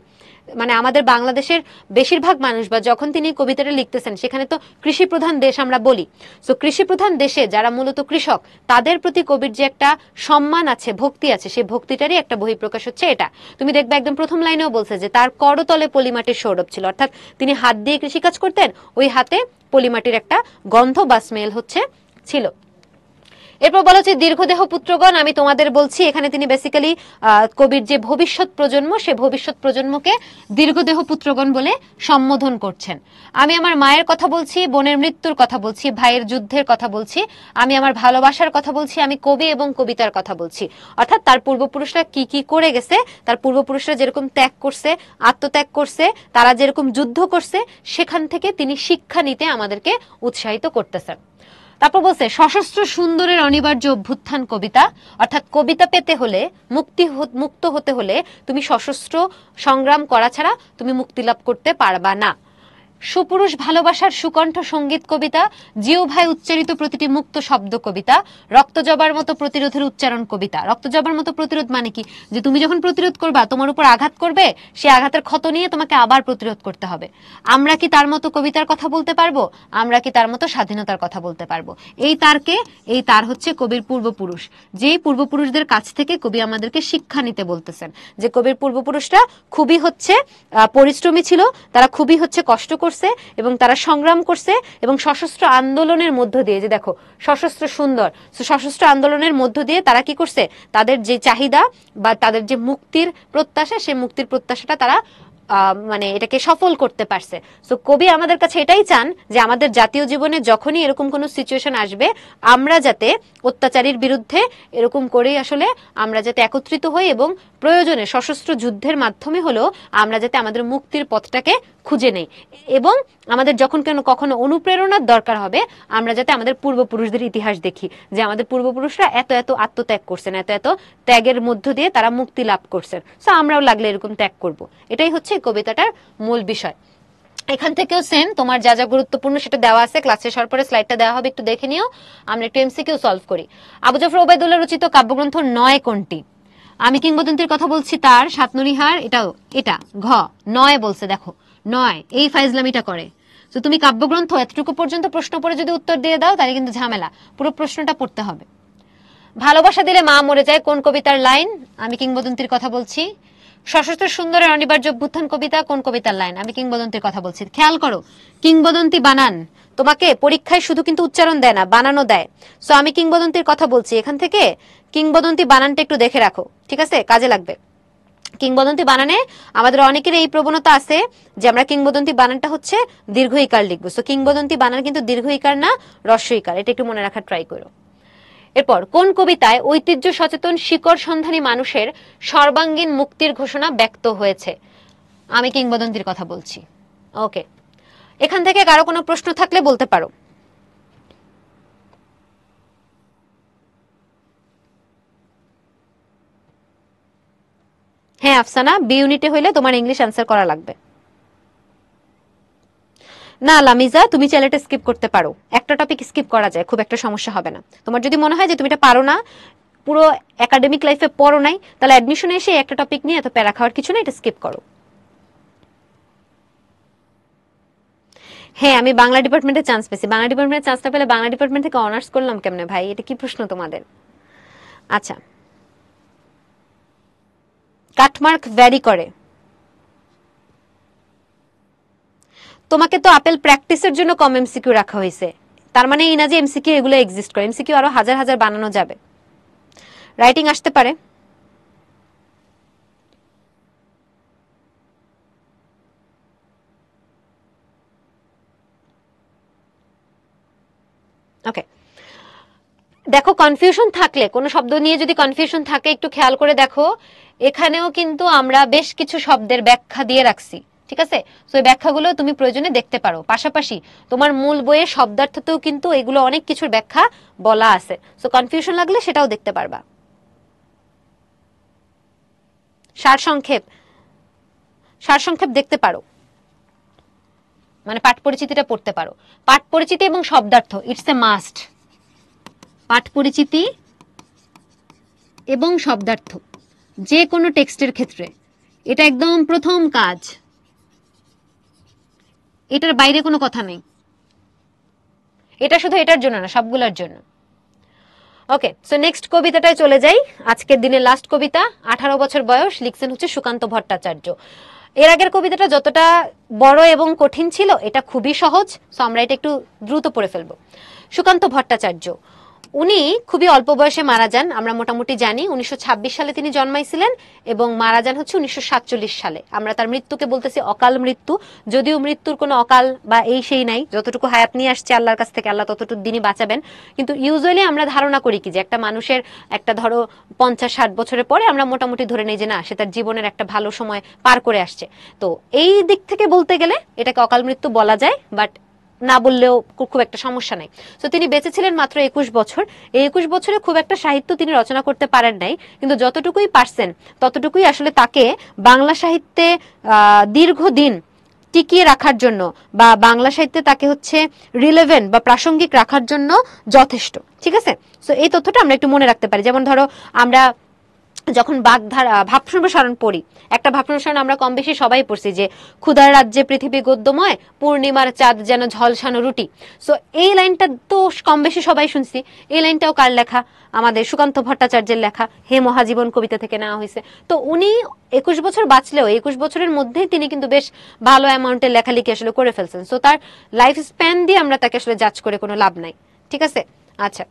[SPEAKER 1] মানে আমাদের বাংলাদেশের বেশিরভাগ মানুষ বা যখন তিনি কবিতাটা লিখতেছেন সেখানে তো কৃষি প্রধান দেশ আমরা বলি। সো কৃষি প্রধান দেশে যারা মূলত কৃষক, তাদের প্রতি কবির যে একটা সম্মান আছে, ভক্তি আছে, সেই ভক্তিটারই একটা বহিঃপ্রকাশ হচ্ছে এটা। তুমি দেখবে একদম প্রথম লাইনেও বলছে যে তার করতলে পলিমাটির সৌরভ ছিল, অর্থাৎ তিনি হাত দিয়ে কৃষিকাজ করতেন, ওই হাতে পলিমাটির একটা গন্ধ বা স্মেল হচ্ছে ছিল। এরপর বলা হচ্ছে দীর্ঘদেহ পুত্রগণ আমি তোমাদের বলছি। এখানে তিনি বেসিক্যালি কবির যে ভবিষ্যৎ প্রজন্ম, সে ভবিষ্যৎ প্রজন্মকে দীর্ঘদেহ পুত্রগণ বলে সম্বোধন করছেন। আমি আমার মায়ের কথা বলছি, বোনের মৃত্যুর কথা বলছি, ভাইয়ের যুদ্ধের কথা বলছি, আমি আমার ভালোবাসার কথা বলছি, আমি কবি এবং কবিতার কথা বলছি। অর্থাৎ তার পূর্বপুরুষরা কি কি করে গেছে, তার পূর্বপুরুষরা যেরকম ত্যাগ করছে, আত্মত্যাগ করছে, তারা যেরকম যুদ্ধ করছে, সেখান থেকে তিনি শিক্ষা নিতে আমাদেরকে উৎসাহিত করতেছেন। তারপর বলছে সশস্ত্র সুন্দরের অনিবার্য অভ্যুত্থান কবিতা, অর্থাৎ কবিতা পেতে হলে, মুক্ত হতে হলে তুমি সশস্ত্র সংগ্রাম করা ছাড়া তুমি মুক্তি লাভ করতে পারবা না। সুপুরুষ ভালোবাসার সুকণ্ঠ সঙ্গীত কবিতা, জিও ভাই উচ্চারিত প্রতিটি মুক্ত শব্দ কবিতা, রক্ত জবার মতো প্রতিরোধের উচ্চারণ কবিতা। রক্ত জবার মতো প্রতিরোধ মানে কি? যে তুমি যখন প্রতিরোধ করবা, তোমার উপর আঘাত করবে, সে আঘাতের ক্ষত নিয়ে তোমাকে আবার প্রতিরোধ করতে হবে। আমরা কি তার মতো কবিতার কথা বলতে পারবো? আমরা কি তার মতো স্বাধীনতার কথা বলতে পারবো? এই তার হচ্ছে কবির পূর্বপুরুষ, যেই পূর্বপুরুষদের কাছ থেকে কবি আমাদেরকে শিক্ষা নিতে বলতেছেন। যে কবির পূর্বপুরুষরা খুবই হচ্ছে পরিশ্রমী ছিল, তারা খুবই হচ্ছে কষ্ট এবং তারা সংগ্রাম করছে এবং সশস্ত্র আন্দোলনের মধ্য দিয়ে, যে দেখো সশস্ত্র সুন্দর, সশস্ত্র আন্দোলনের মধ্য দিয়ে তারা কি করছে? তাদের যে চাহিদা বা তাদের যে মুক্তির প্রত্যাশা, সেই মুক্তির প্রত্যাশাটা তারা মানে এটাকে সফল করতে পারছে। সো কবি আমাদের কাছে এটাই চান যে আমাদের জাতীয় জীবনে যখনই এরকম কোনো সিচুয়েশন আসবে, আমরা যাতে অত্যাচারীর বিরুদ্ধে এরকম করেই আসলে আমরা যাতে একত্রিত হই এবং প্রয়োজনে সশস্ত্র যুদ্ধের মাধ্যমে হলেও আমরা যাতে আমাদের মুক্তির পথটাকে খুঁজে নেই, এবং আমাদের যখন কখনো অনুপ্রেরণার দরকার হবে আমরা যাতে আমাদের পূর্বপুরুষদের ইতিহাস দেখি, যে আমাদের পূর্বপুরুষরা এত এত আত্মত্যাগ করছেন, এত এত ত্যাগের মধ্য দিয়ে তারা মুক্তি লাভ করছেন। সো আমরাও লাগলে এরকম ত্যাগ করব। এটাই হচ্ছে কবিতাটার মূল বিষয়। এখান থেকেও সেম তোমার যা যা গুরুত্বপূর্ণ সেটা দেওয়া আছে, ক্লাস শেষ হওয়ার পরে স্লাইডটা দেওয়া হবে, একটু দেখে নিও। আমরা একটু এমসিকিউ সলভ করি। আবু জাফর ওবায়দুল্লাহ রচিত কাব্যগ্রন্থ 9 কোনটি? আমি কিংবদন্তির কথা বলছি, তার সাতনরিহার, এটা ঘ 9 বলছে। দেখো 9, এই ফাইজলামিটা করে। তো তুমি কাব্যগ্রন্থ এতটুকু পর্যন্ত প্রশ্ন পড়ে যদি উত্তর দিয়ে দাও তাহলে কিন্তু ঝামেলা, পুরো প্রশ্নটা পড়তে হবে। ভালোবাসা দিলে মা মরে যায় কোন কবিতার লাইন? আমি কিংবদন্তির কথা বলছি। সশস্ত্র সুন্দরের অনিবার্য অভ্যুত্থান কবিতা কোন কবিতার লাইন? আমি কিংবদন্তির কথা বলছি, খেয়াল করো। কিংবদন্তি বানান তোমাকে পরীক্ষায় শুধু কিন্তু উচ্চারণ দেয় না, বানানো দেয়। সো আমি কিংবদন্তির কথা বলছি, এখান থেকে কিংবদন্তি বানানটা একটু দেখে রাখো, ঠিক আছে, কাজে লাগবে। কিংবদন্তি বানানে আমাদের অনেকের এই প্রবণতা আছে যে আমরা কিংবদন্তি বানানটা হচ্ছে দীর্ঘ ইকার লিখবো। সো কিংবদন্তি বানান কিন্তু দীর্ঘ ইকার না, হ্রস্ব ইকার, এটা একটু মনে রাখার ট্রাই করো। এরপর কোন কবিতায় ঐতিহ্য সচেতন শিকড় সন্ধানী মানুষের সর্বাঙ্গীন মুক্তির ঘোষণা ব্যক্ত হয়েছে? আমি কিংবদন্তির কথা বলছি। ওকে, এখান থেকে কারো কোনো প্রশ্ন থাকলে বলতে পারো। হ্যাঁ আফসানা, বি ইউনিটে হইলে তোমার ইংলিশ অ্যান্সার করা লাগবে। না লামিজা, তুমি চাইলে এটা স্কিপ করতে পারো, একটা টপিক স্কিপ করা যায়, খুব একটা সমস্যা হবে না। তোমার যদি মনে হয় যে তুমি এটা পারো না, পুরো একাডেমিক লাইফে পড়ো নাই, তাহলে অ্যাডমিশনে এসে একটা টপিক নিয়ে এত প্যারা খাওয়ার কিছু না, এটা স্কিপ করো। হ্যাঁ আমি বাংলা ডিপার্টমেন্টে চান্স পেয়েছি। বাংলা ডিপার্টমেন্টে চান্স না পেলে বাংলা ডিপার্টমেন্ট থেকে অনার্স করলাম কেমনে ভাই? এটা কি প্রশ্ন তোমাদের? আচ্ছা, কাটমার্ক ভ্যারি করে। তোমাকে তো আপেল প্র্যাকটিসের জন্য কম এমসিকিউ রাখা হয়েছে, তার মানে এই না যে এমসিকিউ এগুলো এক্সিস্ট করে, এমসিকিউ আরো হাজার হাজার বানানো যাবে। রাইটিং আসতে পারে। ওকে, দেখো কনফিউশন থাকলে, কোনো শব্দ নিয়ে যদি কনফিউশন থাকে একটু খেয়াল করে দেখো, এখানেও কিন্তু আমরা বেশ কিছু শব্দের ব্যাখ্যা দিয়ে রাখছি, ঠিক আছে? সো এই ব্যাখ্যাগুলো তুমি প্রয়োজনে দেখতে পারো। পাশাপাশি তোমার মূল বইয়ের শব্দার্থতেও কিন্তু এগুলো অনেক কিছুর ব্যাখ্যা বলা আছে। সো কনফিউশন লাগলে সেটাও দেখতে পারবা। সারসংক্ষেপ, সারসংক্ষেপ দেখতে পারো, মানে পাঠ পরিচিতিটা পড়তে পারো। পাঠ পরিচিতি এবং শব্দার্থ ইটস এ মাস্ট। পাঠ পরিচিতি এবং শব্দার্থ যে কোনো টেক্সটের ক্ষেত্রে এটা একদম প্রথম কাজ, এটার বাইরে কোনো কথা নেই। এটা শুধু এটার জন্য না, সবগুলোর জন্য। ওকে, সো নেক্সট কবিতাটায় চলে যাই। আজকের দিনের লাস্ট কবিতা, 18 বছর বয়স, লিখছেন হচ্ছে সুকান্ত ভট্টাচার্য। এর আগের কবিতাটা যতটা বড় এবং কঠিন ছিল, এটা খুবই সহজ। সো আমরা এটা একটু দ্রুত পড়ে ফেলবো। সুকান্ত ভট্টাচার্য, উনি খুবই অল্প বয়সে মারা যান। আমরা মোটামুটি জানি 1926 সালে তিনি জন্মাইছিলেন এবং মারা যান হচ্ছে 1947 সালে। আমরা তার মৃত্যুকে বলতেছি অকাল মৃত্যু, যদিও মৃত্যুর কোনো অকাল বা এই সেই নাই। যতটুকু হায়াত নিয়ে আসছে আল্লাহর কাছ থেকে, আল্লাহ ততটুকু দিনই বাঁচাবেন। কিন্তু ইউজুয়ালি আমরা ধারণা করি কি যে একটা মানুষের একটা ধরো 50-60 বছরের পরে আমরা মোটামুটি ধরে নেই যে না, সে তার জীবনের একটা ভালো সময় পার করে আসছে। তো এই দিক থেকে বলতে গেলে এটাকে অকাল মৃত্যু বলা যায়, বাট না বললেও খুব একটা সমস্যা নাই। তো তিনি বেঁচে ছিলেন মাত্র 21 বছর। এই 21 বছরে খুব একটা সাহিত্য তিনি রচনা করতে পারেন নাই, কিন্তু যতটুকুই পারছেন ততটুকুই আসলে তাকে বাংলা সাহিত্যে দীর্ঘদিন টিকিয়ে রাখার জন্য বা বাংলা সাহিত্যে তাকে হচ্ছে রিলেভেন্ট বা প্রাসঙ্গিক রাখার জন্য যথেষ্ট, ঠিক আছে? সো এই তথ্যটা আমরা একটু মনে রাখতে পারি। যেমন ধরো আমরা যখন বাগধারা ভাব সম্প্রসারণ পড়ি, একটা ভাব সম্প্রসারণ আমরা কম বেশি সবাই পড়ছি যে ক্ষুধার রাজ্যে পৃথিবী গদ্যময়, পূর্ণিমার চাঁদ যেন ঝলসানো রুটি। সো এই লাইনটা তো কম বেশি সবাই শুনছি। এই লাইনটাও কার লেখা? আমাদের সুকান্ত ভট্টাচার্যের লেখা, হে মহাজীবন কবিতা থেকে নেওয়া হয়েছে। তো উনি 21 বছর বাঁচলেও 21 বছরের মধ্যেই তিনি কিন্তু বেশ ভালো অ্যামাউন্টের লেখালেখি আসলে করে ফেলছেন। সো তার লাইফ স্প্যান দিয়ে আমরা তাকে আসলে জাজ করে কোনো লাভ নাই, ঠিক আছে? আচ্ছা,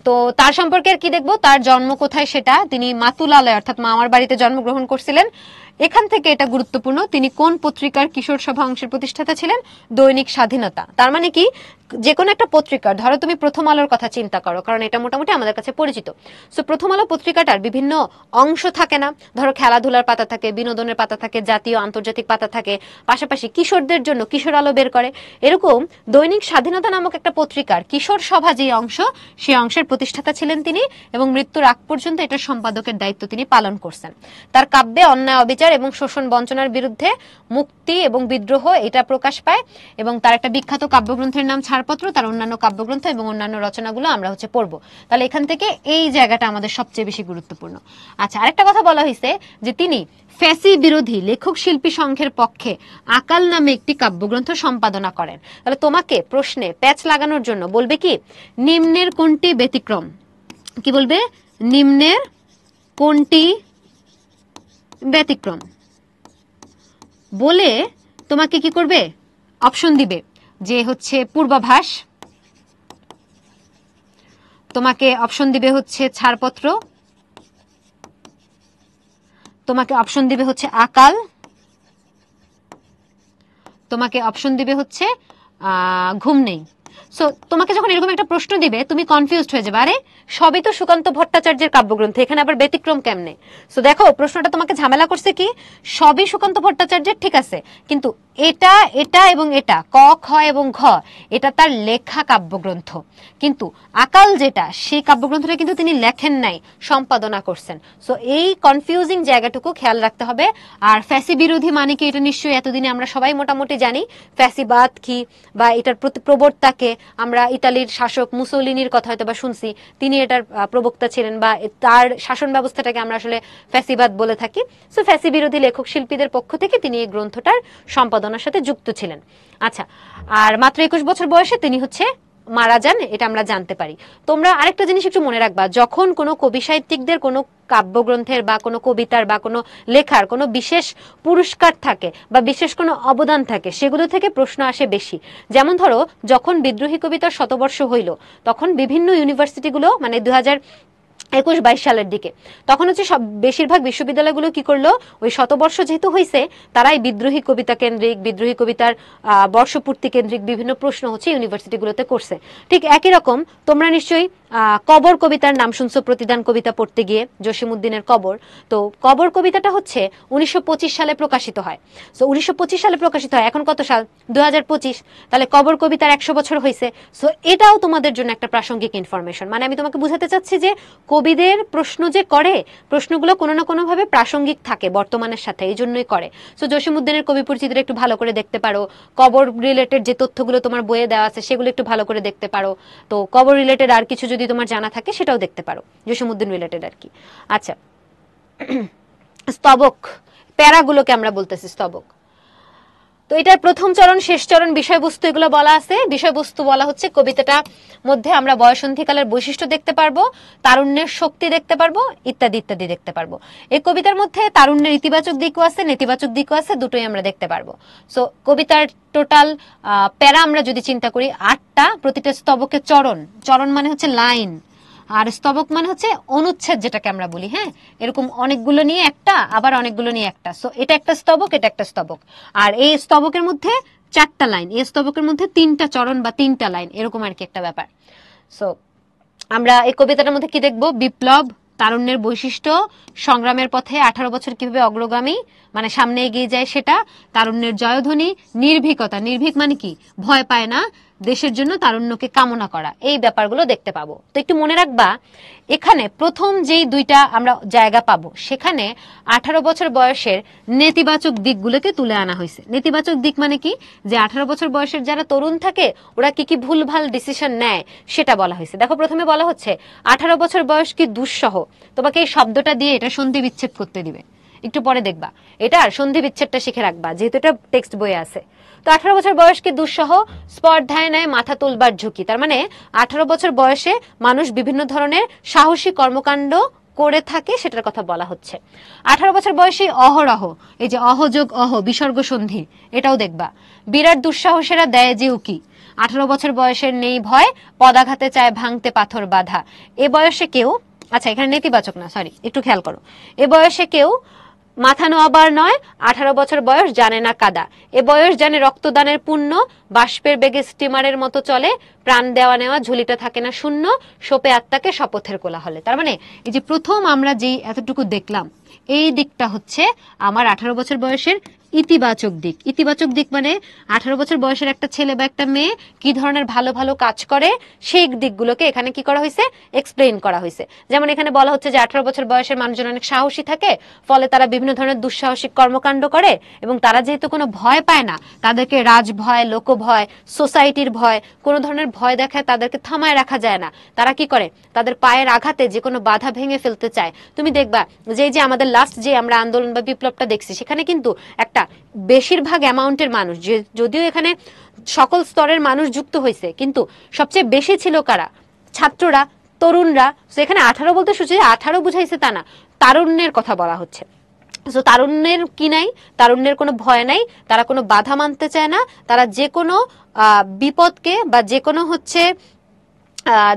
[SPEAKER 1] তো তার সম্পর্কে আর কি দেখবো, তার জন্ম কোথায় সেটা, তিনি মাতুলালয় অর্থাৎ মামার বাড়িতে জন্মগ্রহণ করছিলেন। এখান থেকে এটা গুরুত্বপূর্ণ, তিনি কোন পত্রিকার কিশোর সভা অংশের প্রতিষ্ঠাতা ছিলেন? দৈনিক স্বাধীনতা। তার মানে কি, যে কোনো একটা পত্রিকার, ধরো তুমি প্রথম আলোর কথা চিন্তা করো, কারণ এটা মোটামুটি আমাদের কাছে পরিচিত। সো প্রথম আলো পত্রিকাটার বিভিন্ন অংশ থাকে না? ধরো খেলাধুলার পাতা থাকে, বিনোদনের পাতা থাকে, জাতীয় আন্তর্জাতিক পাতা থাকে, পাশাপাশি কিশোরদের জন্য কিশোর আলো বের করে। এরকম দৈনিক স্বাধীনতা নামক একটা পত্রিকার কিশোর সভা যে অংশ, সেই অংশের প্রতিষ্ঠাতা ছিলেন তিনি এবং মৃত্যুর আগ পর্যন্ত এটার সম্পাদকের দায়িত্ব তিনি পালন করছেন। তার কাব্যে অন্যায় অবিচার এবং শোষণ বঞ্চনার বিরুদ্ধে মুক্তি এবং বিদ্রোহ এটা প্রকাশ পায় এবং তার একটা বিখ্যাত কাব্যগ্রন্থের নাম ছাড়পত্র। তার অন্যান্য কাব্যগ্রন্থ এবং অন্যান্য রচনাগুলো আমরা হচ্ছে পড়বো। তাহলে এখান থেকে এই জায়গাটা আমাদের সবচেয়ে বেশি গুরুত্বপূর্ণ। আচ্ছা, আরেকটা কথা বলা হয়েছে যে তিনি ফ্যাসি বিরোধী লেখক শিল্পী সংঘের পক্ষে আকাল নামে একটি কাব্যগ্রন্থ সম্পাদনা করেন। তাহলে তোমাকে প্রশ্নে প্যাচ লাগানোর জন্য বলবে কি, নিম্নের কোনটি ব্যতিক্রম? কি বলবে? নিম্নের কোনটি ব্যতিক্রম বলে তোমাকে কি করবে, অপশন দিবে যে হচ্ছে পূর্বাভাস, তোমাকে অপশন দিবে হচ্ছে ছাড়পত্র, তোমাকে অপশন দিবে হচ্ছে আকাল, তোমাকে অপশন দিবে হচ্ছে ঘুম নেই। সো তোমাকে যখন এরকম একটা প্রশ্ন দিবে তুমি কনফিউজড হয়ে যাবে, আরে সবই তো সুকান্ত ভট্টাচার্যের কাব্যগ্রন্থ, এখানে আবার ব্যতিক্রম কেমনে। সো দেখো প্রশ্নটা তোমাকে ঝামেলা করছে কি, সবই সুকান্ত ভট্টাচার্যের ঠিক আছে, কিন্তু এটা এটা এবং এটা ক খ এবং ঘ এটা তার লেখা কাব্যগ্রন্থ, কিন্তু আকাল যেটা সেই কাব্যগ্রন্থটা কিন্তু তিনি লেখেন নাই, সম্পাদনা করছেন। সো এই কনফিউজিং জায়গাটুকু খেয়াল রাখতে হবে। আর ফ্যাসি বিরোধী মানে কি এটা নিশ্চয়ই এতদিনে আমরা সবাই মোটামুটি জানি, ফ্যাসিবাদ কি বা এটার প্রবক্তাকে আমরা ইতালির শাসক মুসোলিনির কথা হয়তো বা শুনছি, তিনি এটার প্রবক্তা ছিলেন বা তার শাসন ব্যবস্থাটাকে আমরা আসলে ফ্যাসিবাদ বলে থাকি। সো ফ্যাসি বিরোধী লেখক শিল্পীদের পক্ষ থেকে তিনি এই গ্রন্থটার সম্পাদনার সাথে যুক্ত ছিলেন। আচ্ছা, আর মাত্র 21 বছর বয়সে তিনি হচ্ছে মারা যান, এটা আমরা জানতে পারি। তোমরা আরেকটা জিনিস একটু মনে রাখবা, যখন কোনো কবি সাহিত্যিকদের কোনো কাব্যগ্রন্থের বা কোনো কবিতার বা কোনো লেখার কোনো বিশেষ পুরস্কার থাকে বা বিশেষ কোনো অবদান থাকে, সেগুলো থেকে প্রশ্ন আসে বেশি। যেমন ধরো যখন বিদ্রোহী কবিতার শতবর্ষ হইল, তখন বিভিন্ন ইউনিভার্সিটিগুলো মানে 2021-22 সালের দিকে, তখন হচ্ছে সব বেশিরভাগ বিশ্ববিদ্যালয়গুলো কি করলো, ওই শতবর্ষ যেহেতু হয়েছে তারাই বিদ্রোহী কবিতা কেন্দ্রিক, বিদ্রোহী কবিতার বর্ষপূর্তি কেন্দ্রিক বিভিন্ন প্রশ্ন হচ্ছে ইউনিভার্সিটিগুলোতে করছে। ঠিক একই রকম তোমরা নিশ্চয়ই কবর কবিতার নাম শুনছো, প্রতিদান কবিতা পড়তে গিয়ে, জসিমউদ্দিনের কবর। তো কবর কবিতাটা হচ্ছে 1925 সালে প্রকাশিত হয়। সো 1925 সালে প্রকাশিত হয়, এখন কত সাল, 2025, তাহলে কবর কবিতার 100 বছর হয়েছে। সো এটাও তোমাদের জন্য একটা প্রাসঙ্গিক ইনফরমেশন। মানে আমি তোমাকে বুঝাতে চাচ্ছি যে কবিদের প্রশ্ন যে করে, প্রশ্নগুলো কোনো না কোনো ভাবে প্রাসঙ্গিক থাকে বর্তমানের সাথে, এই জন্যই করে। সো জসিমউদ্দিনের কবি পরিচিতিটা একটু ভালো করে দেখতে পারো, কবর রিলেটেড যে তথ্যগুলো তোমার বইয়ে দেওয়া আছে সেগুলো একটু ভালো করে দেখতে পারো। তো কবর রিলেটেড আর কিছু যদি তোমার জানা থাকে সেটাও দেখতে পারো, জসিমউদ্দিন রিলেটেড আর কি। আচ্ছা, স্তবক, প্যারাগুলোকে আমরা বলতেছি স্তবক। তো এটার প্রথম চরণ, শেষ চরণ, বিষয়বস্তু এগুলো বলা আছে। বিষয়বস্তু বলা হচ্ছে কবিতাটা মধ্যে আমরা বয়সন্ধিকালের বৈশিষ্ট্য দেখতে পারবো, তারুণ্যের শক্তি দেখতে পারবো, ইত্যাদি ইত্যাদি দেখতে পারবো। এই কবিতার মধ্যে তারুণ্যের ইতিবাচক দিকও আছে, নেতিবাচক দিকও আছে, দুটোই আমরা দেখতে পারবো। সো কবিতার টোটাল প্যারা আমরা যদি চিন্তা করি 8টা, প্রতিটা স্তবকে চরণ, চরণ মানে হচ্ছে লাইন, আর স্তবক মানে হচ্ছে অনুচ্ছেদ যেটাকে আমরা বলি। হ্যাঁ, এরকম অনেকগুলো নিয়ে একটা, আবার অনেকগুলো নিয়ে একটা। সো এটা একটা স্তবক, এটা একটা স্তবক। আর এই স্তবকের মধ্যে 4টা লাইন, এই স্তবকের মধ্যে 3টা চরণ বা 3টা লাইন, এরকম আর কি একটা ব্যাপার। সো আমরা এই কবিতাটার মধ্যে কি দেখবো, বিপ্লব, তারুণ্যের বৈশিষ্ট্য, সংগ্রামের পথে 18 বছর কিভাবে অগ্রগামী মানে সামনে এগিয়ে যায় সেটা, তারুণ্যের জয়ধ্বনি, নির্ভীকতা, নির্ভীক মানে কি, ভয় পায় না, দেশের জন্য তারুণ্যকে কামনা করা, এই ব্যাপারগুলো দেখতে পাবো। তো একটু মনে রাখবা, এখানে প্রথম যেই দুইটা আমরা জায়গা পাবো সেখানে 18 বছর বয়সের নেতিবাচক দিকগুলোকে তুলে আনা হয়েছে। নেতিবাচক দিক মানে কি, যে 18 বছর বয়সের যারা তরুণ থাকে ওরা কি কি ভুলভাল ডিসিশন নেয় সেটা বলা হয়েছে। দেখো প্রথমে বলা হচ্ছে 18 বছর বয়স কি দুঃসহ, তোমাকে এই শব্দটা দিয়ে এটা সন্ধি বিচ্ছেদ করতে দিবে, একটু পরে দেখবা এটার সন্ধি বিচ্ছেদটা শিখে রাখবা যেহেতু এটা টেক্সট বইয়ে আছে। তো 18 বছর বয়সকে দুঃসহ, স্পর্ধায় নেয় মাথা তুলবার ঝুঁকি, তার মানে 18 বছর বয়সে মানুষ বিভিন্ন ধরনের সাহসী কর্মকাণ্ড করে থাকে সেটার কথা বলা হচ্ছে। 18 বছর বয়সে অহরহ, এই যে অহযোগ অহ বিসর্গ সন্ধি, এটাও দেখবা। বিরাট দুঃসাহসেরা দেয় যে উকি, 18 বছর বয়সের নেই ভয়, পদাঘাতে চায় ভাঙতে পাথর বাঁধা। এ বয়সে কেউ, আচ্ছা এখানে নেতিবাচক না, সরি একটু খেয়াল করো, এ বয়সে কেউ মাথা নোয়াবার নয়, 18 বছর বয়স জানে না কাদা, এ বয়স জানে রক্তদানের পুণ্য, বাষ্পের বেগে স্টিমারের মতো চলে, প্রাণ দেওয়া নেওয়া ঝুলিটা থাকে না শূন্য, সোপে আত্মাকে শপথের কোলাহলে। তার মানে এই যে প্রথম আমরা যেই এতটুকু দেখলাম, এই দিকটা হচ্ছে আমার 18 বছর বয়সের ইতিবাচক দিক। ইতিবাচক দিক মানে 18 বছর বয়সের একটা ছেলে বা একটা মেয়ে কি ধরনের ভালো ভালো কাজ করে সেই দিকগুলোকে এখানে কি করা হয়েছে, এক্সপ্লেইন করা হয়েছে। যেমন এখানে বলা হচ্ছে যে 18 বছর বয়সের মানুষজন অনেক সাহসী থাকে, ফলে তারা বিভিন্ন ধরনের দুঃসাহসিক কর্মকাণ্ড করে, এবং তারা যেহেতু কোনো ভয় পায় না, তাদেরকে রাজ ভয়, লোক ভয়, সোসাইটির ভয়, কোনো ধরনের ভয় দেখায় তাদেরকে থামায় রাখা যায় না। তারা কি করে, তাদের পায়ের আঘাতে যে কোনো বাধা ভেঙে ফেলতে চায়। তুমি দেখবা যে আমাদের লাস্ট যে আমরা আন্দোলন বা বিপ্লবটা দেখছি সেখানে কিন্তু একটা বেশিরভাগ অ্যামাউন্টের মানুষ, যদিও এখানে সকল স্তরের মানুষ যুক্ত হয়েছে, কিন্তু সবচেয়ে বেশি ছিল কারা, ছাত্ররা, তরুণরা। এখানে 18 বলতে শুধু 18 বুঝাইছে তা না, তারুণ্যের কথা বলা হচ্ছে। সো তারুণ্যের কি নাই, তারুণ্যের কোনো ভয় নাই, তারা কোনো বাধা মানতে চায় না, তারা যে কোনো বিপদকে বা যে কোনো হচ্ছে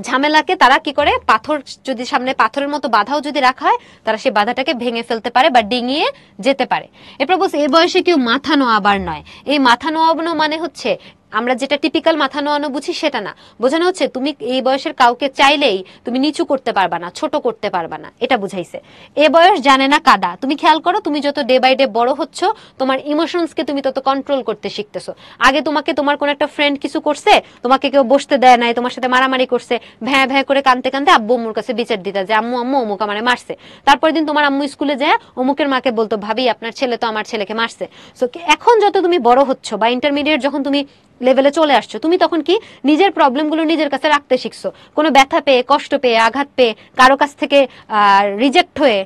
[SPEAKER 1] ঝামেলাকে তারা কি করে, পাথর যদি সামনে পাথরের মতো বাধাও যদি রাখা হয়, তারা সেই বাধাটাকে ভেঙে ফেলতে পারে বা ডিঙিয়ে যেতে পারে। এরপর বলছে এ বয়সে কেউ মাথা নোয়াবার নয়। এই মাথা নোয়ানো মানে হচ্ছে আমরা যেটা টিপিক্যাল মাথা নোয়ানো বুঝি সেটা না, বোঝানো হচ্ছে তুমি এই বয়সের কাউকে চাইলেই তুমি নিচু করতে পারবা না, ছোট করতে পারবা না, এটা বুঝাইছে। এ বয়স জানে না কাদা। তুমি খেয়াল করো, তুমি যত ডে বাই ডে বড় হচ্ছ, তোমার ইমোশনসকে তুমি তত কন্ট্রোল করতে শিখতেছো। আগে তোমাকে তোমার কোন একটা ফ্রেন্ড কিছু করছে, তোমাকে কেউ বসতে দেয় নাই, তোমার সাথে মারামারি করছে, ভ্যাঁ ভ্যাঁ করে কানতে কানতে আব্বু আম্মুর কাছে বিচার দিতা যে আম্মু আম্মু অমুক আমারে মারছে। তারপর দিন তোমার আম্মু স্কুলে যায় অমুকের মাকে বলতো ভাবি আপনার ছেলে তো আমার ছেলেকে মারছে। সো এখন যত তুমি বড় হচ্ছ বা ইন্টারমিডিয়েট যখন তুমি লেভেলে চলে আসছো, তুমি তখন কি নিজের প্রবলেমগুলো নিজের কাছে রাখতে শিখছো। কোনো ব্যথা পেয়ে, কষ্ট পেয়ে, আঘাত পেয়ে, কারো কাছ থেকে রিজেক্ট হয়ে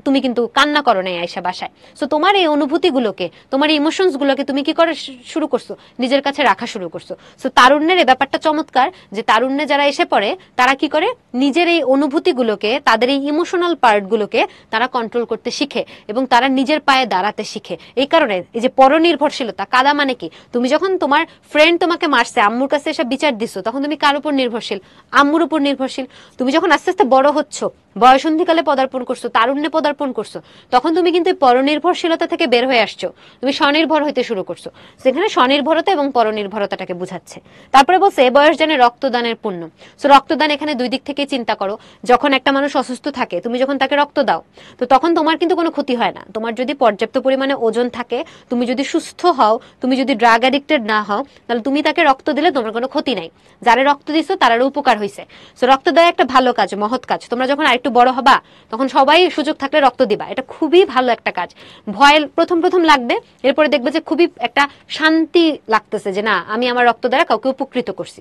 [SPEAKER 1] তুমি কিন্তু কান্না করো নাই আয়সা বাসায়। সো তোমার এই অনুভূতিগুলোকে, তোমার এই ইমোশনসগুলোকে তুমি কি করে শুরু করছো, নিজের কাছে রাখা শুরু করছো। সো তারুণ্যের এই ব্যাপারটা চমৎকার যে তারুণ্যে যারা এসে পড়ে তারা কি করে নিজের এই অনুভূতিগুলোকে, তাদের এই ইমোশনাল পার্টগুলোকে তারা কন্ট্রোল করতে শিখে এবং তারা নিজের পায়ে দাঁড়াতে শিখে। এই কারণে এই যে পরনির্ভরশীলতা, কাদা মানে কি, তুমি যখন তোমার ফ্রেন্ড তোমাকে মারছে, আম্মুর কাছে এসে বিচার দিছো, তখন তুমি কার উপর নির্ভরশীল, আম্মুর উপর নির্ভরশীল। তুমি যখন আস্তে আস্তে বড় হচ্ছ, বয়সন্ধিকালে পদার্পণ করছো, তারুণ্যে পদার্পণ করছো, তখন তুমি কিন্তু পরনির্ভরশীলতা থেকে বের হয়ে আসছো, তুমি স্বনির্ভর হইতে শুরু করছো। সেখানে স্বনির্ভরতা এবং পরনির্ভরতাটাকে বুঝাচ্ছে। তারপরে বলছে এ বয়স জানে রক্তদানের পুণ্য। সো রক্তদান এখানে দুই দিক থেকে চিন্তা করো। যখন একটা মানুষ অসুস্থ থাকে, তুমি যখন তাকে রক্ত দাও, তো তখন তোমার কিন্তু কোনো ক্ষতি হয় না। তোমার যদি পর্যাপ্ত পরিমাণে ওজন থাকে, তুমি যদি সুস্থ হও, তুমি যদি ড্রাগ অ্যাডিক্টেড না হও, তাহলে তুমি তাকে রক্ত দিলে তোমার কোনো ক্ষতি নাই। যারা রক্ত দিছো তারারও উপকার হয়েছে। সো রক্ত দেওয়া একটা ভালো কাজ, মহৎ কাজ। তোমরা যখন আরেকটু বড় হবা, তখন সবাই সুযোগ থাকলে রক্ত দিবা, এটা খুবই ভালো একটা কাজ। ভয় প্রথম প্রথম লাগবে, এরপরে দেখবে যে খুবই একটা শান্তি লাগতেছে যে না, আমি আমার রক্ত দ্বারা কাউকে উপকৃত করছি।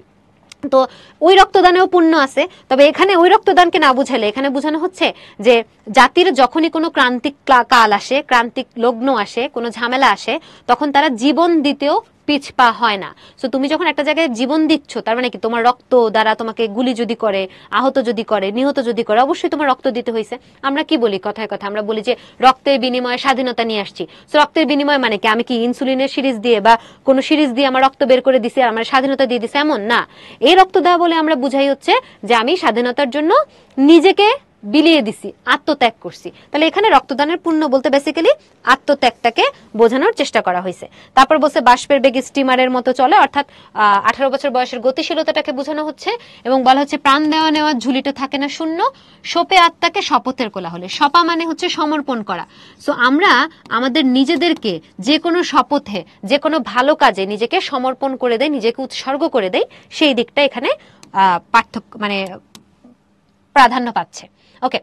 [SPEAKER 1] তো ওই রক্তদানেও পুণ্য আছে। তবে এখানে ওই রক্তদানকে না বুঝালে এখানে বোঝানো হচ্ছে যে জাতির যখনই কোনো ক্রান্তিক কাল আসে, ক্রান্তিক লগ্ন আসে, কোনো ঝামেলা আসে, তখন তারা জীবন দিতেও পিছপা হয় না। সো তুমি যখন একটা জায়গায় জীবন দিচ্ছ, তার মানে কি তোমার রক্ত দ্বারা তোমাকে গুলি যদি করে, আহত যদি করে, নিহত যদি করে, অবশ্যই তোমার রক্ত দিতে হয়েছে। আমরা কি বলি কথায় কথা, আমরা বলি যে রক্তের বিনিময়ে স্বাধীনতা নিয়ে আসছি। সো রক্তের বিনিময় মানে কি, আমি কি ইনসুলিনের সিরিজ দিয়ে বা কোনো সিরিজ দিয়ে আমার রক্ত বের করে দিছে, আমার স্বাধীনতা দিয়ে দিছে, এমন না। এই রক্ত দেওয়া বলে আমরা বুঝাই হচ্ছে যে আমি স্বাধীনতার জন্য নিজেকে বিলিয়ে দিছি, আত্মত্যাগ করছি। তাহলে এখানে রক্তদানের পুণ্য বলতে বেসিক্যালি আত্মত্যাগটাকে বোঝানোর চেষ্টা করা হয়েছে। তারপর বলছে বাষ্পের বেগে স্টিমারের মতো চলে, অর্থাৎ 18 বছর বয়সের গতিশীলতাটাকে বোঝানো হচ্ছে। এবং বলা হচ্ছে প্রাণ দেওয়া নেওয়ার ঝুলিটা থাকে না শূন্য, শোপে আত্মাকে শপথের কোলাহলে। শপা মানে হচ্ছে সমর্পণ করা। সো আমরা আমাদের নিজেদেরকে যে কোনো শপথে, যে কোনো ভালো কাজে নিজেকে সমর্পণ করে দেয়, নিজেকে উৎসর্গ করে দেয়, সেই দিকটা এখানে পার্থক্য মানে প্রাধান্য পাচ্ছে। ওকে,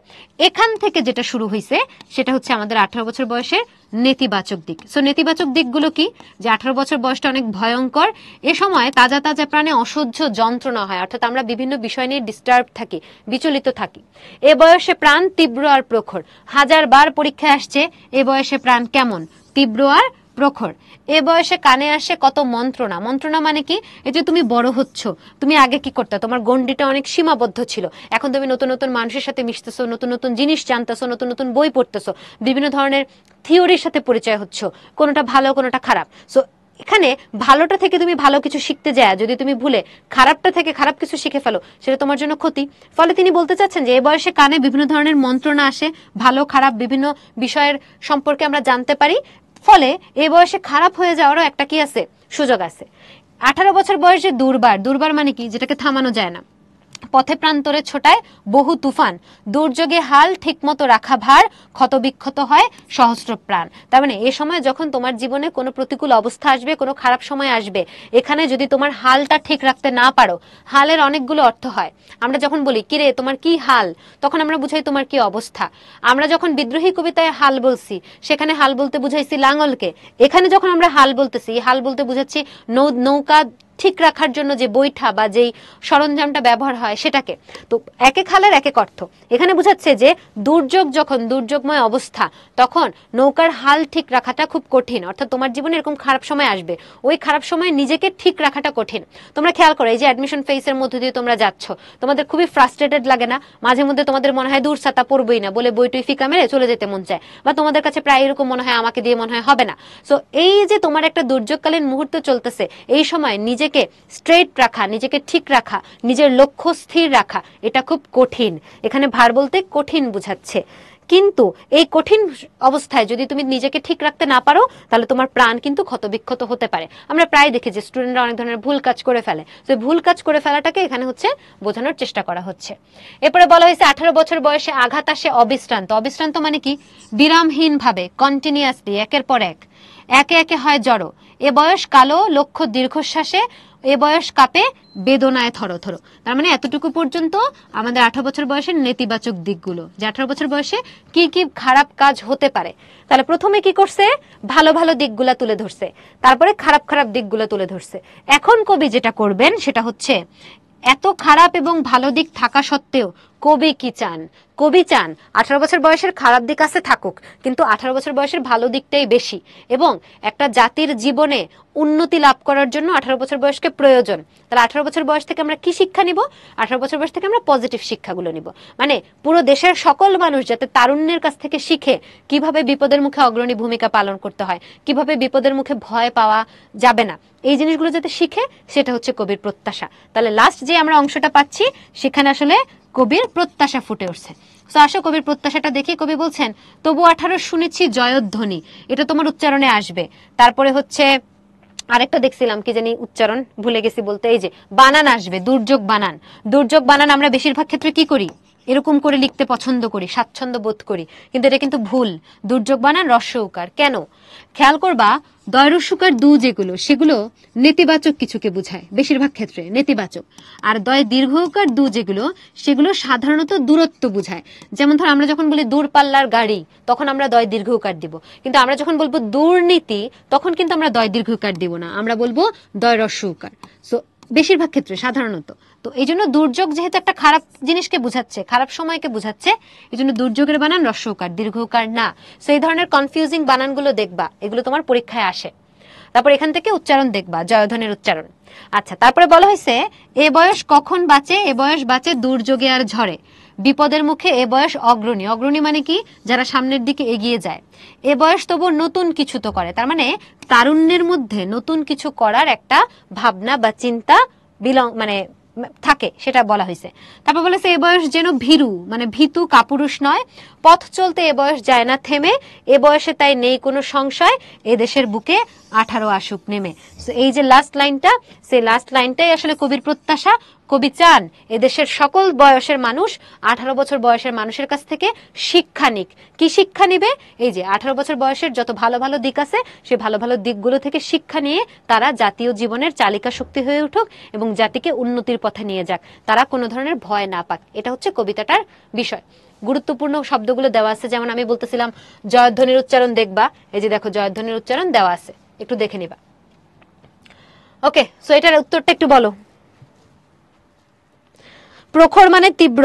[SPEAKER 1] এখান থেকে যেটা শুরু হয়েছে সেটা হচ্ছে আমাদের 18 বছর বয়সের নেতিবাচক দিক। সো নেতিবাচক দিকগুলো কি, যে 18 বছর বয়সটা অনেক ভয়ঙ্কর। এ সময় তাজা তাজা প্রাণে অসহ্য যন্ত্রণা হয়, অর্থাৎ আমরা বিভিন্ন বিষয় নিয়ে ডিস্টার্ব থাকি, বিচলিত থাকি। এ বয়সে প্রাণ তীব্র আর প্রখর। 1000 বার পরীক্ষায় আসছে এ বয়সে প্রাণ কেমন, তীব্র আর প্রখর। এ বয়সে কানে আসে কত মন্ত্রণা। মন্ত্রণা মানে কি, এই যে তুমি বড় হচ্ছ, তুমি আগে কি করতে, তোমার গণ্ডিটা অনেক সীমাবদ্ধ ছিল, এখন তুমি নতুন নতুন মানুষের সাথে মিশতেছো, নতুন নতুন জিনিস জানতেছো, নতুন নতুন বই পড়তেছো, বিভিন্ন ধরনের থিওরির সাথে পরিচয় হচ্ছ, কোনোটা ভালো কোনোটা খারাপ। সো এখানে ভালোটা থেকে তুমি ভালো কিছু শিখতে যায়, যদি তুমি ভুলে খারাপটা থেকে খারাপ কিছু শিখে ফেলো, সেটা তোমার জন্য ক্ষতি। ফলে তিনি বলতে চাচ্ছেন যে এই বয়সে কানে বিভিন্ন ধরনের মন্ত্রণা আসে, ভালো খারাপ বিভিন্ন বিষয়ের সম্পর্কে আমরা জানতে পারি। ফলে এই বয়সে খারাপ হয়ে যাওয়ারও একটা কি আছে, সুযোগ আছে। 18 বছর বয়সে দুর্বার। দুর্বার মানে কি, যেটাকে থামানো যায় না। পথে প্রান্তরে ছোটায় বহু তুফান, দুর্যোগে হাল ঠিকমতো রাখা ভার, ক্ষতবিক্ষত হয় সহস্র প্রাণ। তার মানে এই সময় যখন তোমার জীবনে কোনো প্রতিকূল অবস্থা আসবে, কোনো খারাপ সময় আসবে, এখানে যদি তোমার হালটা ঠিক রাখতে না পারো, হালের অনেকগুলো অর্থ হয়। আমরা যখন বলি কিরে তোমার কি হাল, তখন আমরা বুঝাই তোমার কি অবস্থা। আমরা যখন বিদ্রোহী কবিতায় হাল বলছি, সেখানে হাল বলতে বুঝাইছি লাঙলকে। এখানে যখন আমরা হাল বলতেছি, হাল বলতে বুঝাচ্ছি নৌকা ঠিক রাখার জন্য যে বৈঠা বা যেই সরঞ্জামটা ব্যবহার হয় সেটাকে। তো এক এক হালের এক এক অর্থ। এখানে বোঝাচ্ছে যে দুর্যোগ, যখন দুর্যোগময় অবস্থা, তখন নৌকার হাল ঠিক রাখাটা খুব কঠিন। অর্থাৎ তোমার জীবনে এরকম খারাপ সময় আসবে, ওই খারাপ সময় নিজেকে ঠিক রাখাটা কঠিন। তোমরা খেয়াল করো, এই যে অ্যাডমিশন ফেজের মধ্যে দিয়ে তোমরা যাচ্ছ, তোমাদের খুবই ফ্রাস্ট্রেটেড লাগে না? মাঝে মধ্যে তোমাদের মনে হয় দূর ছাতা পড়বই না বলে বইটুই ফিকা মেরে চলে যেতে মন চায়, বা তোমাদের কাছে প্রায় এরকম মনে হয় আমাকে দিয়ে মনে হয় হবে না। সো এই যে তোমার একটা দুর্যোগকালীন মুহূর্ত চলতেছে, এই সময় নিজেকে স্ট্রেট রাখা, নিজেকে ঠিক রাখা, নিজের লক্ষ্য স্থির রাখা, এটা খুব কঠিন। এখানে ভার বলতে কঠিন বুঝাচ্ছে। কিন্তু এই কঠিন অবস্থায় যদি তুমি নিজেকে ঠিক রাখতে না পারো, তাহলে তোমার প্রাণ কিন্তু ক্ষতবিক্ষত হতে পারে। আমরা প্রায় দেখি যে স্টুডেন্টরা অনেক ধরনের ভুল কাজ করে ফেলে। তো ভুল কাজ করে ফেলাটাকে এখানে হচ্ছে বোঝানোর চেষ্টা করা হচ্ছে। এরপরে বলা হয়েছে 18 বছর বয়সে আঘাত আসে অবিশ্রান্ত। অবিশ্রান্ত মানে কি? বিরামহীন ভাবে, কন্টিনিউয়াসলি, একের পর এক, একে একে হয় জড়ো। এ বয়স কালো লক্ষ্য দীর্ঘশ্বাসে, এ বয়স কাঁপে বেদনায় থরথর। তার মানে এতটুকু পর্যন্ত আমাদের 18 বছর বয়সের নেতিবাচক দিকগুলো, যে 18 বছর বয়সে কি কি খারাপ কাজ হতে পারে। তাহলে প্রথমে কি করছে? ভালো ভালো দিকগুলা তুলে ধরছে, তারপরে খারাপ খারাপ দিকগুলো তুলে ধরছে। এখন কবি যেটা করবেন সেটা হচ্ছে, এত খারাপ এবং ভালো দিক থাকা সত্ত্বেও কবি কি চান? কবি চান 18 বছর বয়সের খারাপ দিক আছে থাকুক, কিন্তু 18 বছর বয়সের ভালো দিকটাই বেশি। এবং একটা জাতির জীবনে উন্নতি লাভ করার জন্য 18 বছর বয়সকে প্রয়োজন। তাহলে 18 বছর বয়স থেকে আমরা কি শিক্ষা নিব? 18 বছর বয়স থেকে আমরা পজিটিভ শিক্ষাগুলো নিব। মানে পুরো দেশের সকল মানুষ যাতে তারুণ্যের কাছ থেকে শিখে কিভাবে বিপদের মুখে অগ্রণী ভূমিকা পালন করতে হয়, কিভাবে বিপদের মুখে ভয় পাওয়া যাবে না, এই জিনিসগুলো যাতে শিখে, সেটা হচ্ছে কবির প্রত্যাশা। তাহলে লাস্ট যে আমরা অংশটা পাচ্ছি, সেখানে আসলে কবির প্রত্যাশা ফুটে উঠছে। তো আসো কবির প্রত্যাশাটা দেখি। কবি বলছেন, তবু 18 শুনেছি জয়ধ্বনি। এটা তোমার উচ্চারণে আসবে। তারপরে হচ্ছে আরেকটা দেখছিলাম, কি জানি উচ্চারণ ভুলে গেছি বলতে, এই যে বানান আসবে, দুর্যোগ বানান। দুর্যোগ বানান আমরা বেশিরভাগ ক্ষেত্রে কি করি? এরকম করে লিখতে পছন্দ করি, স্বাচ্ছন্দ্য বোধ করি, কিন্তু এটা কিন্তু ভুল। দুর্যোগ বানান রস্য উকার। কেন? খেয়াল করবা, দয়রস্যকার দু যেগুলো, সেগুলো নেতিবাচক কিছুকে বোঝায়, বেশিরভাগ ক্ষেত্রে নেতিবাচক। আর দয় দীর্ঘকার দু যেগুলো, সেগুলো সাধারণত দূরত্ব বোঝায়। যেমন ধর আমরা যখন বলি দূরপাল্লার গাড়ি, তখন আমরা দয় দীর্ঘকার দিব। কিন্তু আমরা যখন বলবো দুর্নীতি, তখন কিন্তু আমরা দয় দীর্ঘকার দিব না, আমরা বলবো দয় রস্য উকার। সো বেশিরভাগ ক্ষেত্রে সাধারণত। তো এই জন্য দুর্যোগ যেহেতু একটা খারাপ জিনিসকে বুঝাচ্ছে, খারাপ সময়কে বুঝাচ্ছে, এই জন্য দুর্যোগের বানান রস্য উকার, দীর্ঘ উকার না। সো এই ধরনের কনফিউজিং বানানগুলো দেখবা, এগুলো তোমার পরীক্ষায় আসে। তারপর এখান থেকে উচ্চারণ দেখবা, জয়ধ্বনির উচ্চারণ। আচ্ছা, তারপরে বলা হয়েছে, এ বয়স কখন বাঁচে? এ বয়স বাঁচে দুর্যোগে আর ঝড়ে। বিপদের মুখে এ বয়স অগ্রণী। অগ্রণী মানে কি? যারা সামনের দিকে এগিয়ে যায়। এ বয়স তবু নতুন কিছু তো করে। তার মানে তারুণ্যের মধ্যে নতুন কিছু করার একটা ভাবনা বা চিন্তা মানে থাকে, সেটা বলা হয়েছে। তারপর বলেছে, এ বয়স যেন ভীরু, মানে ভীতু কাপুরুষ নয়। পথ চলতে এ বয়স যায় না থেমে। এ বয়সে তাই নেই কোনো সংশয়, এ দেশের বুকে 18 আসুক নেমে। এই যে লাস্ট লাইনটা, সেই লাস্ট লাইনটাই আসলে কবির প্রত্যাশা। কবি চান এদেশের সকল বয়সের মানুষ 18 বছর বয়সের মানুষের কাছ থেকে শিক্ষা নিক। কি শিক্ষা নিবে? এই যে 18 বছর বয়সের যত ভালো ভালো দিক আছে, সেই ভালো ভালো দিকগুলো থেকে শিক্ষা নিয়ে তারা জাতীয় জীবনের চালিকা শক্তি হয়ে উঠুক এবং জাতিকে উন্নতির পথে নিয়ে যাক, তারা কোনো ধরনের ভয় না পাক। এটা হচ্ছে কবিতাটার বিষয়। গুরুত্বপূর্ণ শব্দগুলো দেওয়া আছে, যেমন আমি বলতেছিলাম জয়ধ্বনির উচ্চারণ দেখবা। এই যে দেখো, জয়ধ্বনির উচ্চারণ দেওয়া আছে, একটু দেখে নিবা। ওকে, সো এটার উত্তরটা একটু বলো। প্রখর মানে তীব্র।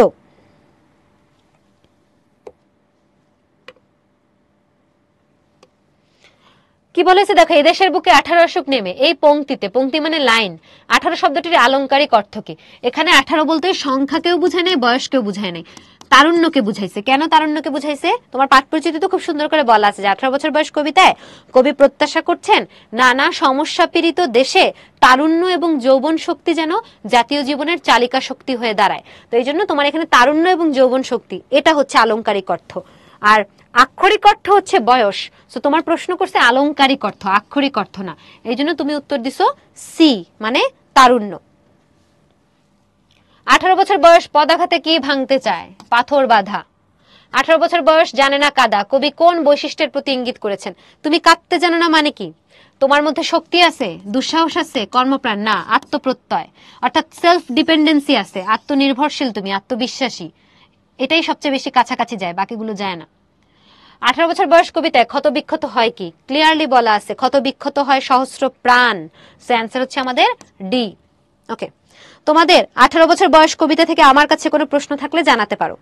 [SPEAKER 1] কি বলেছে দেখো, এদেশের বুকে 18 আসুক নেমে। এই পংক্তিতে, পংক্তি মানে লাইন, 18 শব্দটির আলংকারিক অর্থ কি? এখানে 18 বলতে সংখ্যাকেও বুঝায় নাই, বয়সকেও বুঝায় নাই, তারুণ্যকে বুঝাইছে। কেন তারুণ্যকে বুঝাইছে? তোমার পাঠ পরিচিতি তো খুব সুন্দর করে বলা আছে যে 18 বছর বয়স কবিতায় কবি প্রত্যাশা করছেন নানা সমস্যা পীড়িত দেশে তারুণ্য এবং যৌবন শক্তি যেন জাতীয় জীবনের চালিকা শক্তি হয়ে দাঁড়ায়। তো এই জন্য তোমার এখানে তারুণ্য এবং যৌবন শক্তি, এটা হচ্ছে আলংকারিক অর্থ। আর আক্ষরিক অর্থ হচ্ছে বয়স। তো তোমার প্রশ্ন করছে আলংকারিক অর্থ, আক্ষরিক অর্থ না। এই জন্য তুমি উত্তর দিছো সি, মানে তারুণ্য। 18 বছর বয়স পদাঘাতে কি ভাঙতে চায়? পাথর বাঁধা। 18 বছর বয়স জানে না কাদা। কবি কোন বৈশিষ্ট্যের প্রতি ইঙ্গিত করেছেন? তুমি কাঁদতে জানো না মানে কি? তোমার মধ্যে শক্তি আছে, দুঃসাহস আছে, কর্মপ্রাণ না, আত্মপ্রত্যয়, অর্থাৎ সেলফ ডিপেন্ডেন্সি আছে, আত্মনির্ভরশীল, তুমি আত্মবিশ্বাসী। এটাই সবচেয়ে বেশি কাছাকাছি যায়, বাকিগুলো যায় না। 18 বছর বয়স কবিতায় ক্ষত বিক্ষত হয় কি? ক্লিয়ারলি বলা আছে ক্ষত বিক্ষত হয় সহস্র প্রাণ। সো অ্যান্সার হচ্ছে আমাদের ডি। ওকে, তোমাদের 18 বছর বয়স কবিতা থেকে আমার কাছে কোনো প্রশ্ন থাকলে জানাতে পারো।